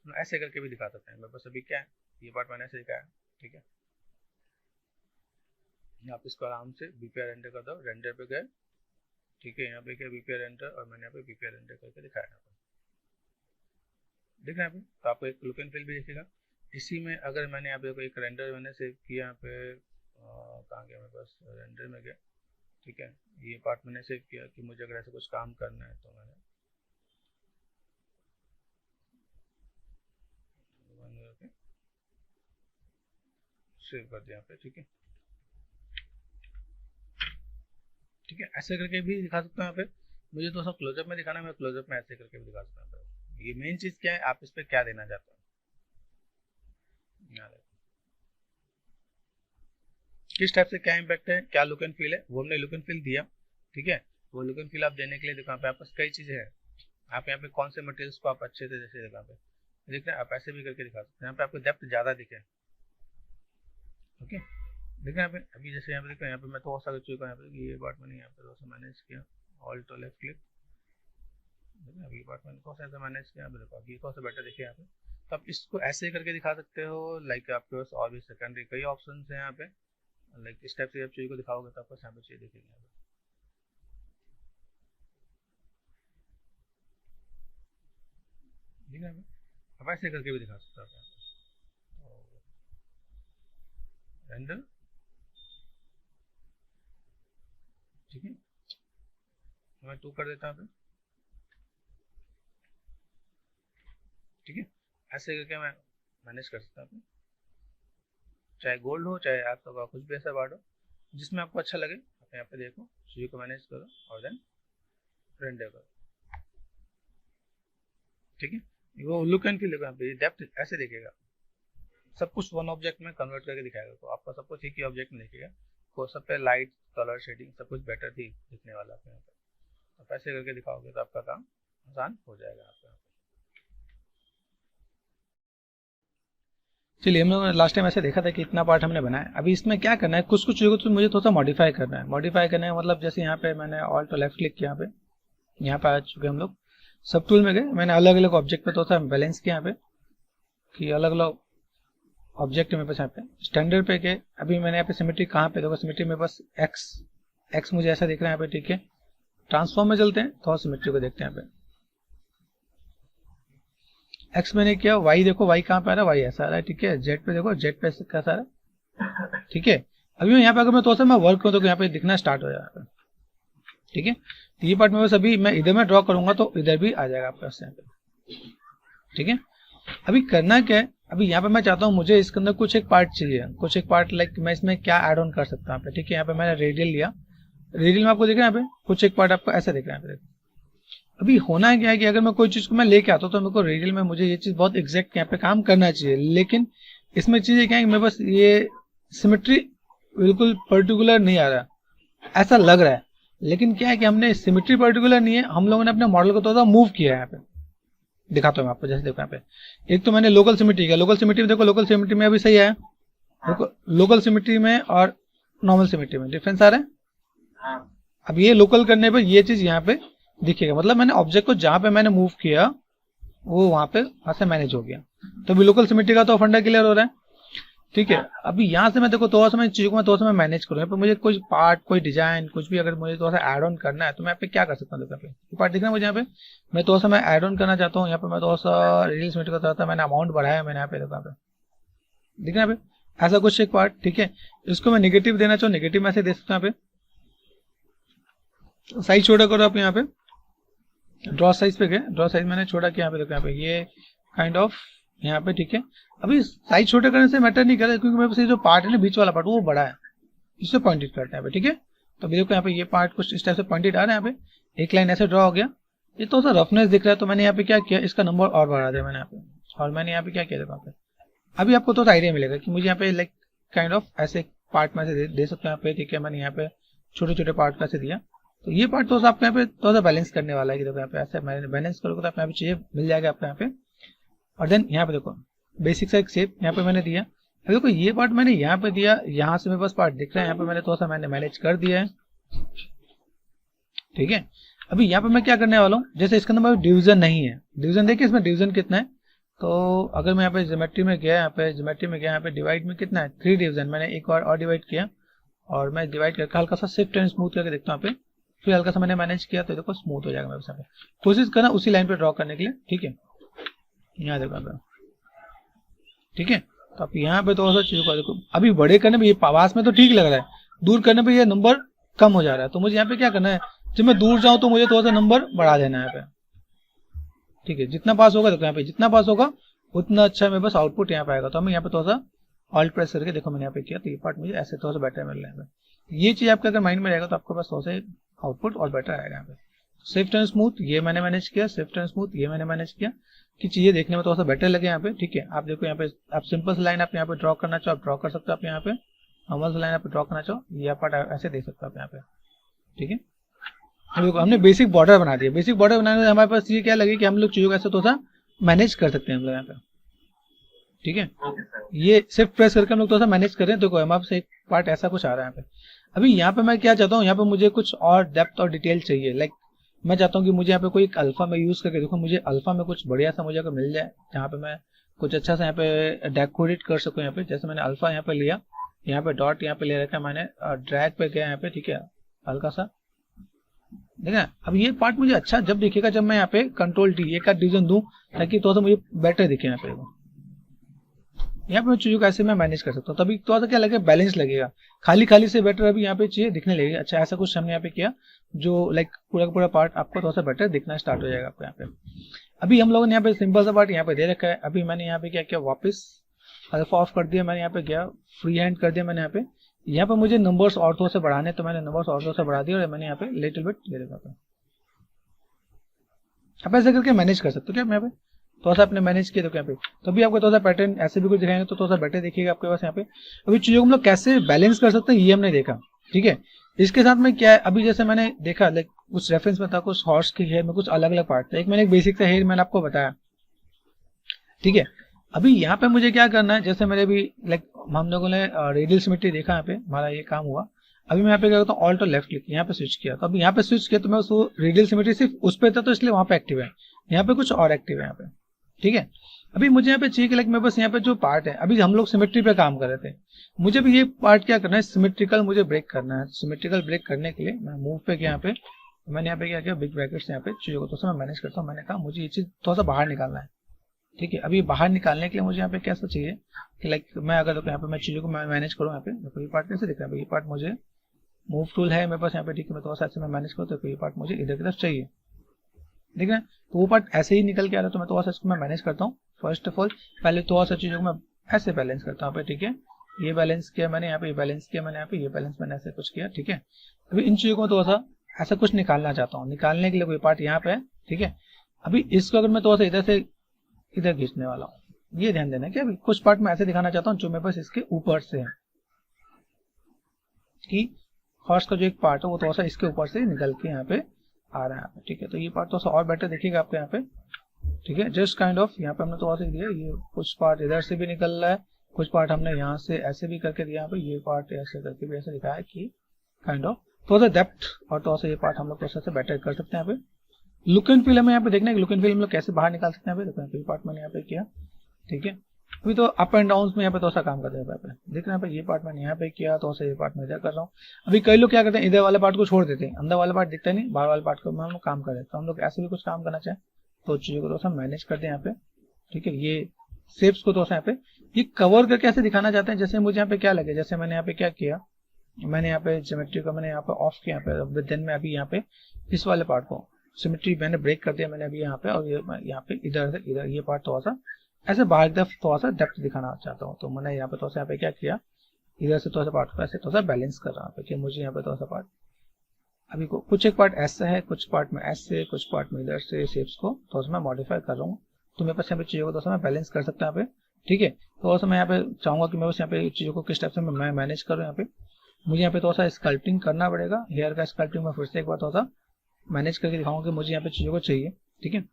ऐसे करके भी दिखा सकते हैं। मेरे पास अभी क्या है, ये पार्ट मैंने ऐसे दिखाया। ठीक है, आप इसको आराम से बीपीआर रेंडर कर दो, रेंडर पे गए। ठीक है, यहाँ पे क्या बीपीआर रेंडर और मैंने यहाँ पे बीपीआर रेंडर करके दिखाया यहाँ पे। दिख रहा है यहाँ पे, तो आपको एक लुक एंड फील भी दिखेगा। इसी में अगर मैंने यहाँ पे एक रेंडर मैंने सेव किया यहाँ पे, कहाँ गया मेरे पास, रेंडर में गया। ठीक है, ये पार्ट मैंने सेव किया कि मुझे अगर ऐसा कुछ काम करना है तो मैंने सेव कर दिया यहाँ पे। ठीक है, ठीक है, ऐसे करके भी दिखा सकता हूँ यहाँ पे। मुझे तो सब क्लोजअप में दिखाना है, मैं क्लोजअप में ऐसे करके भी दिखा सकता हूँ। ये मेन चीज़ क्या है, आप इस पर क्या देना चाहते हो, किस टाइप से क्या इम्पैक्ट है, क्या लुक एंड फील है, वो हमने लुक एंड फील दिया। ठीक है, वो लुक एंड फील आप देने के लिए देखो यहाँ पे आपके पास कई चीज़ें हैं। आप यहाँ पे कौन से मटेरियल्स को आप अच्छे से जैसे देखो यहाँ पे देख रहे हैं, आप ऐसे भी करके दिखा सकते हैं। यहाँ पे आपको डेप्थ ज़्यादा दिखे। ओके, देखो यहाँ पे अभी जैसे यहाँ पे देखो, यहाँ पे मैं थोड़ा सा चुका यहाँ पे, ये पार्ट मैंने यहाँ पे थोड़ा सा मैनेज किया, ऑल्ट और लेफ्ट क्लिक। देखो अभी पार्ट मैंने थोड़ा सा ऐसा मैनेज किया, यहाँ पे देखो अभी थोड़ा सा बेटर दिखे यहाँ पे। तो आप इसको ऐसे करके दिखा सकते हो। लाइक आपके पास और भी सेकेंडरी कई ऑप्शन है यहाँ पे। लाइक इस टाइप से आप चीज़ को दिखाओगे तो आपको यहाँ पे चीज़ दिखेगी यहाँ पे। ठीक है, आप ऐसे करके भी दिखा सकते हो आप यहाँ पे रेंडर। ठीक है, मैं 2 कर देता हूँ। ठीक है, ऐसे करके मैं मैनेज कर सकता हूँ। चाहे गोल्ड हो चाहे आपका कुछ भी ऐसा बार्ड हो, जिसमें आपको अच्छा लगे आप यहाँ पे देखो, चीज़ों को मैनेज करो और देन रेंडर करो। ठीक है, वो लुक एंड फील यहाँ पे डेप्थ ऐसे दिखेगा, सब कुछ वन ऑब्जेक्ट में कन्वर्ट करके दिखाएगा, तो आपका सब कुछ एक ही ऑब्जेक्ट में दिखेगा, तो सब पे लाइट कलर शेडिंग सब कुछ बेटर थी दिखने वाला आपको यहाँ पे। तो ऐसे करके दिखाओगे तो आपका काम आसान हो जाएगा आपका। चलिए, हम लोग लास्ट टाइम ऐसे देखा था कि इतना पार्ट हमने बनाया। अभी इसमें क्या करना है, कुछ कुछ चीज़ों को तो मुझे थोड़ा सा मॉडिफाई करना है। मॉडिफाई करना है मतलब जैसे यहाँ पे मैंने ऑल्ट और लेफ्ट क्लिक किया, यहाँ पे आ चुके हम लोग, सब टूल में गए, मैंने अलग अलग ऑब्जेक्ट पे थोड़ा सा बैलेंस किया यहाँ पे कि अलग अलग ऑब्जेक्ट में बस यहाँ पे स्टैंडर्ड पे गए। अभी मैंने यहाँ पे सिमेट्री कहाँ पे, देखो सिमेट्री में बस एक्स मुझे ऐसा दिख रहा है यहाँ पे। ठीक है, ट्रांसफॉर्म में चलते हैं, थोड़ा सिमेट्री को देखते हैं यहाँ पे। एक्स मैंने किया, वाई देखो वाई कहाँ पे आ रहा है, वाई ऐसा आ रहा है। ठीक है, जेड पे देखो जेड पे कैसा आ रहा है। ठीक है, अभी यहाँ पे अगर मैं थोड़ा सा मैं वर्क करूँ तो यहाँ पे दिखना स्टार्ट हो जाएगा। ठीक है, तो ये पार्ट में बस अभी मैं इधर में ड्रॉ करूंगा तो इधर भी आ जाएगा आपके पास यहाँ पे। ठीक है, अभी करना क्या है, अभी यहाँ पे मैं चाहता हूँ मुझे इसके अंदर कुछ एक पार्ट चाहिए, कुछ एक पार्ट लाइक मैं इसमें क्या ऐड ऑन कर सकता हूँ। ठीक है, यहाँ पे मैंने रेडियल लिया, रेडियल में आपको दिख रहा है यहाँ पे कुछ एक पार्ट आपको ऐसा दिख रहा है यहाँ पे। अभी होना क्या है कि अगर मैं कोई चीज को मैं लेके आता हूँ तो मेरे को रेडियल में मुझे ये चीज बहुत एग्जैक्ट यहाँ पे काम करना चाहिए, लेकिन इसमें चीजें क्या है, मैं बस ये सिमेट्री बिल्कुल पर्टिकुलर नहीं आ रहा, ऐसा लग रहा है, लेकिन क्या है कि हमने सिमेट्री पर्टिकुलर नहीं है, हम लोगों ने अपने मॉडल को थोड़ा मूव किया है यहाँ पे। दिखाता हूँ मैं आपको, जैसे देखो यहाँ पे एक तो मैंने लोकल सिमेट्री किया, लोकल सिमेट्री में देखो, लोकल सिमेट्री में अभी सही है, लोकल सिमेट्री में और नॉर्मल सिमेट्री में डिफरेंस आ रहा है। अब ये लोकल करने पर ये चीज यहाँ पे दिखेगा, मतलब मैंने ऑब्जेक्ट को जहां पे मैंने मूव किया वो वहां पे वहां से मैनेज हो गया। तो अभी लोकल सिमेट्री का तो फंडा क्लियर हो रहा है। ठीक है, अभी यहाँ से मैं देखो थोड़ा सा मैं चीजों को मैं थोड़ा सा मैं मैनेज करूँ, पर मुझे कोई पार्ट कोई डिजाइन कुछ भी अगर मुझे थोड़ा सा ऐड ऑन करना है तो मैं यहाँ पे क्या कर सकता हूँ। देखो यहाँ पे पार्ट दिख रहा है मुझे, यहाँ पे मैं थोड़ा सा मैं ऐड ऑन करना चाहता हूँ, यहाँ पे मैं थोड़ा सा रेडियल सिमेट्री का था, मैंने अमाउंट बढ़ाया, मैंने यहाँ पे देखो यहाँ पे दिख रहा है यहाँ पे ऐसा कुछ एक पार्ट। ठीक है, इसको मैं नेगेटिव देना चाहूँ, नेगेटिव में ऐसे दे सकता हूँ। यहाँ पे साइज छोटा करो आप, यहाँ पे ड्रॉ साइज पे गए, ड्रॉ साइज मैंने छोटा किया, यहाँ पे देखो यहाँ पे ये काइंड ऑफ यहाँ पे। ठीक है, अभी साइज छोटे करने से मैटर नहीं कर रहा, क्योंकि मेरे पास जो पार्ट है ना बीच वाला पार्ट वो बड़ा है, इससे पॉइंटेड करते हैं यहाँ पे। ठीक है, तो अभी देखो यहाँ पे ये पार्ट कुछ इस टाइप से पॉइंटेड आ रहा है, यहाँ पे एक लाइन ऐसे ड्रॉ हो गया, ये तो रफनेस दिख रहा है, तो मैंने यहाँ पे क्या किया, इसका नंबर और बढ़ा दिया मैंने यहाँ पे, और मैंने यहाँ पे क्या किया देखो यहाँ पे। अभी आपको तो आइडिया मिलेगा कि मुझे यहाँ पे लाइक काइंड ऑफ ऐसे पार्ट में से दे सकते हैं यहाँ पे। ठीक है, मैंने यहाँ पे छोटे छोटे पार्ट कैसे दिया, तो ये पार्ट तो आपको यहाँ पे थोड़ा सा बैलेंस करने वाला है कि देखो यहाँ पे ऐसे मैंने बैलेंस करोगे तो आपको यहाँ पे चीजें मिल जाएगा आपको यहाँ पे। और देन यहाँ पे देखो बेसिक सा एक शेप यहाँ पे मैंने दिया, अभी देखो ये पार्ट मैंने यहाँ पे दिया, यहाँ से मेरे पास पार्ट दिख रहा है, यहाँ पे मैंने थोड़ा सा मैंने मैनेज कर दिया है। ठीक है, अभी यहाँ पे मैं क्या करने वाला हूँ, जैसे इसके अंदर डिवीजन नहीं है, डिवीजन देखिए इसमें डिवीजन कितना है, तो अगर मैं यहाँ पे ज्योमेट्री में गया, यहाँ पे ज्योमेट्री में गया, यहाँ पे डिवाइड में कितना है 3 डिवीजन, मैंने एक और डिवाइड किया, और मैं डिवाइड करके हल्का सा शिफ्ट एंड स्मूथ करके देखता हूँ यहाँ पे, फिर हल्का सा मैंने मैनेज किया तो देखो स्मूथ हो जाएगा मेरे सामने। कोशिश करना उसी लाइन पे ड्रॉ करने के लिए। ठीक है, यहाँ देखो यहाँ पे। ठीक है, तो आप यहाँ पे थोड़ा सा चीजों को देखो, अभी बड़े करने पे ये पास में तो ठीक लग रहा है, दूर करने पे ये नंबर कम हो जा रहा है, तो मुझे यहाँ पे क्या करना है, जब मैं दूर जाऊँ तो मुझे थोड़ा सा नंबर बढ़ा देना है यहाँ पे। ठीक है, जितना पास होगा देखो यहाँ पे, जितना पास होगा उतना अच्छा मेरे पास आउटपुट यहाँ पे आएगा। तो हमें यहाँ पे थोड़ा सा ऑल्ट प्रेस करके देखो मैंने यहाँ पे किया, तो ये पार्ट मुझे ऐसे थोड़ा सा बेटर मिल रहा है। ये चीज आपके अगर माइंड में रहेगा तो आपके पास थोड़ा सा आउटपुट और बेटर आएगा यहाँ पे। शिफ्ट एंड स्मूथ ये मैंने मैनेज किया, शिफ्ट एंड स्मूथ ये मैंने मैनेज किया कि चीजें देखने में थोड़ा सा बेटर लगे यहाँ पे। ठीक है, आप देखो यहाँ पे आप सिंपल लाइन आप यहाँ पे ड्रॉ करना चाहो आप ड्रॉ कर सकते हो, आप यहाँ पे नॉर्मल लाइन आप ड्रॉ करना चाहो ये पार्ट ऐसे दे सकते हो आप यहाँ पे। ठीक है, देखो हमने बेसिक बॉर्डर बना दिया, बेसिक बॉर्डर बनाने से हमारे पास ये क्या लगे कि हम लोग चीजों को ऐसे थोड़ा सा मैनेज कर सकते हैं हम लोग यहाँ पे। ठीक है, ये शिफ्ट प्रेस करके हम लोग थोड़ा सा मैनेज करें, देखो हमारे पास एक पार्ट ऐसा कुछ आ रहा है यहाँ पे। अभी यहाँ पे मैं क्या चाहता हूँ, यहाँ पे मुझे कुछ और डेप्थ और डिटेल चाहिए, लाइक मैं चाहता हूँ कि मुझे यहाँ पे कोई एक अल्फा में यूज करके देखो, मुझे अल्फा में कुछ बढ़िया सा मुझे अगर मिल जाए जहाँ पे मैं कुछ अच्छा सा यहाँ पे डेकोरेट कर सकूँ। यहाँ पे जैसे मैंने अल्फा यहाँ पे लिया, यहाँ पे डॉट यहाँ पे ले रखा है मैंने, ड्रैग पे गया यहाँ पे। ठीक है, हल्का सा देखा, अब ये पार्ट मुझे अच्छा जब दिखेगा जब मैं यहाँ पे कंट्रोल डी एक डिवीजन दूं, ताकि थोड़ा सा मुझे बेटर दिखे यहाँ पे। यहाँ पे चीजों को ऐसे मैं मैनेज कर सकता हूँ, तभी थोड़ा सा क्या लगेगा बैलेंस लगेगा, खाली खाली से बेटर अभी यहाँ पे चीजें दिखने लगेगी। अच्छा ऐसा कुछ हमने यहाँ पे किया जो लाइक पूरा का पूरा पार्ट आपको थोड़ा सा बेटर दिखना स्टार्ट हो जाएगा आपको यहाँ पे। अभी हम लोगों ने यहाँ पे सिंपल सा पार्ट यहाँ पे दे रखा है। अभी मैंने यहाँ पे क्या किया, वापस अल्फा ऑफ कर दिया, मैंने यहाँ पे गया फ्री हैंड कर दिया मैंने यहाँ पे। यहाँ पे मुझे नंबर्स ऑर्थो से बढ़ाने, तो मैंने नंबर्स ऑर्थो से बढ़ा दिया और मैंने यहाँ पे लिटिल बिट ये देखा। आप ऐसे करके मैनेज कर सकते हो क्या यहाँ पे, थोड़ा सा आपने मैनेज किया तो यहाँ पे, तो अभी आपको थोड़ा सा पैटर्न ऐसे भी कुछ दिखाएंगे तो थोड़ा सा बेटर देखिएगा आपके पास यहाँ पे। अभी चीजों को हम लोग कैसे बैलेंस कर सकते हैं ये हमने देखा, ठीक है। इसके साथ में क्या है, अभी जैसे मैंने देखा लाइक कुछ रेफरेंस में था, कुछ हॉर्स के हेयर में कुछ अलग अलग पार्ट था, एक मैंने एक बेसिक सा हेयर मैंने आपको बताया, ठीक है। अभी यहाँ पे मुझे क्या करना है, जैसे मेरे भी लाइक हम लोगों ने रेडियल सिमेट्री देखा, यहाँ पे हमारा ये काम हुआ। अभी मैं यहाँ पे क्या करता हूँ, ऑल्ट और लेफ्ट क्लिक यहाँ पे स्विच किया, तो अभी यहाँ पे स्विच किया तो मैं उसको रेडियल सिमेट्री सिर्फ उस पे था तो इसलिए वहां पे एक्टिव है, यहाँ पे कुछ और एक्टिव है यहाँ पे, ठीक है। अभी मुझे यहाँ पे चाहिए कि लाइक मैं बस यहाँ पे जो पार्ट है, अभी हम लोग सिमेट्री पे काम कर रहे थे, मुझे भी ये पार्ट क्या करना है, सिमेट्रिकल मुझे ब्रेक करना है। सिमेट्रिकल ब्रेक करने के लिए मैं मूव पे गया, यहाँ पे मैंने यहाँ पे क्या किया, बिग ब्रैकेट से यहाँ पे चीजों को तो मैं मैनेज करता हूँ। मैंने कहा मुझे ये चीज थोड़ा सा बाहर निकालना है, ठीक है। अभी बाहर निकालने के लिए मुझे यहाँ पे कैसा चाहिए कि लाइक मैं अगर यहाँ पे मैं चीजों को मैनेज करूँ, यहाँ पे देखो ये पार्ट कैसे दिख रहा है, ये पार्ट मुझे मूव टूल है मेरे पास यहाँ पे, ठीक है। मैं थोड़ा सा ऐसे मैं मैनेज करूँ तो ये पार्ट मुझे इधर की तरफ चाहिए, ठीक है। तो वो पार्ट ऐसे ही निकल के आ रहा है, तो मैं थोड़ा सा इसको मैं मैनेज करता हूँ। फर्स्ट ऑफ ऑल पहले थोड़ा सा चीजों को मैं ऐसे बैलेंस करता हूँ, ठीक है। ये बैलेंस किया मैंने यहाँ पे, ये बैलेंस किया मैंने यहाँ पे, ये बैलेंस मैंने ऐसे कुछ किया, ठीक है। अभी इन चीजों को थोड़ा सा ऐसा कुछ निकालना चाहता हूँ, निकालने के लिए कोई पार्ट यहाँ पे है, ठीक है। अभी इसको अगर मैं थोड़ा सा इधर से इधर खींचने वाला हूँ, ये ध्यान देना कि अभी कुछ पार्ट मैं ऐसे दिखाना चाहता हूँ जो मेरे पास इसके ऊपर से है, कि हॉर्स का जो एक पार्ट है वो थोड़ा सा इसके ऊपर से निकल के यहाँ पे आ रहा है, ठीक है। तो ये पार्ट थोड़ा सा और बेटर देखिएगा आपको यहाँ पे, ठीक है। जस्ट काइंड ऑफ यहाँ पे हमने थोड़ा सा दिया, ये कुछ पार्ट इधर से भी निकल रहा है, कुछ पार्ट हमने यहाँ से ऐसे भी करके दिया, यहाँ पे ये पार्ट ऐसे करके भी ऐसे दिखाया कि काइंड ऑफ थोड़ा सा डेप्थ और थोड़ा सा ये पार्ट हम लोग थोड़ा सा बेटर कर सकते हैं। यहाँ पे लुक एंड फील हमें यहाँ पे देखना है, लुक एंड फील हम लोग कैसे बाहर निकाल सकते हैं। यहाँ पे ये पार्ट मैंने यहाँ पे किया, ठीक है। अभी तो अप एंड डाउन में यहाँ पे थोड़ा सा काम करते हैं, देख रहे हैं ये पार्ट मैंने यहाँ पे किया, तो ये पार्ट मैं इधर कर रहा हूँ। अभी कई लोग क्या करते हैं, इधर वाले पार्ट को छोड़ देते हैं, अंदर वाला पार्ट दिखता नहीं, बाहर वाले पार्ट को हम लोग काम कर रहे हैं। तो हम लोग ऐसे भी कुछ काम करना चाहें तो चीजों को थोड़ा सा मैनेज करते हैं यहाँ पे, ठीक है। ये शेप्स को थोड़ा सा यहाँ पे ये कवर करके ऐसे दिखाना चाहते हैं, जैसे मुझे यहाँ पे क्या लगे, जैसे मैंने यहाँ पे क्या किया, मैंने यहाँ पे ज्योमेट्री को मैंने यहाँ पे ऑफ किया, यहाँ पे देन मैं अभी यहाँ पे इस वाले पार्ट को सिमेट्री मैंने ब्रेक कर दिया मैंने अभी यहाँ पे, और ये यहाँ पे इधर से इधर ये पार्ट थोड़ा सा ऐसे बाहर की तरफ थोड़ा सा डेप्थ दिखाना चाहता हूँ। तो मैंने यहाँ पे थोड़ा सा यहाँ पे क्या किया, इधर से थोड़ा सा पार्ट को ऐसे थोड़ा सा बैलेंस कर रहा हूँ कि मुझे यहाँ पे थोड़ा सा पार्ट अभी को कुछ एक पार्ट ऐसा है, कुछ पार्ट में ऐसे, कुछ पार्ट में इधर से शेप्स को थोड़ा सा मैं मॉडिफाई कर रहा हूँ। तो मेरे पास यहाँ पे चीजों को थोड़ा सा मैं बैलेंस कर सकता हूँ यहाँ पे, ठीक है। थोड़ा सा मैं यहाँ पे चाहूंगा कि मैं बस यहाँ पे चीजों को किस टाइप से मैं मैनेज करूँ। यहाँ पे मुझे यहाँ पे थोड़ा सा स्कल्पटिंग करना पड़ेगा, हेयर का स्कल्पटिंग मैं फिर से एक बार थोड़ा सा मैनेज करके दिखाऊंगा कि मुझे यहाँ पे चीजों को चाहिए, ठीक है।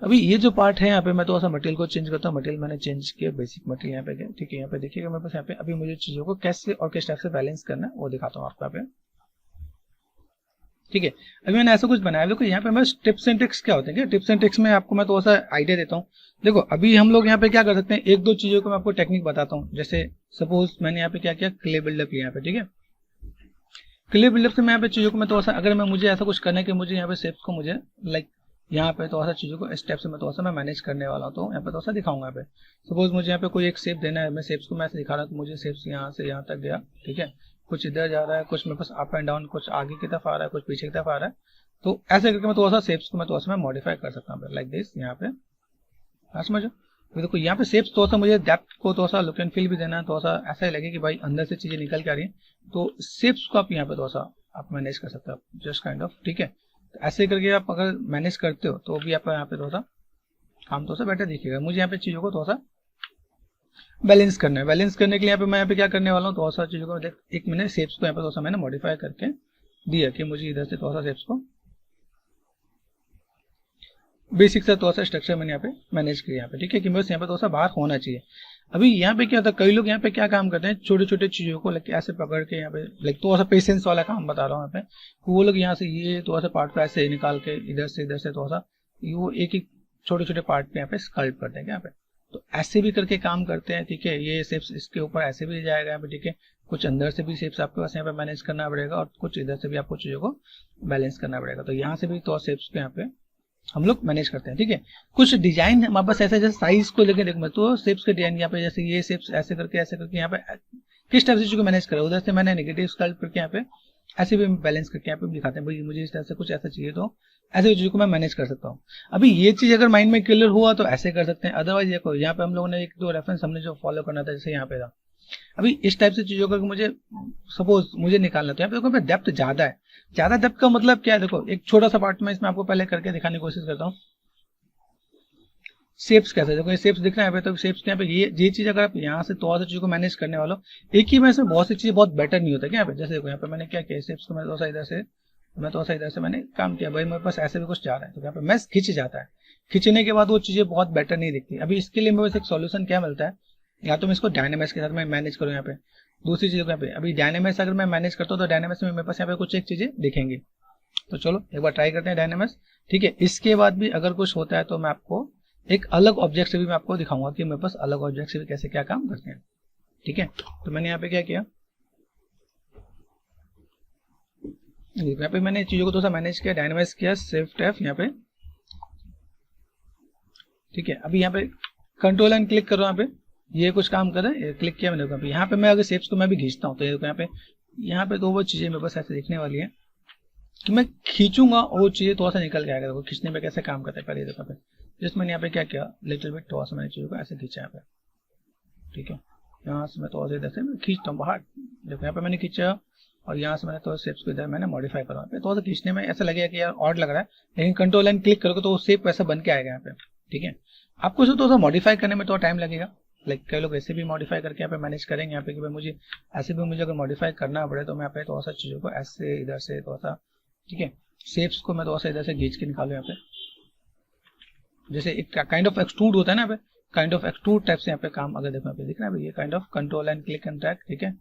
अभी ये जो पार्ट है यहाँ पे मैं थोड़ा सा मटेरियल को चेंज करता हूँ, मटेरियल मैंने चेंज किया, बेसिक मटेरियल यहाँ पे, ठीक है। यहाँ पे देखिएगा मेरे पास यहाँ पे अभी मुझे चीजों को कैसे और किस टाइप से बैलेंस करना है वो दिखाता हूँ आपको यहाँ पे, ठीक है। अभी मैंने ऐसा कुछ बनाया, देखो यहाँ पे मैं टिप्स एंड ट्रिक्स क्या होते हैं, टिप्स एंड ट्रिक्स में आपको मैं थोड़ा सा आइडिया देता हूँ। देखो अभी हम लोग यहाँ पे क्या कर सकते हैं, एक दो चीजों को मैं आपको टेक्निक बताता हूँ। जैसे सपोज मैंने यहाँ पे क्या किया, क्ले बिल्डअप किया यहाँ पे, ठीक है। क्ले बिल्डअप से मैं यहाँ पे चीजों को मैं थोड़ा सा अगर मैं मुझे ऐसा कुछ करना है कि मुझे यहाँ पे शेप्स को मुझे लाइक यहाँ पे थोड़ा सा चीजों को स्टेप से मैं थोड़ा सा मैं मैनेज करने वाला हूँ, तो यहाँ पे थोड़ा सा दिखाऊंगा। यहाँ पे सपोज मुझे यहाँ पे कोई एक शेप देना है, मैं शेप्स को मैं ऐसे दिखा रहा हूँ तो मुझे शेप्स यहाँ से यहाँ तक गया, ठीक है। कुछ इधर जा रहा है, कुछ मेरे पास अप एंड डाउन, कुछ आगे की तरफ आ रहा है, कुछ पीछे की तरफ आ रहा है। तो ऐसे करके मैं थोड़ा सा शेप्स को मैं थोड़ा सा मैं मॉडिफाई कर सकता हूँ लाइक दिस यहाँ पे, समझो। देखो यहाँ पे शेप्स थोड़ा सा मुझे डेप्थ को थोड़ा सा लुक एंड फील भी देना है, थोड़ा सा ऐसा ही लगे कि भाई अंदर से चीजें निकल के आ रही है, तो शेप्स को आप यहाँ पे थोड़ा सा आप मैनेज कर सकते हो जस्ट काइंड ऑफ, ठीक है। तो ऐसे करके आप अगर मैनेज करते हो तो भी आप यहाँ पे थोड़ा सा काम थोड़ा सा बेटर दिखेगा। मुझे यहाँ पे चीजों को थोड़ा सा बैलेंस करना है, बैलेंस करने के लिए यहाँ पे मैं यहाँ पे क्या करने वाला हूँ, थोड़ा सा चीजों को एक मैंने शेप्स को यहाँ पे थोड़ा सा मैंने मॉडिफाई करके दिया कि मुझे इधर से थोड़ा सा शेप्स को बेसिक सा थोड़ा सा स्ट्रक्चर मैंने यहाँ पे मैनेज किया यहाँ पे, ठीक है, कि बस यहाँ पे थोड़ा सा बाहर होना चाहिए। अभी यहाँ पे क्या होता है, कई लोग यहाँ पे क्या काम करते हैं, छोटे छोटे चीजों को लाइक ऐसे पकड़ के यहाँ पे लाइक थोड़ा सा पेशेंस वाला काम बता रहा हूँ यहाँ पे। वो लोग यहाँ से ये थोड़ा सा पार्ट को ऐसे निकाल के इधर से थोड़ा सा वो एक एक छोटे छोटे पार्ट पे यहाँ पे स्कल्प करते हैं यहाँ पे, तो ऐसे भी करके काम करते हैं, ठीक है। ये शेप्स इसके ऊपर ऐसे भी जाएगा यहाँ पे, ठीक है। कुछ अंदर से भी शेप्स आपके पास यहाँ पे मैनेज करना पड़ेगा और कुछ इधर से भी आपको चीजों को बैलेंस करना पड़ेगा। तो यहाँ से भी तो शेप्स को यहाँ पे हम लोग मैनेज करते हैं, ठीक है। कुछ डिजाइन हमारे पास ऐसे जैसे साइज को लेकर देखो तो शेप्स के डिजाइन यहाँ पे जैसे ये शेप्स ऐसे करके यहाँ पे किस टाइप से चीजों को मैनेज करें, उधर से मैंने नेगेटिव स्कल्प करके यहाँ पे ऐसे भी बैलेंस करके यहाँ पे दिखाते हैं भाई मुझे इस तरह से कुछ ऐसा चाहिए, तो ऐसे चीजों को मैं मैनेज कर सकता हूँ। अभी ये चीज अगर माइंड में क्लियर हुआ तो ऐसे कर सकते हैं, अदरवाइज देखो यहाँ पे हम लोगों ने एक दो रेफरेंस हमने जो फॉलो करना था, जैसे यहाँ पे था अभी इस टाइप से चीजों का मुझे सपोज मुझे निकालना, तो यहाँ पे देखो डेप्थ ज्यादा है। ज्यादा डेप्थ का मतलब क्या है, देखो एक छोटा सा पार्ट में इसमें आपको पहले करके दिखाने की कोशिश करता हूँ। शेप्स कैसे, देखो ये शेप्स दिख रहा है, तो शेप्स के यहाँ पे ये चीज अगर आप यहाँ से थोड़ा सा चीजों को मैनेज करने वालों, एक ही में से बहुत सी चीजें बहुत बेटर नहीं होता क्या यहाँ पे। जैसे देखो यहाँ पे मैंने क्या किया, शेप्स को मैं थोड़ा सा इधर से मैंने काम किया, भाई मेरे पास ऐसे भी कुछ जा रहा है, तो यहाँ पे मैस खींच जाता है। खींचने के बाद वो चीजें बहुत बेटर नहीं दिखती। अभी इसके लिए मेरे पास एक सोल्यूशन क्या मिलता है, या तो मैं इसको डायनेमिक्स के साथ मैं मैनेज करूँ यहाँ पे। दूसरी चीज यहाँ पे अभी डायनेमिक्स अगर मैं मैनेज करता हूँ तो डायनेमिक्स में मेरे पास यहाँ पे कुछ एक चीजें दिखेंगी। तो चलो एक बार ट्राई करते हैं डायनेमिक्स, ठीक है। इसके बाद भी अगर कुछ होता है तो मैं आपको एक अलग ऑब्जेक्ट से भी मैं आपको दिखाऊंगा कि मेरे पास अलग ऑब्जेक्ट से भी कैसे क्या काम करते हैं, ठीक है। तो मैंने यहाँ पे क्या किया, यहाँ पे मैंने चीजों को थोड़ा सा मैनेज किया, डायनेमिक्स किया, शिफ्ट F यहाँ पे, ठीक है। अभी यहाँ पे कंट्रोल एंड क्लिक करो, यहाँ पे ये कुछ काम कर रहा है, क्लिक किया मैंने। यहाँ पे मैं अगर शेप्स को मैं भी खींचता हूँ तो यहाँ पे तो वो चीजें मेरे पास ऐसे दिखने वाली है कि मैं खींचूंगा और वो चीजें थोड़ा सा निकल के आएगा। देखो खींचने में कैसे काम करता है, पहले देखो पे जस्ट मैंने यहाँ पे क्या किया, लिटिल बिट थोड़ा सा मैंने चीजों को ऐसे खींचा यहाँ पे, ठीक है। यहाँ से मैं थोड़ा सा इधर से मैं खींचता हूँ बाहर, देखो यहाँ पे मैंने खींचा और यहाँ से मैंने थोड़ा शेप्स को इधर मैंने मॉडिफाई करा। थोड़ा सा खींचने में ऐसा लगेगा कि यार ऑड लग रहा है, लेकिन कंट्रोल एंड क्लिक करोगे तो वो शेप वैसा बन के आएगा यहाँ पे, ठीक है। आपको इसे थोड़ा सा मॉडिफाई करने में थोड़ा टाइम लगेगा, लाइक कई लोग ऐसे भी मॉडिफाई करके यहाँ पे मैनेज करेंगे यहाँ पे कि भाई मुझे ऐसे भी मुझे अगर मॉडिफाई करना पड़े तो मैं यहाँ पे थोड़ा सा चीजों को ऐसे इधर से थोड़ा सा, ठीक है। शेप्स को मैं थोड़ा सा इधर से खींच के निकालू यहाँ पे, जैसे एक काइंड ऑफ एक्सट्रूड होता है ना, काइंड ऑफ एक्सट्रूड टाइप से यहाँ पे काम अगर देखो यहाँ पे दिख रहा है, ये kind of control and click and drag, ठीक है।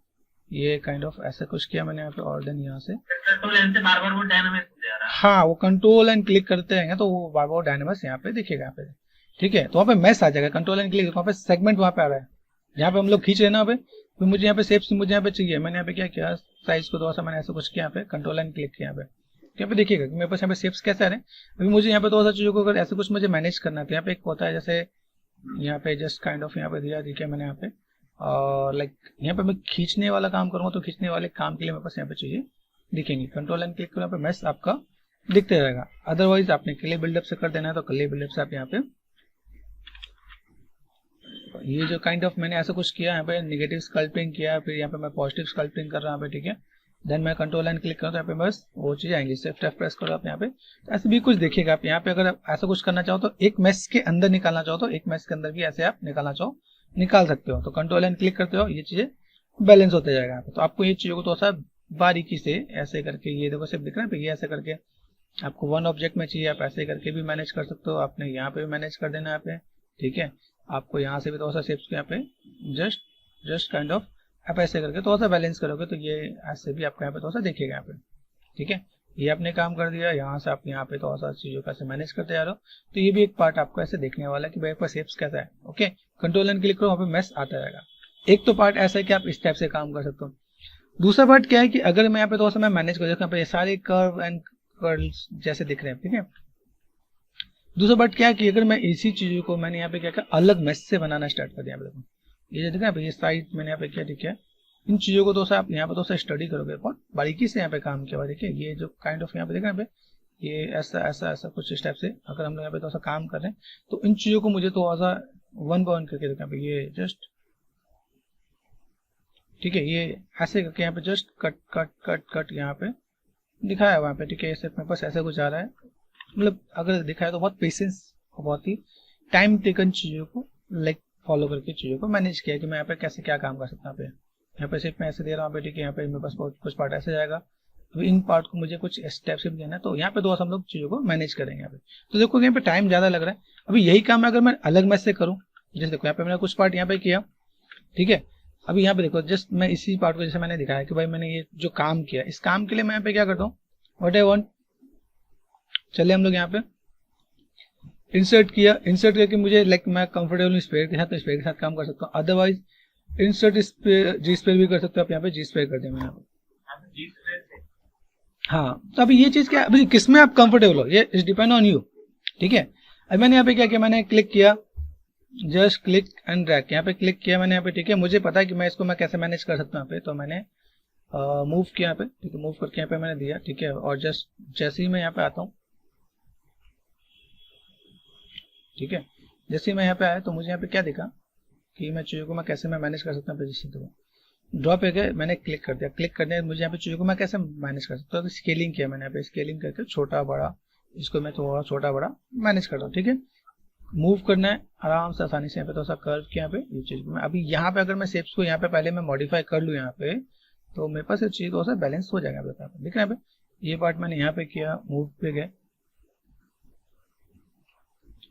ये काइंड ऑफ ऐसा कुछ किया मैंने यहाँ पे, और देन यहाँ से हाँ वो कंट्रोल एंड क्लिक करते रहेंगे तो वो बार बार डायनेमिक्स यहाँ पे दिखेगा यहाँ पे, ठीक है। तो वहाँ पे मैस आ जाएगा, कंट्रोल एंड क्लिक, वहाँ पे सेगमेंट वहाँ पे आ रहा है, यहाँ पे हम लोग खींच रहे हैं ना, तो मुझे यहाँ पे शेप्स मुझे यहाँ पे चाहिए, मैंने यहाँ पे क्या किया, साइज को थोड़ा सा मैंने ऐसा कुछ किया यहाँ पे, कंट्रोल एंड क्लिक किया यहाँ पे देखिएगा कि मेरे पास यहाँ पे शेप्स कैसे आ रहे हैं। अभी मुझे यहाँ पे थोड़ा सा चीजों को अगर ऐसे कुछ मुझे मैनेज करना है तो यहाँ पे एक होता है, जैसे यहाँ पे जस्ट काइंड ऑफ यहाँ पे दिया, ठीक है मैंने यहाँ पे, और लाइक यहाँ पे मैं खींचने वाला काम करूंगा तो खींचने वाले काम के लिए मेरे पास यहाँ पे चाहिए दिखेंगे, कंट्रोल एंड क्लिक करो, यहाँ पे मैस आपका दिखते रहेगा। अदरवाइज आपने क्ले बिल्डअप से कर देना है तो क्ले बिल्डअप से आप यहाँ पे ये जो काइंड ऑफ मैंने ऐसा कुछ किया यहाँ पे, नेगेटिव स्कल्पटिंग किया, फिर यहाँ पे मैं पॉजिटिव स्कल्पटिंग कर रहा हूँ यहाँ पे, ठीक है। देन मैं कंट्रोल एंड क्लिक करूँ तो यहाँ पे बस वो चीज आएंगी, शिफ्ट F प्रेस करो आप यहाँ पे, तो ऐसे भी कुछ देखिएगा आप यहाँ पे। अगर आप ऐसा कुछ करना चाहो तो एक मैस के अंदर निकालना चाहो तो एक मैस के अंदर भी ऐसे आप निकालना चाहो निकाल सकते हो, तो कंट्रोल एंड क्लिक करते हो, ये चीजें बैलेंस होते जाएगा यहाँ पे। तो आपको ये चीजों को थोड़ा सा बारीकी से ऐसे करके, ये देखो सिर्फ दिख रहा है ये ऐसे करके आपको वन ऑब्जेक्ट में चाहिए, आप ऐसे करके भी मैनेज कर सकते हो, आपने यहाँ पे भी मैनेज कर देना है यहाँ पे, ठीक है। आपको यहाँ से भी थोड़ा सा शेप्स को यहाँ पे जस्ट काइंड ऑफ आप ऐसे करके थोड़ा सा बैलेंस करोगे तो ये ऐसे भी आपको यहाँ पे थोड़ा सा दिखेगा यहाँ पे, ठीक है। ये आपने काम कर दिया, यहाँ से आप यहाँ पे थोड़ा सा चीजों का मैनेज करते जा रहे हो, तो ये भी एक पार्ट आपको ऐसे देखने वाला है कि भाई शेप्स कैसा है, ओके। कंट्रोल एंड क्लिक करो, वहाँ पे मैस आता रहेगा। एक तो पार्ट ऐसा है कि आप इस टाइप से काम कर सकते हो। दूसरा पार्ट क्या है कि अगर मैं यहाँ पे थोड़ा सा मैं मैनेज कर सकता हूँ, ये सारे कर्व एंड कर्ल्स जैसे दिख रहे हैं, ठीक है। दूसरा पार्ट क्या है कि अगर मैं इसी चीजों को मैंने यहाँ पे क्या किया, अलग मैस से बनाना स्टार्ट कर दिया, देखो ये दिख रहा है, ये साइड मैंने यहाँ पे किया, ठीक है। इन चीजों को तो आप यहाँ पे तो स्टडी करोगे बहुत बारीकी से यहाँ पे काम किया हुआ, देखिए ये जो काइंड ऑफ यहाँ पे देखा यहाँ पे, ये ऐसा कुछ इस टाइप से अगर हम लोग यहाँ पे थोड़ा सा काम कर रहे हैं तो इन चीजों को मुझे थोड़ा सा वन बाय वन करके देखो यहाँ पे, ये जस्ट ठीक है, ये ऐसे करके यहाँ पे जस्ट कट यहाँ पे दिखाया हुआ पे, ठीक है। सिर्फ मेरे पास ऐसा कुछ आ रहा है, मतलब अगर दिखाया तो बहुत पेशेंस और बहुत ही टाइम टेकन चीजों को लाइक फॉलो करके चीजों को मैनेज किया कि मैं यहाँ पे कैसे क्या काम कर सकता हूँ। यहाँ पे सिर्फ मैं ऐसे दे रहा हूँ, ठीक है। यहाँ पे मेरे पास कुछ पार्ट ऐसे जाएगा, अभी इन पार्ट को मुझे कुछ स्टेप से भी देना है, तो यहाँ पे दो हम लोग चीजों को मैनेज करेंगे यहाँ पे। तो देखो यहाँ पे टाइम ज्यादा लग रहा है। अभी यही काम अगर मैं अलग मैच से करूँ, जैसे देखो यहाँ पे मैंने कुछ पार्ट यहाँ पे किया, ठीक है। अभी यहाँ पे देखो जस्ट मैं इसी पार्ट को जैसे मैंने दिखाया कि भाई मैंने ये जो काम किया, इस काम के लिए मैं यहाँ पे क्या करता हूँ, व्हाट आई वांट, चलिए हम लोग यहाँ पे इंसर्ट किया, इंसर्ट करके मुझे लाइक मैं कंफर्टेबल स्पेयर के साथ तो स्पेयर के साथ काम कर सकता हूँ, अदरवाइज इंसर्ट जी स्पेयर भी कर सकते हो आप, यहाँ पे जी स्पेयर कर दिया मैंने यहाँ पे। हाँ तो अभी ये चीज क्या, अभी किसमें आप कंफर्टेबल हो ये इज डिपेंड ऑन यू, ठीक है। अभी मैंने यहाँ पे क्या किया, मैंने क्लिक किया, जस्ट क्लिक एंड ड्रैग, यहाँ पे क्लिक किया मैंने यहाँ पे, ठीक है। मुझे पता है कि मैं इसको मैं कैसे मैनेज कर सकता हूँ यहाँ पे, तो मैंने मूव किया यहाँ पे, ठीक है। मूव करके यहाँ पे मैंने दिया, ठीक है। और जस्ट जैसे ही मैं यहाँ पे आता हूँ, ठीक है, जैसे ही मैं यहाँ पे आया तो मुझे यहाँ पे क्या दिखा कि मैं चीजों को मैं कैसे मैं मैनेज कर सकता हूँ पोजीशन को, ड्रॉ पे गए, मैंने क्लिक कर दिया, क्लिक करने मुझे यहाँ पे चीज़ों को मैं कैसे मैनेज कर सकता हूँ, स्केलिंग किया मैंने यहाँ पे, स्केलिंग करके छोटा बड़ा, इसको मैं थोड़ा छोटा बड़ा मैनेज कर रहा हूँ, ठीक है। मूव करना है आराम से, आसानी से, यहाँ पे थोड़ा सा कर्व किया, यहाँ पे ये चीज मैं अभी यहाँ पे अगर मैं शेप्स को यहाँ पे पहले मैं मॉडिफाई कर लूँ यहाँ पे, तो मेरे पास ये चीज थोड़ा सा बैलेंस हो जाएगा। यहाँ पे देख रहे हैं, यहाँ पे ये पार्ट मैंने यहाँ पे किया, मूव पे गए,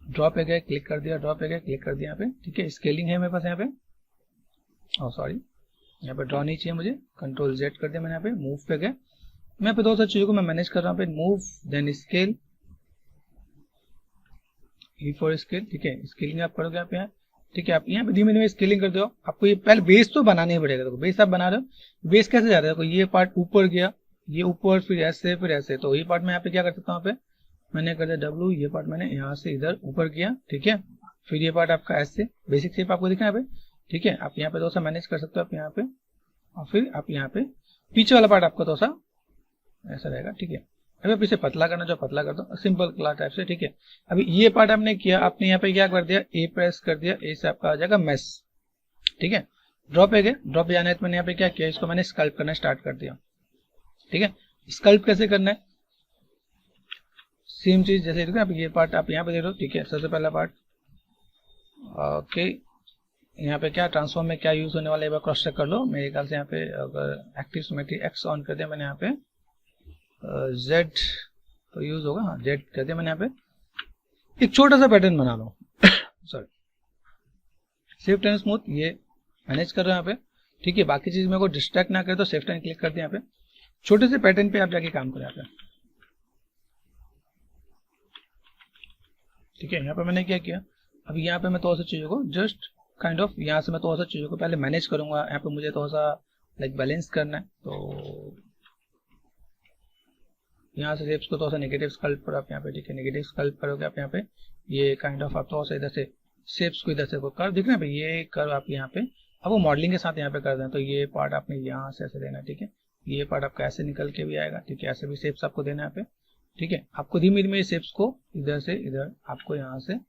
ड्रॉ पे गए, क्लिक कर दिया, ड्रॉ पे गए, क्लिक कर दिया यहाँ पे, ठीक है। स्केलिंग है मेरे पास यहाँ पे, सॉरी यहाँ पे ड्रॉ नहीं चाहिए मुझे, कंट्रोल जेड कर दिया मैंने यहाँ पे, मूव पे गए, मैं यहाँ पे दो चीजों को मैं मैनेज कर रहा हूँ, move then scale, e for scale, ठीक है। स्केलिंग आप करोगे आप यहाँ, ठीक है। आप यहाँ पे धीमे धीमे स्केलिंग कर दो, आपको ये पहले बेस तो बनाना ही पड़ेगा। देखो बेस आप बना रहे हो, बेस कैसे जाता है, देखो ये पार्ट ऊपर गया, ये ऊपर, फिर ऐसे फिर ऐसे, तो ये पार्ट मैं यहाँ पे क्या कर सकता हूँ, यहाँ पे मैंने कर दिया डब्ल्यू, ये पार्ट मैंने यहाँ से इधर ऊपर किया, ठीक है। फिर ये पार्ट आपका ऐसे, बेसिक शेप आपको दिखा यहाँ पे, ठीक है। आप यहाँ पे थोड़ा सा मैनेज कर सकते हो आप यहाँ पे, और फिर आप यहाँ पे पीछे वाला पार्ट आपका थोड़ा सा ऐसा रहेगा, ठीक है। अभी आप इसे पतला करना, जो पतला कर दो, सिंपल क्लास टाइप से, ठीक है। अभी ये पार्ट आपने किया, आपने यहाँ पे क्या कर दिया, ए प्रेस कर दिया, ए से आपका आ जाएगा मैश, ठीक है। ड्रॉ पे गए, ड्रॉ पे जाना है तो मैंने यहाँ पे क्या किया, इसको मैंने स्कल्प करना स्टार्ट कर दिया, ठीक है। स्कल्प कैसे करना है, सेम चीज जैसे आप ये पार्ट आप यहाँ पे देख रहे हो, ठीक है। सबसे पहला पार्ट, ओके, यहाँ पे क्या ट्रांसफॉर्म में क्या यूज होने वाला है, एक बार क्रॉस चेक कर लो। मेरे ख्याल से यहाँ पे अगर एक्टिव सिमेट्री एक्स ऑन कर दिया मैंने यहाँ पे, जेड तो यूज होगा, हाँ जेड कर दिया मैंने यहाँ पे। एक छोटा सा पैटर्न बना लो सॉरी, शिफ्ट एंड स्मूथ ये मैनेज कर रहे हो यहाँ पे, ठीक है। बाकी चीज मेरे को डिस्ट्रैक्ट ना करे तो शिफ्ट एंड क्लिक कर दिया यहाँ पे, छोटे से पैटर्न पे आप जाके काम करें यहाँ पे, ठीक है। यहाँ पे मैंने क्या किया, अभी यहाँ पे मैं थोड़ा सा चीजों को जस्ट काइंड ऑफ यहाँ से मैं थोड़ा सा चीजों को पहले मैनेज करूंगा। यहाँ पे मुझे थोड़ा सा लाइक बैलेंस करना है, तो यहाँ से शेप्स को थोड़ा सा नेगेटिव स्कल्प पर आप यहाँ पे, ठीक है। नेगेटिव स्कल्प करोगे आप यहाँ पे, ये काइंड ऑफ आप थोड़ा सा इधर से शेप्स को इधर से कर्व दिख रहा है भाई, ये कर्व आप यहाँ पे अब वो मॉडलिंग के साथ यहाँ पे कर दें, तो ये पार्ट आपने यहाँ से ऐसे देना है, ठीक है। ये पार्ट आपका ऐसे निकल के भी आएगा, ठीक है। ऐसे भी शेप्स आपको देना है यहाँ पे, ठीक है। आपको धीमे धीमे शेप्स को इधर से इधर आपको यहाँ से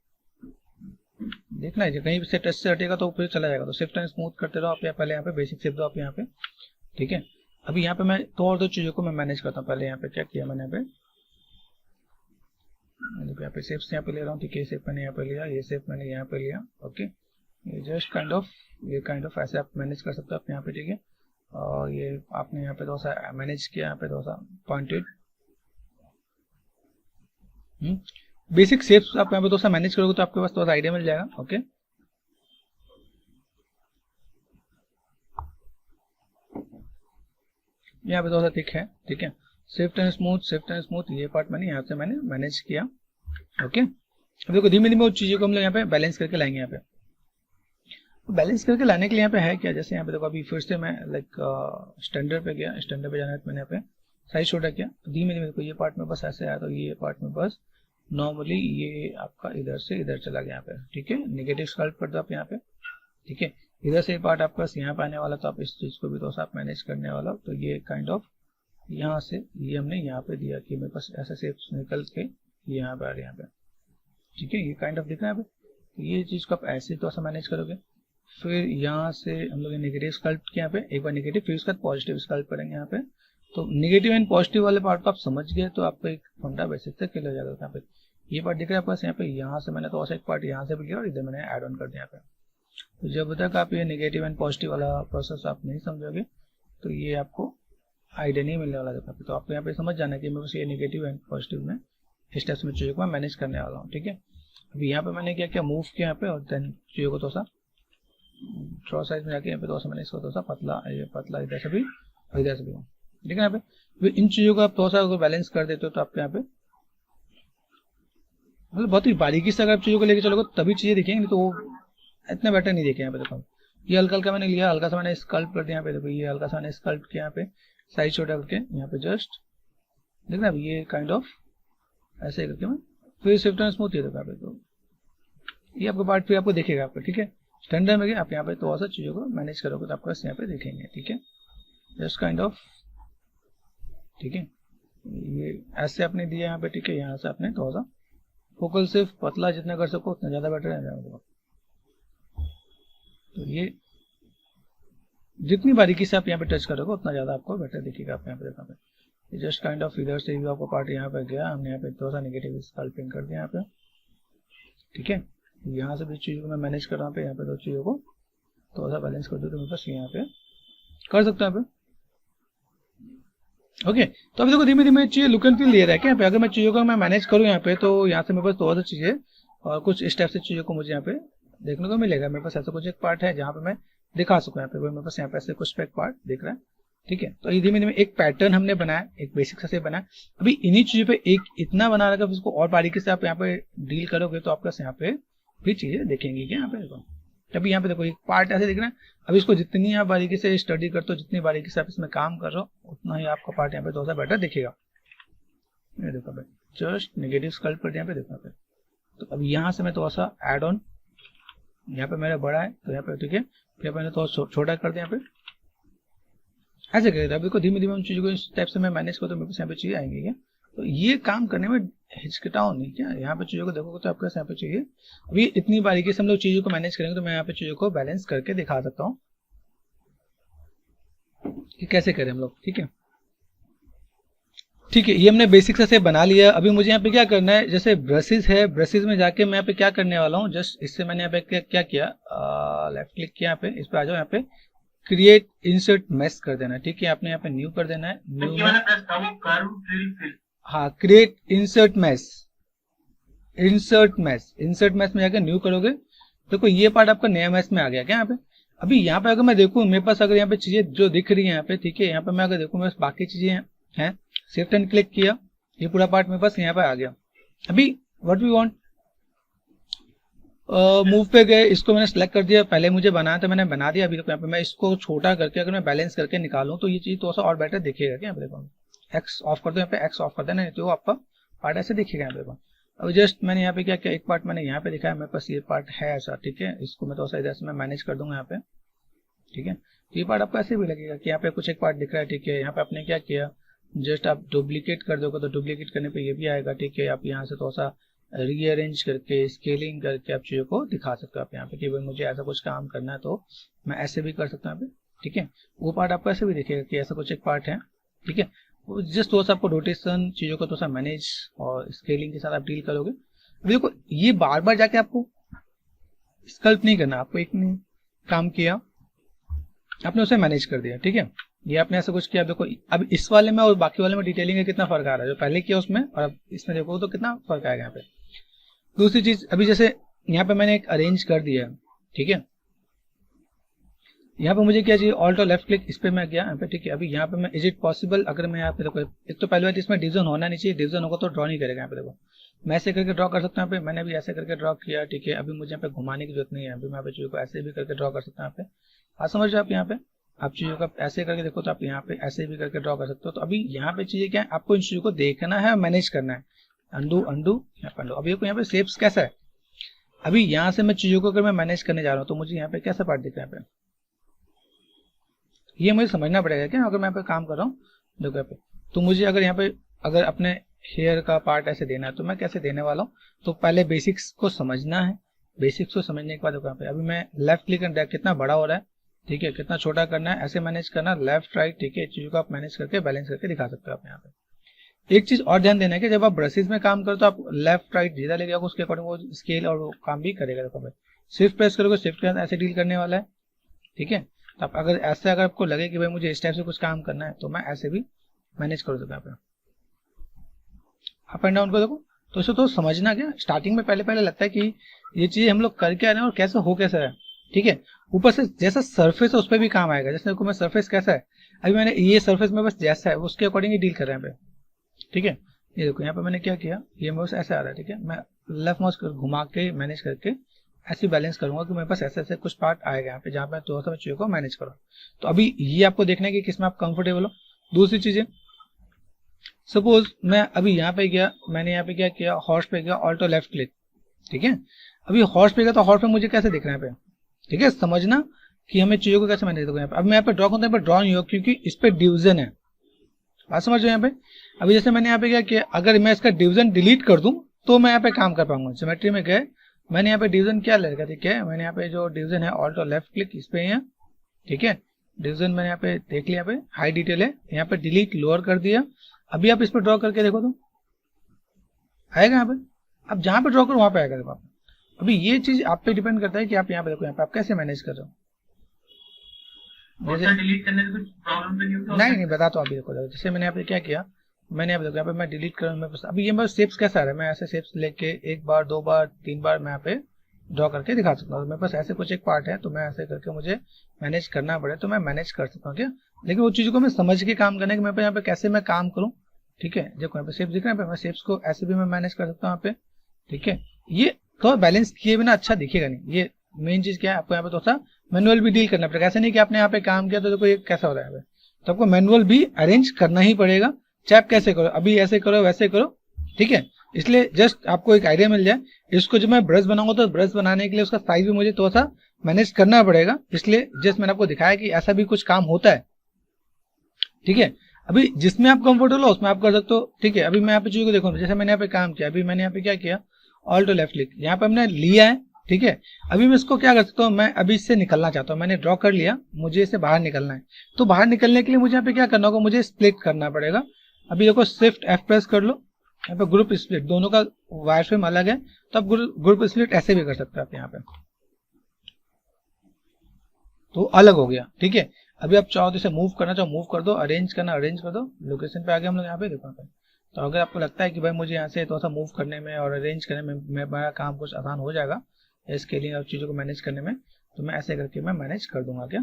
देखना है, कहीं से टच से हटेगा तो फिर चला जाएगा, तो शिफ्ट एंड स्मूथ करते रहो आप। पहले यहाँ पे बेसिक शेप दो आप यहाँ पे, ठीक है। अभी यहाँ पे मैं तो और दो चीजों को मैं मैनेज करता हूँ। पहले यहाँ पे क्या किया मैंने, यहाँ पे शेप्स यहाँ पे ले रहा हूँ, ठीक है। शेप मैंने यहाँ पे लिया, ये शेप मैंने यहाँ पे लिया, ओके। ये जस्ट काइंड ऑफ ऐसे आप मैनेज कर सकते हो आप यहाँ पे, ठीक है। और ये आपने यहाँ पे थोड़ा सा मैनेज किया, यहाँ पे थोड़ा सा पॉइंटेड, बेसिक शेप्स आप यहाँ पे थोड़ा सा मैनेज करोगे तो आपके पास थोड़ा सा आइडिया मिल जाएगा, ओके। यहाँ पे थोड़ा सा थिक है, ठीक है। शिफ्ट एंड स्मूथ ये पार्ट मैंने यहाँ से मैंने मैनेज किया, ओके। अब देखो धीमे धीमे उस चीजों को हम लोग यहाँ पे बैलेंस करके लाएंगे। यहाँ पे तो बैलेंस करके लाने के लिए यहाँ पे है क्या, जैसे यहाँ पे देखो अभी फिर से मैं लाइक स्टैंडर्ड पे गया, स्टैंडर्ड पे जाना है तो मैंने यहाँ पे साइज छोटा किया, धीमे धीमे देखो ये पार्ट में बस ऐसे आया, तो ये पार्ट में बस नॉर्मली ये आपका इधर से इधर चला गया यहाँ पे, ठीक है। नेगेटिव स्कल्प कर दो आप यहाँ पे, ठीक है। इधर से पार्ट आपका यहाँ पे आने वाला, तो आप इस चीज को भी तो आप मैनेज करने वाला, तो ये काइंड ऑफ यहाँ से ये हमने यहाँ पे दिया कि मेरे पास ऐसे शेप्स निकल के यहाँ पे आ रहे यहाँ पे, ठीक है। ये काइंड ऑफ दिख रहा है यहाँ पे, तो ये चीज को आप ऐसे तो मैनेज करोगे। फिर यहाँ से हम लोग नेगेटिव स्कल्प किया यहाँ पे, एक बार नेगेटिव फिर उसके बाद पॉजिटिव स्कल्प करेंगे यहाँ पे। तो नेगेटिव एंड पॉजिटिव वाले पार्ट को आप समझ गए तो आपको एक फंडा बेसिक से क्लियर हो जाएगा। यहाँ पे ये पार्ट दिख रहा है पास, यहाँ पे यहाँ से मैंने तो एक पार्ट यहाँ से भी लिया और इधर मैंने ऐड ऑन कर दिया यहाँ पे। तो जब तक आप ये नेगेटिव एंड पॉजिटिव वाला प्रोसेस आप नहीं समझोगे तो ये आपको आइडिया नहीं मिलने वाला है। तो आपको यहाँ पे समझ जाना है कि मैं बस ये नेगेटिव एंड पॉजिटिव में इस टाइप में चीज़ों को मैं मैनेज करने वाला हूँ, ठीक है। अभी यहाँ पे मैंने क्या किया, मूव किया यहाँ पे, और देन चीज़ों को थोड़ा सा ड्रॉ साइज में जाके यहाँ पे थोड़ा सा मैंने इसको थोड़ा सा पतला, ये पतला इधर से भी और इधर से भी, ठीक है। यहाँ पे इन चीज़ों को आप थोड़ा सा अगर बैलेंस कर देते हो तो आपके यहाँ पे मतलब बहुत ही बारीकी से अगर आप चीज़ों को लेके चलोगे तभी चीज़ें दिखेंगी, नहीं तो वो इतना बेटर नहीं दिखे। यहाँ पे देखो ये हल्का हल्का मैंने लिया, हल्का सा मैंने स्कल्प कर दिया यहाँ पे, देखो ये हल्का सा मैंने स्कल्प किया यहाँ पे, साइज छोटा करके यहाँ पे जस्ट देखना, ये काइंड ऑफ ऐसे करके मैं फिर शिफ्ट एंड स्मूथ ये देखो यहाँ पे, तो ये आपका पार्ट फिर आपको दिखेगा आपको, ठीक है। स्टैंडर्ड में आप यहाँ पे थोड़ा सा चीज़ों को मैनेज करोगे तो आपको यहाँ पे दिखेंगे, ठीक है। जस्ट काइंड ऑफ, ठीक है। ये ऐसे आपने दिया यहाँ पे, ठीक है। यहाँ से आपने थोड़ा सा फोकल सिर्फ पतला जितना कर सको उतना ज़्यादा बेटर है। तो ये जितनी बारीकी से आप यहाँ पे टच करोगे उतना ज़्यादा आपको बेटर दिखेगा। आप यहाँ पे देखा पे जस्ट काइंड ऑफ इधर से भी आपको पार्ट यहाँ पे गया, हमने यहाँ पे थोड़ा सा नेगेटिव स्कल्पिंग कर दिया यहाँ पे, ठीक है। यहाँ से भी चीज़ों को मैं मैनेज कर रहा हूँ, यहाँ पे दो चीज़ों को थोड़ा सा बैलेंस कर दो तो मेरे पास यहाँ पे कर सकता है। ओके, तो अभी देखो धीमे धीमे चीज़ें लुक एंड फील दे रहा है क्या यहाँ पे। अगर मैं चीज़ों को मैं मैनेज करूँ यहाँ पे, तो यहाँ से मेरे पास थोड़ा सा चीज़ें और कुछ स्टेप से चीज़ों को मुझे यहाँ पे देखने को मिलेगा। मेरे पास ऐसा कुछ एक पार्ट है जहाँ पे मैं दिखा सकूँ यहाँ पे, मेरे पास यहाँ पे ऐसे कुछ एक पार्ट दिख रहा है, ठीक है। तो ये धीमे धीमे एक पैटर्न हमने बनाया, एक बेसिक से बनाया। अभी इन्हीं चीज़ों पे एक इतना बना रखा, उसको और बारीकी से आप यहाँ पे डील करोगे तो आपके यहाँ पे भी चीज़ें देखेंगी क्या यहाँ पे। देखो अभी यहाँ पे देखो एक पार्ट ऐसे दिख रहा है। अभी इसको जितनी आप बारीकी से स्टडी करते हो, जितनी बारीकी से आप इसमें काम कर रहे हो, उतना ही आपका पार्ट यहाँ पे थोड़ा सा बेटर दिखेगा। ये देखो भाई जस्ट नेगेटिव स्कल्प कर यहाँ पे देखो पे। तो अभी यहाँ से मैं थोड़ा सा एड ऑन, यहाँ पे मेरा बड़ा है तो यहाँ पे ठीक है, फिर मैंने थोड़ा छोटा कर दिया यहाँ पे, ऐसे कर। अभी को धीमे धीमे उन चीज़ों को इस टाइप से मैं मैनेज करूँ तो मेरे पास यहाँ पे चीज़ें आएंगी क्या। तो ये काम करने में हिचकिटाओ नहीं क्या, यहाँ पे चीज़ों को देखोगे तो आपके यहाँ पे चाहिए। अभी इतनी बारीकी से हम लोग चीज़ों को मैनेज करेंगे तो मैं यहाँ पे चीज़ों को बैलेंस करके दिखा सकता हूँ कि कैसे करें हम लोग, ठीक है। ठीक है, ये हमने बेसिक से बना लिया। अभी मुझे यहाँ पे क्या करना है, जैसे ब्रशेज है, ब्रशेज में जाके मैं यहाँ पे क्या करने वाला हूँ, जस्ट इससे मैंने यहाँ पे क्या किया, लेफ्ट क्लिक किया, यहाँ पे इस पे आ जाओ, यहाँ पे क्रिएट इंसर्ट मैश कर देना है, ठीक है। आपने यहाँ पे न्यू कर देना है, न्यू में हाँ create insert mesh, insert mesh में जाकर न्यू करोगे। देखो ये पार्ट आपका नया मैश में आ गया क्या यहाँ पे। अभी यहाँ पे अगर मैं देखूँ मेरे पास अगर यहाँ पे चीजें जो दिख रही है यहाँ पे, ठीक है, यहाँ पे मैं अगर देखूँ मेरे पास बाकी चीजें हैं, शिफ्ट एंड क्लिक किया, ये पूरा पार्ट मेरे पास यहाँ पे आ गया। अभी व्हाट वी वांट, मूव पे गए, इसको मैंने सेलेक्ट कर दिया, पहले मुझे बनाया था मैंने बना दिया। अभी तो यहाँ पे मैं इसको छोटा करके अगर मैं बैलेंस करके निकालूं तो ये चीज थोड़ा सा और बेटर दिखेगा क्या। यहाँ पे एक्स ऑफ कर दो, यहाँ पे एक्स ऑफ कर देना, नहीं तो आपका पार्ट ऐसे दिखेगा यहाँ पे। अभी जस्ट मैंने यहाँ पे क्या किया, एक पार्ट मैंने यहाँ पे दिखाया, मेरे पास ये पार्ट है ऐसा, ठीक है। इसको मैं थोड़ा सा इधर से मैं मैनेज कर दूंगा यहाँ पे, ठीक है। ये पार्ट आपको ऐसे भी लगेगा कि यहाँ पे कुछ एक पार्ट दिख रहा है, ठीक है। यहाँ पे आपने क्या किया, जस्ट आप डुप्लीकेट कर दोगे तो डुप्लीकेट करने पे ये भी आएगा, ठीक है। आप यहाँ से थोड़ा सा रीअरेंज करके स्केलिंग करके आप चीज़ों को दिखा सकते हो आप यहाँ पे कि भाई मुझे ऐसा कुछ काम करना है तो मैं ऐसे भी कर सकता हूँ यहाँ पे, ठीक है। वो पार्ट आपको ऐसे भी दिखेगा कि ऐसा कुछ एक पार्ट है, ठीक है। वो जस्ट थोड़ा सा आपको रोटेशन चीज़ों को थोड़ा सा मैनेज और स्केलिंग के साथ आप डील करोगे। अभी देखो ये बार बार जाके आपको स्कल्प नहीं करना, आपको एक काम किया आपने उसे मैनेज कर दिया, ठीक है। ये आपने ऐसा कुछ किया। देखो अब इस वाले में और बाकी वाले में डिटेलिंग में कितना फर्क आ रहा है, जो पहले किया उसमें और अब इसमें देखो तो कितना फर्क आएगा यहाँ पे। दूसरी चीज, अभी जैसे यहाँ पे मैंने एक अरेंज कर दिया, ठीक है। यहाँ पे मुझे क्या चाहिए, ऑल्ट और लेफ्ट क्लिक, इस पे मैं गया यहाँ पे, ठीक है। अभी यहाँ पे मैं इज इट पॉसिबल, अगर मैं यहाँ पे देखो, एक तो पहले बात इसमें डिवीजन होना नहीं चाहिए, डिवीजन होगा तो ड्रॉ नहीं करेगा। यहाँ पे देखो मैं ऐसे करके ड्रॉ कर सकता हूँ, यहाँ पे मैंने भी ऐसे करके ड्रॉ किया, ठीक है। अभी मुझे यहाँ पे घुमाने की जरूरत नहीं है, अभी मैं यहाँ पे चीजों को ऐसे भी करके ड्रॉ कर सकता हूँ यहाँ पे। समझ रहे आप, यहाँ पे आप चीजों को ऐसे करके देखो तो आप यहाँ पे ऐसे भी करके ड्रॉ कर सकते हो। तो अभी यहाँ पे चीजें क्या है, आपको इन चीजों को देखना है और मैनेज करना है। अंडू अंडू यहाँ पे अंडू। अभी यहाँ पे शेप्स कैसा है, अभी यहाँ से मैं चीजों को अगर मैं मैनेज करने जा रहा हूँ तो मुझे यहाँ पे कैसा पार्ट दिख रहा है यहाँ पे, ये मुझे समझना पड़ेगा क्या। अगर मैं यहाँ पे काम कर रहा हूँ देखो यहाँ पे, तो मुझे अगर यहाँ पे अगर अपने हेयर का पार्ट ऐसे देना है तो मैं कैसे देने वाला हूँ। तो पहले बेसिक्स को समझना है, बेसिक्स को समझने के बाद देखो यहाँ पे अभी मैं लेफ्ट क्लिक करना, कितना बड़ा हो रहा है, ठीक है, कितना छोटा करना है, ऐसे मैनेज करना, लेफ्ट राइट, ठीक है। चीजों को आप मैनेज करके बैलेंस करके दिखा सकते हो आप यहाँ पे। एक चीज और ध्यान देना है कि जब आप ब्रशेज में काम करो तो आप लेफ्ट राइट जिधर लेके जाओगे उसके अकॉर्डिंग वो स्केल और वो काम भी करेगा। देखो भाई शिफ्ट प्रेस करोगे, शिफ्ट के साथ ऐसे डील करने वाला है, ठीक है। तो आप अगर ऐसे अगर आपको लगे कि भाई मुझे इस टाइप से कुछ काम करना है तो मैं ऐसे भी मैनेज कर सकता हूँ। अप एंड डाउन को देखो तो इसे तो समझना क्या, स्टार्टिंग में पहले लगता है कि ये चीज हम लोग करके आ रहे हैं और कैसे हो कैसे है, ठीक है। ऊपर से जैसा सरफेस है उस पर भी काम आएगा। जैसे देखो मैं सरफेस कैसा है, अभी मैंने ये सरफेस में बस जैसा है उसके अकॉर्डिंग ही डील कर रहे हैं यहाँ पे, ठीक है। ये देखो यहाँ पे मैंने क्या किया, ये मेरे पास ऐसा आ रहा है, ठीक है। मैं लेफ्ट माउस घुमा के मैनेज करके ऐसे बैलेंस करूंगा कि मेरे पास ऐसे ऐसे कुछ पार्ट आएगा यहाँ पे जहाँ पे थोड़ा सा चीजों को मैनेज करो। तो अभी ये आपको देखना है कि किसमें आप कंफर्टेबल हो। दूसरी चीजें, सपोज मैं अभी यहाँ पे गया, मैंने यहाँ पे क्या किया, हॉर्स पे गया, ऑल्ट और लेफ्ट क्लिक, ठीक है। अभी हॉर्स पे गया तो हॉर्स पे मुझे कैसे दिख रहा है यहाँ पे, ठीक है। समझना कि हमें चीजों को कैसे मैनेज करें। अब मैं यहाँ पे ड्रॉ करता हूँ, ड्रॉ नहीं होगा क्योंकि इस पे डिवीजन है, बात समझ रहे यहाँ पे। अभी जैसे मैंने यहाँ पे क्या किया, अगर मैं इसका डिवीजन डिलीट कर दूं तो मैं यहाँ पे काम कर पाऊंगा। ज्योमेट्री में गए, मैंने यहाँ पे डिवीजन क्या ले रखा, ठीक है। मैंने यहाँ पे जो डिवीजन है ऑल्ट और लेफ्ट क्लिक इस पे है, ठीक है। डिवीजन मैंने यहाँ पे देख लिया, यहाँ पे हाई डिटेल है, यहाँ पे डिलीट लोअर कर दिया। अभी आप इस पर ड्रॉ करके देखो तो आएगा यहाँ पे, अब जहाँ पे ड्रॉ करो वहाँ पे आएगा। देखो आप, अभी ये चीज आप पे डिपेंड करता है कि आप यहाँ पे देखो, यहाँ पे आप कैसे मैनेज कर रहे हो। जैसे डिलीट करने से कुछ प्रॉब्लम तो नहीं होता? नहीं बता तो अभी देखो, जैसे मैंने यहाँ पे क्या किया, मैंने यहाँ पे देखो, यहाँ पे मैं डिलीट कर, अभी ये मेरे शेप्स कैसा है, मैं ऐसे शेप्स लेके 1 बार 2 बार 3 बार मैं यहाँ पे ड्रॉ करके दिखा सकता हूँ। मेरे पास ऐसे कुछ एक पार्ट है, तो मैं ऐसे करके मुझे मैनेज करना पड़े तो मैं मैनेज कर सकता हूँ क्या, लेकिन वो चीज़ों को मैं समझ के काम करने के मैं यहाँ पे कैसे मैं काम करूँ। ठीक है, देखो यहाँ पे शेप्स दिख रहे हैं, मैं शेप्स को ऐसे भी मैं मैनेज कर सकता हूँ यहाँ पे। ठीक है, ये तो बैलेंस किए बिना अच्छा दिखेगा नहीं। ये मेन चीज क्या है, आपको यहाँ पे थोड़ा सा मैनुअल भी डील करना पड़ेगा। ऐसा नहीं कि आपने यहाँ पे काम किया तो देखो ये कैसा हो रहा है, तो आपको मैनुअल भी अरेंज करना ही पड़ेगा, चाहे आप कैसे करो, अभी ऐसे करो वैसे करो। ठीक है, इसलिए जस्ट आपको एक आइडिया मिल जाए। इसको जब मैं ब्रश बनाऊंगा तो ब्रश बनाने के लिए उसका साइज भी मुझे थोड़ा सा मैनेज करना पड़ेगा, इसलिए जस्ट मैंने आपको दिखाया कि ऐसा भी कुछ काम होता है। ठीक है, अभी जिसमें आप कंफर्टेबल हो उसमें आप कर सकते हो। ठीक है, अभी मैं यहाँ पे चीजों को देखो, जैसे मैंने यहाँ पे काम किया, अभी मैंने यहाँ पे क्या किया, ऑल्ट और लेफ्ट क्लिक यहाँ पे हमने लिया है। ठीक है, अभी मैं इसको क्या कर सकता हूँ, मैं अभी इससे निकलना चाहता हूँ, मैंने ड्रॉ कर लिया, मुझे इससे बाहर निकलना है। तो बाहर निकलने के लिए मुझे यहाँ पे क्या करना होगा, मुझे स्प्लिट करना पड़ेगा। अभी देखो शिफ्ट F प्रेस कर लो, यहाँ पे ग्रुप स्प्लिट, दोनों का वायर फ्रेम अलग है, तो आप ग्रुप स्प्लिट ऐसे भी कर सकते हैं आप यहाँ पे, तो अलग हो गया। ठीक है, अभी आप चाहो तो इसे मूव करना चाहो मूव कर दो, अरेंज करना अरेंज कर दो। लोकेशन पे आ गए हम लोग यहाँ पे, देखो यहाँ पे। तो अगर आपको लगता है कि भाई मुझे यहाँ से थोड़ा सा मूव करने में और अरेंज करने में मेरा काम कुछ आसान हो जाएगा, स्केलिंग और चीज़ों को मैनेज करने में, तो मैं ऐसे करके मैं मैनेज कर दूंगा क्या।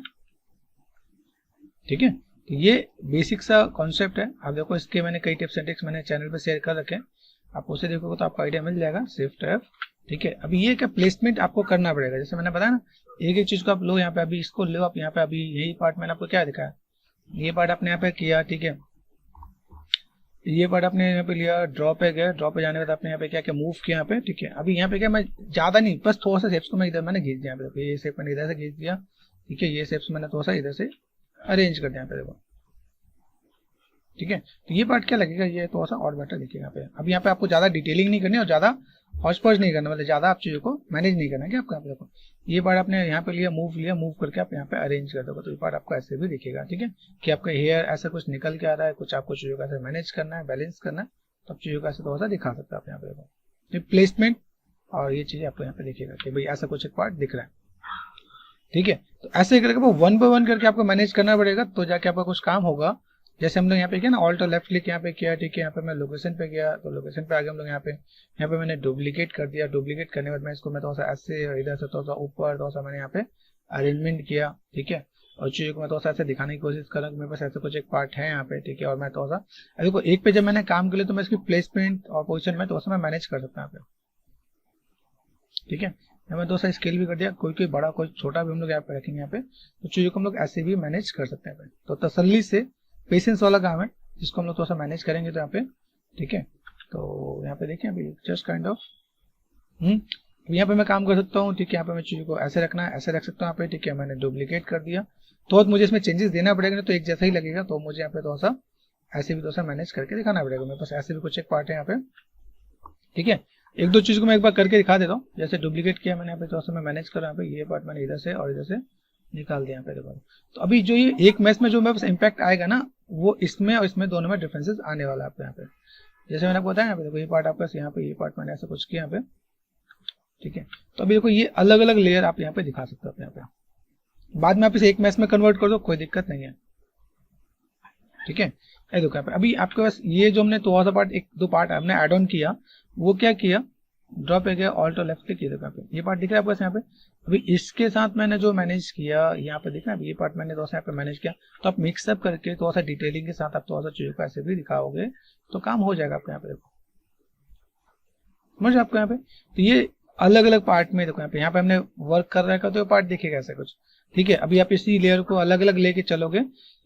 ठीक है, तो ये बेसिक सा कॉन्सेप्ट है। आप देखो, इसके मैंने कई टिप्स एंड ट्रिक्स मैंने चैनल पे शेयर कर रखे हैं, आप उसे देखोगे तो आपको आइडिया मिल जाएगा। Shift F। ठीक है, अभी ये क्या प्लेसमेंट आपको करना पड़ेगा, जैसे मैंने बताया ना, एक एक चीज को आप लो यहाँ पे, अभी इसको लो आप यहाँ पे, अभी यही पार्ट मैंने आपको क्या दिखाया, ये पार्ट आपने यहाँ पे किया। ठीक है, ये पार्ट आपने यहाँ पे लिया, ड्रॉ पे गए, ड्रॉ पे जाने के बाद आपने यहाँ पे क्या क्या मूव किया यहाँ पे। ठीक है, अभी यहाँ पे क्या, मैं ज्यादा नहीं, बस थोड़ा सा शेप्स को मैं इधर मैंने खींच दिया, यहाँ पे ये शेप मैंने इधर से खींच दिया। ठीक है, ये शेप्स मैंने थोड़ा सा इधर से अरेंज कर दिया यहाँ पे, देखो। ठीक है, तो ये पार्ट क्या लगेगा, ये थोड़ा सा और बेटर दिखेगा यहाँ पे। अब यहाँ पे आपको ज्यादा डिटेलिंग नहीं करनी और ज्यादा हॉच-पॉच नहीं करना, मतलब ज्यादा आप चीजों को मैनेज नहीं करना है आपको। यहाँ पे देखो, ये पार्ट आपने यहाँ पे लिया, मूव करके आप यहाँ पे अरेंज कर दोगे, तो ये पार्ट आपको ऐसे भी दिखेगा। ठीक है, कि आपका हेयर ऐसा कुछ निकल के आ रहा है, कुछ आपको चीजों का ऐसे मैनेज करना है, बैलेंस करना है, तो आप चीजों का ऐसे थोड़ा सा दिखा सकते हैं आप यहाँ पे देखो, प्लेसमेंट और ये चीजें आपको यहाँ पे दिखेगा कि भाई ऐसा कुछ एक पार्ट दिख रहा है। ठीक है, तो ऐसे करके वो 1 by 1 करके आपको मैनेज करना पड़ेगा, तो जाके आपका कुछ काम होगा। जैसे हम लोग यहाँ पे किया ना, ऑल्ट और लेफ्ट क्लिक यहाँ पे किया। ठीक है, यहाँ पे मैं लोकेशन पे गया, तो लोकेशन पे आ गए हम लोग यहाँ पे मैंने डुप्लीकेट कर दिया। डुप्लीकेट करने के बाद मैं इसको मैं थोड़ा सा ऐसे इधर से थोड़ा सा ऊपर थोड़ा सा मैंने यहाँ पे अरेंजमेंट किया। ठीक है, और चीज़ों को मैं थोड़ा सा ऐसे दिखाने की कोशिश कर रहा हूँ, मेरे पास ऐसा कुछ एक पार्ट है यहाँ पे। ठीक है, और मैं थोड़ा सा देखो, एक पे जब मैंने काम कर लिया तो मैं इसकी प्लेसमेंट और पोजिशन में थोड़ा सा मैं मैनेज कर सकता हूँ यहाँ पे। ठीक है, मैं थोड़ा सा स्केल भी कर दिया, कोई बड़ा कोई छोटा भी हम लोग यहाँ पे रखेंगे यहाँ पे, तो चीज़ों को हम लोग ऐसे भी मैनेज कर सकते हैं। तो तसल्ली से पेशेंस वाला काम है, जिसको हम लोग थोड़ा सा मैनेज करेंगे तो यहाँ पे। ठीक है, तो यहाँ पे देखें, अभी जस्ट काइंड ऑफ यहाँ पे मैं काम कर सकता हूँ। ठीक है, यहाँ पे मैं चीज़ों को ऐसे रखना है, ऐसे रख सकता हूँ यहाँ पे। ठीक है, मैंने डुप्लीकेट कर दिया, तो मुझे इसमें चेंजेस देना पड़ेगा, तो एक जैसा ही लगेगा, तो मुझे यहाँ पे थोड़ा सा ऐसे भी थोड़ा सा मैनेज करके दिखाना पड़ेगा। मेरे पास ऐसे भी कुछ एक पार्ट है यहाँ पे। ठीक है, एक दो चीज को मैं एक बार करके दिखा देता हूँ। जैसे डुप्लीकेट किया मैंने यहाँ पे, थोड़ा सा मैं मैनेज कर रहा हूँ यहाँ पे, ये पार्ट मैंने इधर से और इधर से निकाल दिया यहाँ पे, देखो। तो अभी जो ये एक मैच में जो मेरे पास इम्पैक्ट आएगा ना, वो इसमें और इसमें दोनों में डिफरेंसेस आने वाला है आपको यहाँ पे। जैसे मैंने आपको बताया यहाँ पे, देखो ये पार्ट आपका यहाँ पे, ये पार्ट मैंने ऐसा कुछ किया यहाँ पे। ठीक है, तो अभी देखो ये अलग अलग लेयर आप यहाँ पे दिखा सकते हो यहाँ पे। बाद में आप इसे एक मैच में कन्वर्ट कर दो, कोई दिक्कत नहीं है। ठीक है, ये देखो यहाँ पे अभी आपके पास ये जो हमने थोड़ा सा पार्ट, एक दो पार्ट हमने एड ऑन किया, वो क्या किया, ड्रॉ पे गया, ऑल्ट और लेफ्ट क्लिक किया, देखो यहाँ पे ये पार्ट दिख रहा है आपको यहाँ पे। अभी इसके साथ मैंने जो मैनेज किया यहाँ पे दिख रहा है, ये पार्ट मैंने थोड़ा सा यहाँ पे मैनेज किया। तो आप मिक्सअप करके थोड़ा सा डिटेलिंग के साथ आप थोड़ा सा चीजों को ऐसे भी दिखाओगे तो काम हो जाएगा आपको यहाँ पे। देखो समझ आपको यहाँ पे, तो ये अलग अलग पार्ट में देखो यहाँ पे हमने वर्क कर रखा है, तो पार्ट दिखेगा ऐसा कुछ। ठीक है, अभी आप इसी लेयर को अलग अलग लेके चलोगे,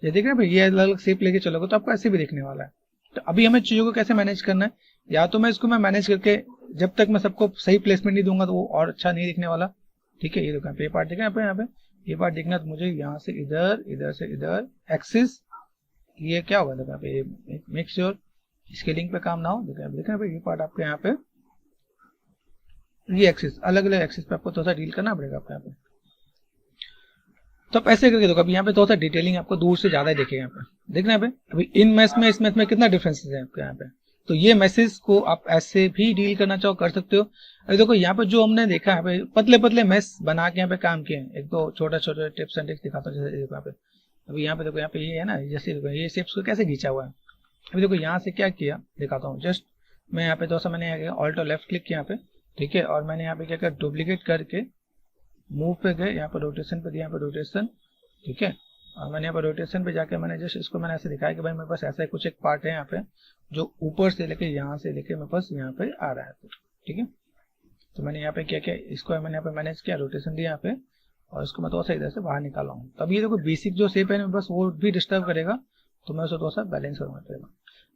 ये देख रहे हैं ये अलग अलग शेप लेके चलोगे तो आपको ऐसे भी दिखने वाला है। तो अभी हमें चीजों को कैसे मैनेज करना है, या तो मैं इसको मैं मैनेज करके, जब तक मैं सबको सही प्लेसमेंट नहीं दूंगा तो वो और अच्छा नहीं दिखने वाला। ठीक है, ये देखो ये पार्ट देखा यहाँ पे ये पार्ट दिखना, तो मुझे यहाँ से इधर, इधर से इधर एक्सिस, ये क्या होगा देखो यहाँ पे, मेक श्योर स्केलिंग पे काम ना हो। देखा ये पार्ट आपके यहाँ पे, ये एक्सिस अलग अलग एक्सिस पे आपको थोड़ा सा डील करना पड़ेगा आपको यहाँ पे। तो आप ऐसे करके देखो, अभी यहाँ पे थोड़ा सा डिटेलिंग आपको दूर से ज्यादा ही दिखेगा यहाँ पे, देखना यहाँ पे अभी इन मैच में इस मैच में कितना डिफरेंस है आपके यहाँ पे। तो ये मैसेज को आप ऐसे भी डील करना चाहो कर सकते हो। अभी देखो यहाँ पे जो हमने देखा यहाँ पे पतले पतले मैस बना के यहाँ पे काम किए हैं, एक दो छोटा छोटे टिप्स एंड ट्रिक्स दिखाता हूँ। जैसे देखो यहाँ पे, अभी यहाँ पे देखो यहाँ पे ये है ना, जैसे देखो ये शेप्स को कैसे खींचा हुआ है। अभी देखो यहाँ से क्या किया दिखाता हूँ, जस्ट मैं यहाँ पे थोड़ा सा मैंने ऑल्ट और लेफ्ट क्लिक किया यहाँ पे, ठीक है, और मैंने यहाँ पे क्या किया डुप्लीकेट करके मूव पे गए, यहाँ पे रोटेशन पे दिया, यहाँ पे रोटेशन, ठीक है, और मैंने यहाँ पे रोटेशन पे जाके मैंने जस्ट इसको मैंने ऐसे दिखाया कि भाई मेरे पास ऐसा कुछ एक पार्ट है यहाँ पे जो ऊपर से लेके यहाँ से लेके मेरे पास यहाँ पे आ रहा है, ठीक है। तो मैंने यहाँ पे क्या किया, इसको मैंने यहाँ पे मैनेज किया, रोटेशन दिया यहाँ पे, और इसको मैं थोड़ा सा इधर से बाहर निकाला हूँ। तब ये देखो बेसिक जो शेप है बस वो भी डिस्टर्ब करेगा, तो मैं उसको थोड़ा सा बैलेंस करूँगा पड़ेगा।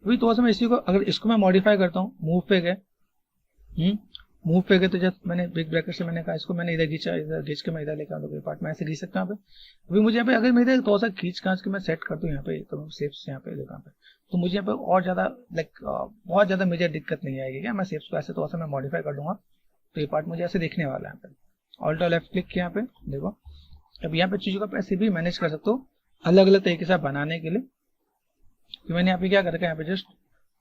अभी थोड़ा सा मैं इसी को अगर इसको मैं मॉडिफाई करता हूँ, मूव पे गए, मूव पे गए, तो जब मैंने बिग ब्रैकेट से मैंने कहा इसको मैंने इधर खींचा, इधर खींच के मैं इधर लेकर आऊँ, पार्ट में ऐसे खींच सकता हूँ। अभी मुझे यहाँ पे अगर मैं इधर थोड़ा सा खींच खांच के मैं सेट कर दूँ यहाँ पे तो शेप्स यहाँ पे देखा पे, तो मुझे यहाँ पे और ज्यादा लाइक बहुत ज्यादा मेजर दिक्कत नहीं आएगी क्या। मैं शेप्स को ऐसे थोड़ा सा मैं मॉडिफाई कर दूंगा तो ये पार्ट मुझे ऐसे दिखने वाला है। यहाँ पे ऑल्ट और लेफ्ट क्लिक किया यहाँ पे, देखो अब यहाँ पे चीजों का ऐसे भी मैनेज कर सकते हो अलग अलग तरीके से बनाने के लिए। तो मैंने यहाँ पे क्या कर रखा है, यहाँ पे जस्ट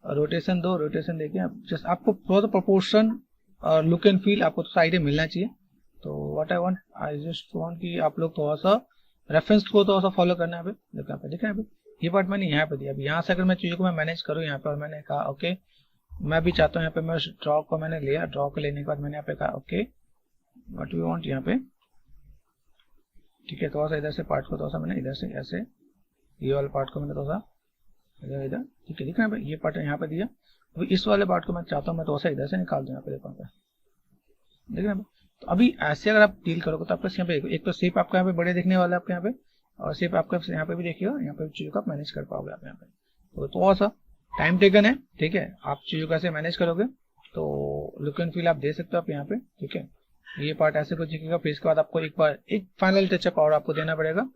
रोटेशन दो, रोटेशन देखिए जस्ट आपको थोड़ा सा प्रोपोर्शन और लुक एंड फील आपको तो साइड में मिलना चाहिए। तो व्हाट आई जस्ट वांट कि आप लोग थोड़ा सा रेफरेंस को थोड़ा सा फॉलो करना है। देखो यहाँ पे देखा, यहाँ पे ये पार्ट मैंने यहाँ पे दिया। अब यहाँ से अगर मैं चीजों को मैं मैनेज करूँ यहाँ पे, और मैंने कहा ओके मैं भी चाहता हूँ यहाँ पे मैं ड्रॉ को मैंने लिया, ड्रॉ को लेने के बाद मैंने यहाँ पे कहा ओके व्हाट वी वांट यहाँ पे, ठीक है, थोड़ा सा इधर से पार्ट को थोड़ा सा मैंने इधर से ऐसे ये वाले पार्ट को मैंने थोड़ा सा इधर इधर, ठीक है, दिख रहा है ये पार्ट यहाँ पे दिया। अभी इस वाले पार्ट को मैं चाहता हूँ मैं थोड़ा सा इधर से निकाल दूँ, यहाँ पे देखो देख रहे हैं। तो अभी ऐसे अगर आप डील करोगे तो आपका यहाँ पे एक तो शेप आपका यहाँ पे बड़े दिखने वाला है आपके यहाँ पे, और शेप आपका यहाँ पे भी देखिएगा, यहाँ पे चीजों को आप मैनेज कर पाओगे आप यहाँ पे। तो थोड़ा सा टाइम टेकन है, ठीक है, आप चीजों को ऐसे मैनेज करोगे तो लुक एंड फील आप दे सकते हो आप यहाँ पे, ठीक है। ये पार्ट ऐसे कुछ दिखेगा, फिर इसके बाद आपको एक बार एक फाइनल टचअप और आपको देना पड़ेगा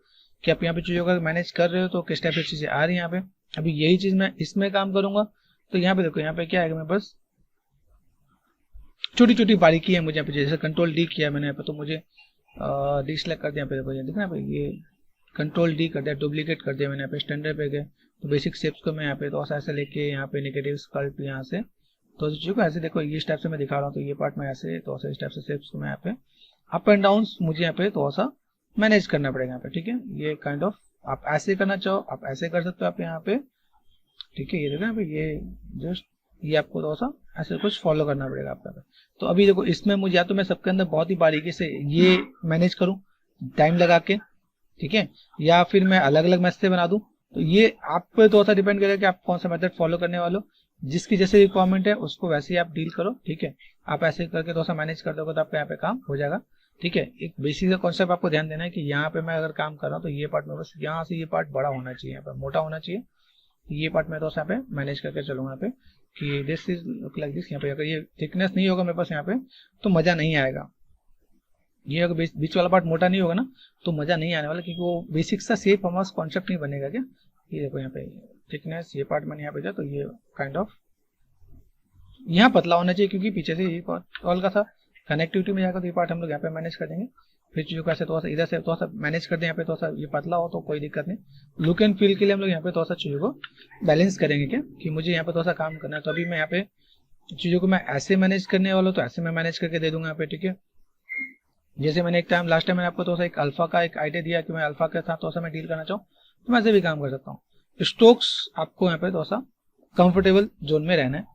कि आप यहाँ पे चीजों का मैनेज कर रहे हो तो किस टाइप की चीजें आ रही है यहाँ पे। अभी यही चीज मैं इसमें काम करूंगा तो यहाँ पे देखो यहाँ पे क्या है, मैं बस छोटी छोटी बारीकी है मुझे यहाँ पे, जैसे कंट्रोल डी किया मैंने यहाँ पे तो मुझे डी सेलेक्ट कर दिया, यहाँ पे देखो देखना भाई ये कंट्रोल डी कर दिया, डुप्लीकेट कर दिया मैंने यहाँ पे, स्टैंडर्ड पे गए तो बेसिक शेप्स को मैं यहाँ पे तो ऐसे लेके यहाँ पे नेगेटिव स्कल्प यहाँ से तो चीजों को ऐसे देखो ये स्टेप से मैं दिखा रहा हूँ। तो ये पार्ट में ऐसे तो इस टाइप से शेप्स को मैं यहाँ पे अप एंड डाउन मुझे यहाँ पे थोड़ा सा मैनेज करना पड़ेगा यहाँ पे, ठीक है। ये काइंड ऑफ आप ऐसे करना चाहो आप ऐसे कर सकते हो आप यहाँ पे, ठीक है। ये देखो यहाँ ये जस्ट ये आपको थोड़ा सा ऐसे कुछ फॉलो करना पड़ेगा आपका। तो अभी देखो इसमें मुझे या तो मैं सबके अंदर बहुत ही बारीकी से ये मैनेज करूं टाइम लगा के, ठीक है, या फिर मैं अलग अलग मैथड से बना दूं। तो ये आप पे थोड़ा सा डिपेंड करेगा कि आप कौन सा मेथड फॉलो करने वाले हो, जिसकी जैसे रिक्वायरमेंट है उसको वैसे ही आप डील करो, ठीक है। आप ऐसे करके थोड़ा सा मैनेज कर दोगे तो आपका यहाँ पे काम हो जाएगा, ठीक है। एक बेसिक सा कॉन्सेप्ट आपको ध्यान देना है कि यहाँ पे मैं अगर काम कर रहा हूँ तो ये पार्ट में बस यहाँ से ये पार्ट बड़ा होना चाहिए, यहाँ पे मोटा होना चाहिए। ये पार्ट मैं तो यहाँ पे मैनेज करके चलूंगा यहाँ पे कि this is look like this. यहाँ पे अगर ये थिकनेस नहीं होगा मेरे पास यहाँ पे तो मजा नहीं आएगा। ये अगर बीच वाला पार्ट मोटा नहीं होगा ना तो मजा नहीं आने वाला, क्योंकि वो बेसिक सा शेप हमारा कॉन्सेप्ट नहीं बनेगा क्या। ये देखो यहाँ पे थिकनेस ये पार्ट मैंने यहाँ पे दिया तो ये काइंड ऑफ यहाँ पतला होना चाहिए क्योंकि पीछे से ये पार्ट ऑल का था। कनेक्टिविटी में जाकर तो ये पार्ट हम लोग यहाँ पे मैनेज कर देंगे। फिर चीजों को ऐसे थोड़ा सा इधर से थोड़ा सा मैनेज कर दें, यहाँ पे थोड़ा सा ये पतला हो तो कोई दिक्कत नहीं। लुक एंड फील के लिए हम लोग यहाँ पे थोड़ा सा चीजों को बैलेंस करेंगे क्या कि मुझे यहाँ पे थोड़ा सा काम करना है। तो अभी मैं यहाँ पे चीजों को मैं ऐसे मैनेज करने वाला हूँ तो ऐसे मैं मैनेज करके दे दूंगा यहाँ पे, ठीक है। जैसे मैंने एक लास्ट टाइम मैंने आपको थोड़ा सा एक अल्फा का एक आइडिया दिया कि मैं अल्फा के साथ थोड़ा सा मैं डील करना चाहूँ तो मैं ऐसे भी काम कर सकता हूँ। स्ट्रोक्स आपको यहाँ पे थोड़ा सा कंफर्टेबल जोन में रहना है।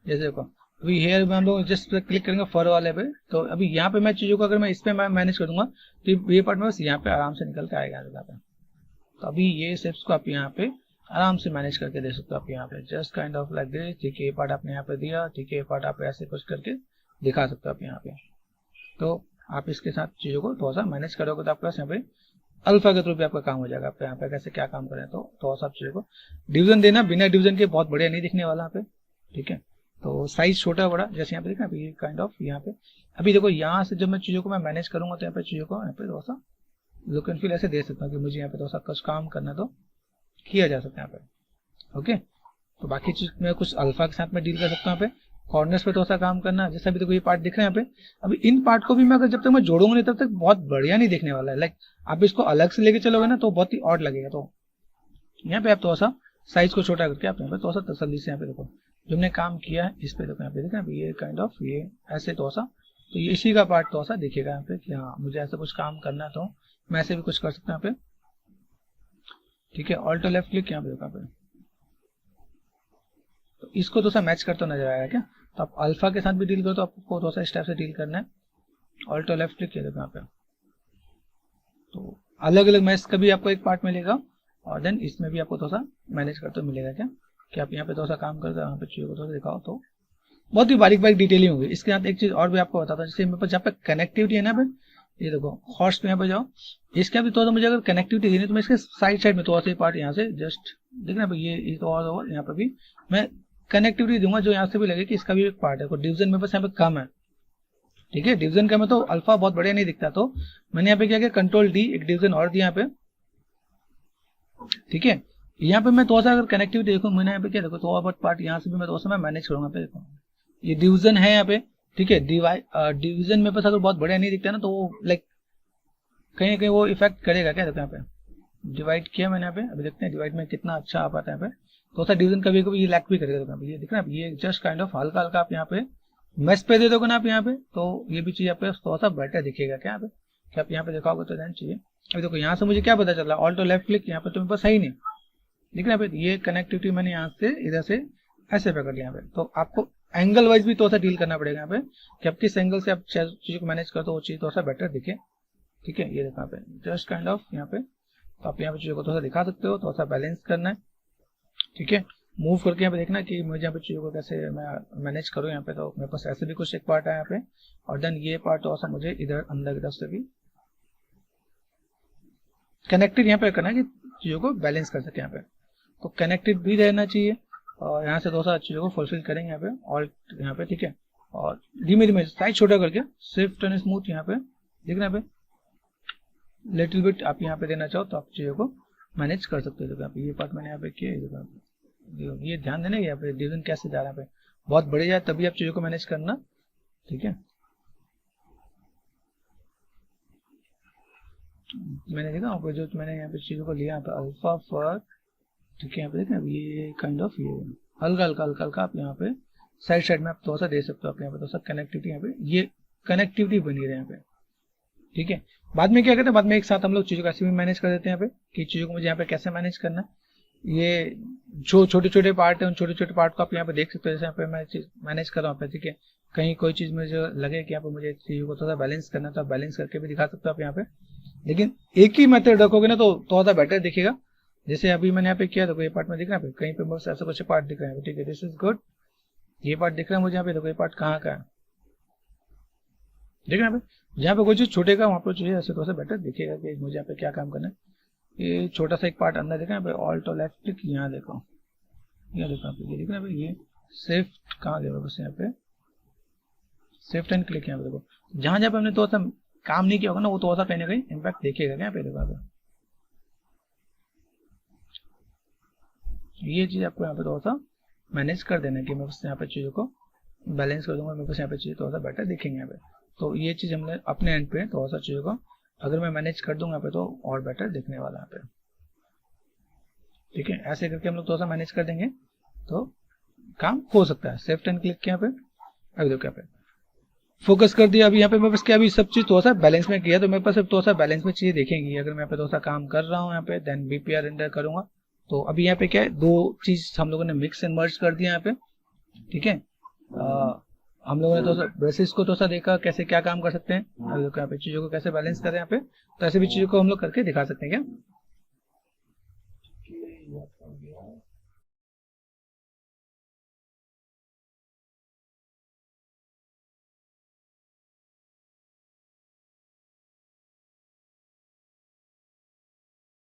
जैसे देखो अभी हेयर में हम लोग जस्ट क्लिक करेंगे फर वाले पे, तो अभी यहाँ पे मैं चीजों को अगर मैं इस पे मैं मैनेज कर दूंगा तो ये पार्ट में बस यहाँ पे आराम से निकल के आएगा जगह पे। तो अभी ये शेप्स को आप यहाँ पे आराम से मैनेज करके दे सकते हो आप यहाँ पे just kind of like this, ठीक है। ये पार्ट आपने यहाँ पे दिया, ठीक है, ये पार्ट आप ऐसे कुछ करके दिखा सकते हो आप यहाँ पे। तो आप इसके साथ चीजों को थोड़ा सा मैनेज करोगे तो आपके पास यहाँ पे अल्फा के थ्रू भी आपका काम हो जाएगा। आपका यहाँ पे कैसे क्या काम करें तो थोड़ा सा चीजों को डिवीजन देना, बिना डिवीजन के बहुत बढ़िया नहीं दिखने वाला यहाँ पे, ठीक है। तो साइज छोटा बड़ा जैसे यहाँ पे देखा ये काइंड ऑफ यहाँ पे। अभी देखो यहाँ से जब मैं चीजों को मैं मैनेज करूंगा तो यहाँ पे चीजों को यहाँ पे थोड़ा सा लुक एंड फील ऐसे दे सकता हूँ कि मुझे यहाँ पे थोड़ा सा कुछ काम करना तो किया जा सकता है यहाँ पे, ओके। तो बाकी चीज में कुछ अल्फा के साथ में डील कर सकता हूँ यहाँ पे, कॉर्नर्स पे थोड़ा सा काम करना। जैसे अभी देखो ये पार्ट दिख रहे हैं यहाँ पे, अभी इन पार्ट को भी मैं अगर जब तक मैं जोड़ूंगा नहीं तब तक बहुत बढ़िया नहीं दिखने वाला है। लाइक आप इसको अलग से लेके चलोगे ना तो बहुत ही ऑड लगेगा। तो यहाँ पे आप थोड़ा सा साइज को छोटा करके आप यहाँ पे थोड़ा सा तसल्ली से यहाँ पे देखो जो हमने काम किया है इस पे देखो, यहाँ पे देखा ये काइंड ऑफ ये ऐसे थोड़ा सा, तो ये इसी का पार्ट थोड़ा सा दिखेगा यहाँ पे कि हाँ मुझे ऐसा कुछ काम करना है तो मैं ऐसे भी कुछ कर सकता हूँ यहाँ पे। ठीक है, ऑल्ट लेफ्ट क्लिक यहाँ पे देखो, यहाँ पे तो इसको थोड़ा सा मैच करता नजर आएगा क्या। तो आप अल्फा के साथ भी डील करो तो आपको थोड़ा सा इस टाइप से डील करना है। ऑल्ट लेफ्ट क्लिक किया देखो यहाँ पे, तो अलग अलग मैच का भी आपको एक पार्ट मिलेगा और देन इसमें भी आपको थोड़ा सा मैनेज करते मिलेगा क्या कि आप यहाँ पे थोड़ा सा काम करके यहाँ पे चीजों को थोड़ा सा दिखाओ तो बहुत ही बारीक बारीक डिटेलिंग होगी। इसके साथ एक चीज और भी आपको बताता हूँ, जैसे मेरे पास जहाँ पे कनेक्टिविटी है ना पे, ये देखो हॉर्स पे यहाँ पे जाओ, इसके भी थोड़ा सा मुझे अगर कनेक्टिविटी देनी तो मैं इसके साइड में थोड़ा सा पार्ट यहाँ से जस्ट देखना भाई ये तो और यहाँ पे भी मैं कनेक्टिविटी दूंगा जो यहाँ से भी लगे कि इसका भी एक पार्ट है। डिवीजन मेरे पास यहाँ पे कम है, ठीक है, डिवीजन कम है तो अल्फा बहुत बढ़िया नहीं दिखता। तो मैंने यहाँ पे क्या किया, कंट्रोल डी एक डिवीजन और दिया यहाँ पे। ठीक है, यहाँ पे मैं थोड़ा सा अगर कनेक्टिविटी देखो मैंने यहाँ पे क्या देखो थोड़ा बहुत पार्ट यहाँ से भी मैं थोड़ा सा मैं मैनेज करूंगा। पे देखो ये डिवीजन है यहाँ पे, ठीक है, डिवीजन मेरे पास अगर बहुत बढ़िया नहीं दिखता ना तो लाइक कहीं ना कहीं वो इफेक्ट करेगा क्या। देखो यहाँ पे डिवाइड किया मैंने यहाँ पे, अभी देखते हैं डिवाइड में कितना अच्छा आ पाता है यहाँ पे। थोड़ा सा डिवीजन कभी कभी ये लैक भी करेगा। देखो ये दिख रहा है, ये जस्ट काइंड ऑफ हल्का हल्का आप यहाँ पे मैच पे दे दोगे ना आप यहाँ पे तो ये भी चीज यहाँ पे थोड़ा सा बेटर दिखेगा क्या यहाँ पे, कि आप यहाँ पे दिखाओगे तो ध्यान चाहिए। अभी देखो यहाँ से मुझे क्या पता चल रहा है, ऑल्ट लेफ्ट क्लिक यहाँ पे तो मेरे पास सही नहीं दिख रहा है। ये कनेक्टिविटी मैंने यहाँ से इधर से ऐसे पकड़ लिया यहाँ पे, तो आपको एंगल वाइज भी थोड़ा सा डील करना पड़ेगा यहाँ पे कि आप किस एंगल से आप चीजों को मैनेज करते हो वो चीज थोड़ा सा बेटर दिखे। ठीक है, ये देखो यहाँ पे जस्ट काइंड ऑफ यहाँ पे, तो आप यहाँ पे चीजों को थोड़ा सा दिखा सकते हो, थोड़ा सा बैलेंस करना है। ठीक है, मूव करके यहाँ पे देखना कि मुझे यहाँ पे चीजों को कैसे मैं मैनेज करूँ यहाँ पे। तो मेरे पास ऐसे भी कुछ एक पार्ट है यहाँ पे और देन ये पार्ट थोड़ा सा मुझे इधर अंदर की तरफ से भी कनेक्टेड यहाँ पे करना है कि चीजों को बैलेंस कर सके यहाँ पे। तो कनेक्टेड भी रहना चाहिए और यहाँ से थोड़ा सा चीजों को फुलफिल करेंगे यहाँ पे ऑल्ट यहाँ पे। ठीक है, और धीमे धीमे साइज छोटा करके स्विफ्ट एंड स्मूथ यहाँ पे देखना यहाँ पे लिटिल बिट आप यहाँ पे देना चाहो तो आप चीजों को मैनेज कर सकते हो। यहाँ पे ये पार्ट मैंने यहाँ पे किया, ये ध्यान देना यहाँ पे डिवीजन कैसे जा रहा है, यहाँ पे बहुत बढ़ जाए तभी आप चीजों को मैनेज करना। ठीक है, मैंने देखा आपको जो मैंने यहाँ पे चीजों को लिया यहाँ पे अल्फा फर। ठीक है, यहाँ पे देखना ये काइंड ऑफ ये हल्का हल्का हल्का हल्का आप यहाँ पे साइड में आप थोड़ा सा दे सकते हो। आप यहाँ पे थोड़ा सा कनेक्टिविटी यहाँ पे ये कनेक्टिविटी बनी रहे यहाँ पे। ठीक है, बाद में क्या करते हैं, बाद में एक साथ हम लोग चीजों को ऐसे भी मैनेज कर देते हैं यहाँ पे कि चीजों को मुझे यहाँ पे कैसे मैनेज करना है। ये जो छोटे छोटे पार्ट है उन छोटे छोटे पार्ट को आप यहाँ पे देख सकते हो, जैसे यहाँ पे मैं चीज मैनेज कर रहा हूँ। ठीक है, कहीं कोई चीज मुझे लगे कि यहाँ पे मुझे चीजों को थोड़ा सा बैलेंस करना है तो आप बैलेंस करके भी दिखा सकते हो आप यहाँ पे। लेकिन एक ही मेथड रखोगे ना तो थोड़ा सा बेटर दिखेगा। जैसे अभी मैंने यहाँ पे किया देखो ये पार्ट में दिख रहा है, कहीं पे बस ऐसा कुछ पार्ट दिख रहा है। ठीक है, दिस इज गुड, ये पार्ट दिख रहा है मुझे यहाँ पे। देखो ये पार्ट कहाँ का है देख रहे हैं, जहाँ पे कोई चीज छूटेगा वहां पर चाहिए ऐसे थोड़ा सा बेटर दिखेगा कि मुझे यहाँ पे क्या काम करना है। ये छोटा सा एक पार्ट अंदर देखा है, ऑल्ट और लेफ्ट क्लिक यहाँ देखो, यहाँ देखो यहाँ पे ये दिख रहा है ये शिफ्ट कहाँ गया बस यहाँ पे शिफ्ट एंड क्लिक यहाँ पे देखो। जहां जहाँ पे हमने थोड़ा सा काम नहीं किया होगा ना वो थोड़ा सा कहीं ना कहीं इम्पैक्ट दिखेगा क्या पे देखो। ये चीज आपको यहाँ पे थोड़ा सा मैनेज कर देना कि मैं बस यहाँ पे चीजों को बैलेंस कर दूंगा, मेरे पास यहाँ पे चीजें थोड़ा सा बेटर दिखेंगे यहाँ पे। तो ये चीज हमने अपने एंड पे थोड़ा सा चीजों को अगर मैं मैनेज कर दूंगा यहाँ पे तो और बेटर दिखने वाला यहाँ पे। ठीक है, ऐसे करके हम लोग थोड़ा सा मैनेज कर देंगे तो काम हो सकता है। शिफ्ट एंड क्लिक यहाँ पे, अभी देखो यहाँ पे फोकस कर दिया। अभी यहाँ पे मेरे पास क्या अभी सब चीज थोड़ा सा बैलेंस में किया तो मेरे पास थोड़ा सा बैलेंस में चीजें देखेंगी। अगर मैं यहाँ पे थोड़ा सा काम कर रहा हूँ यहाँ पे देन बीपीआर एंटर करूंगा तो अभी यहाँ पे क्या है दो चीज हम लोगों ने मिक्स एंड मर्ज कर दिया यहाँ पे। ठीक है, हम लोगों ने तो ब्रेसेस को तो सा देखा कैसे क्या काम कर सकते हैं, यहाँ पे चीजों को कैसे बैलेंस करें यहाँ पे, तो ऐसे भी चीजों को हम लोग करके दिखा सकते हैं क्या।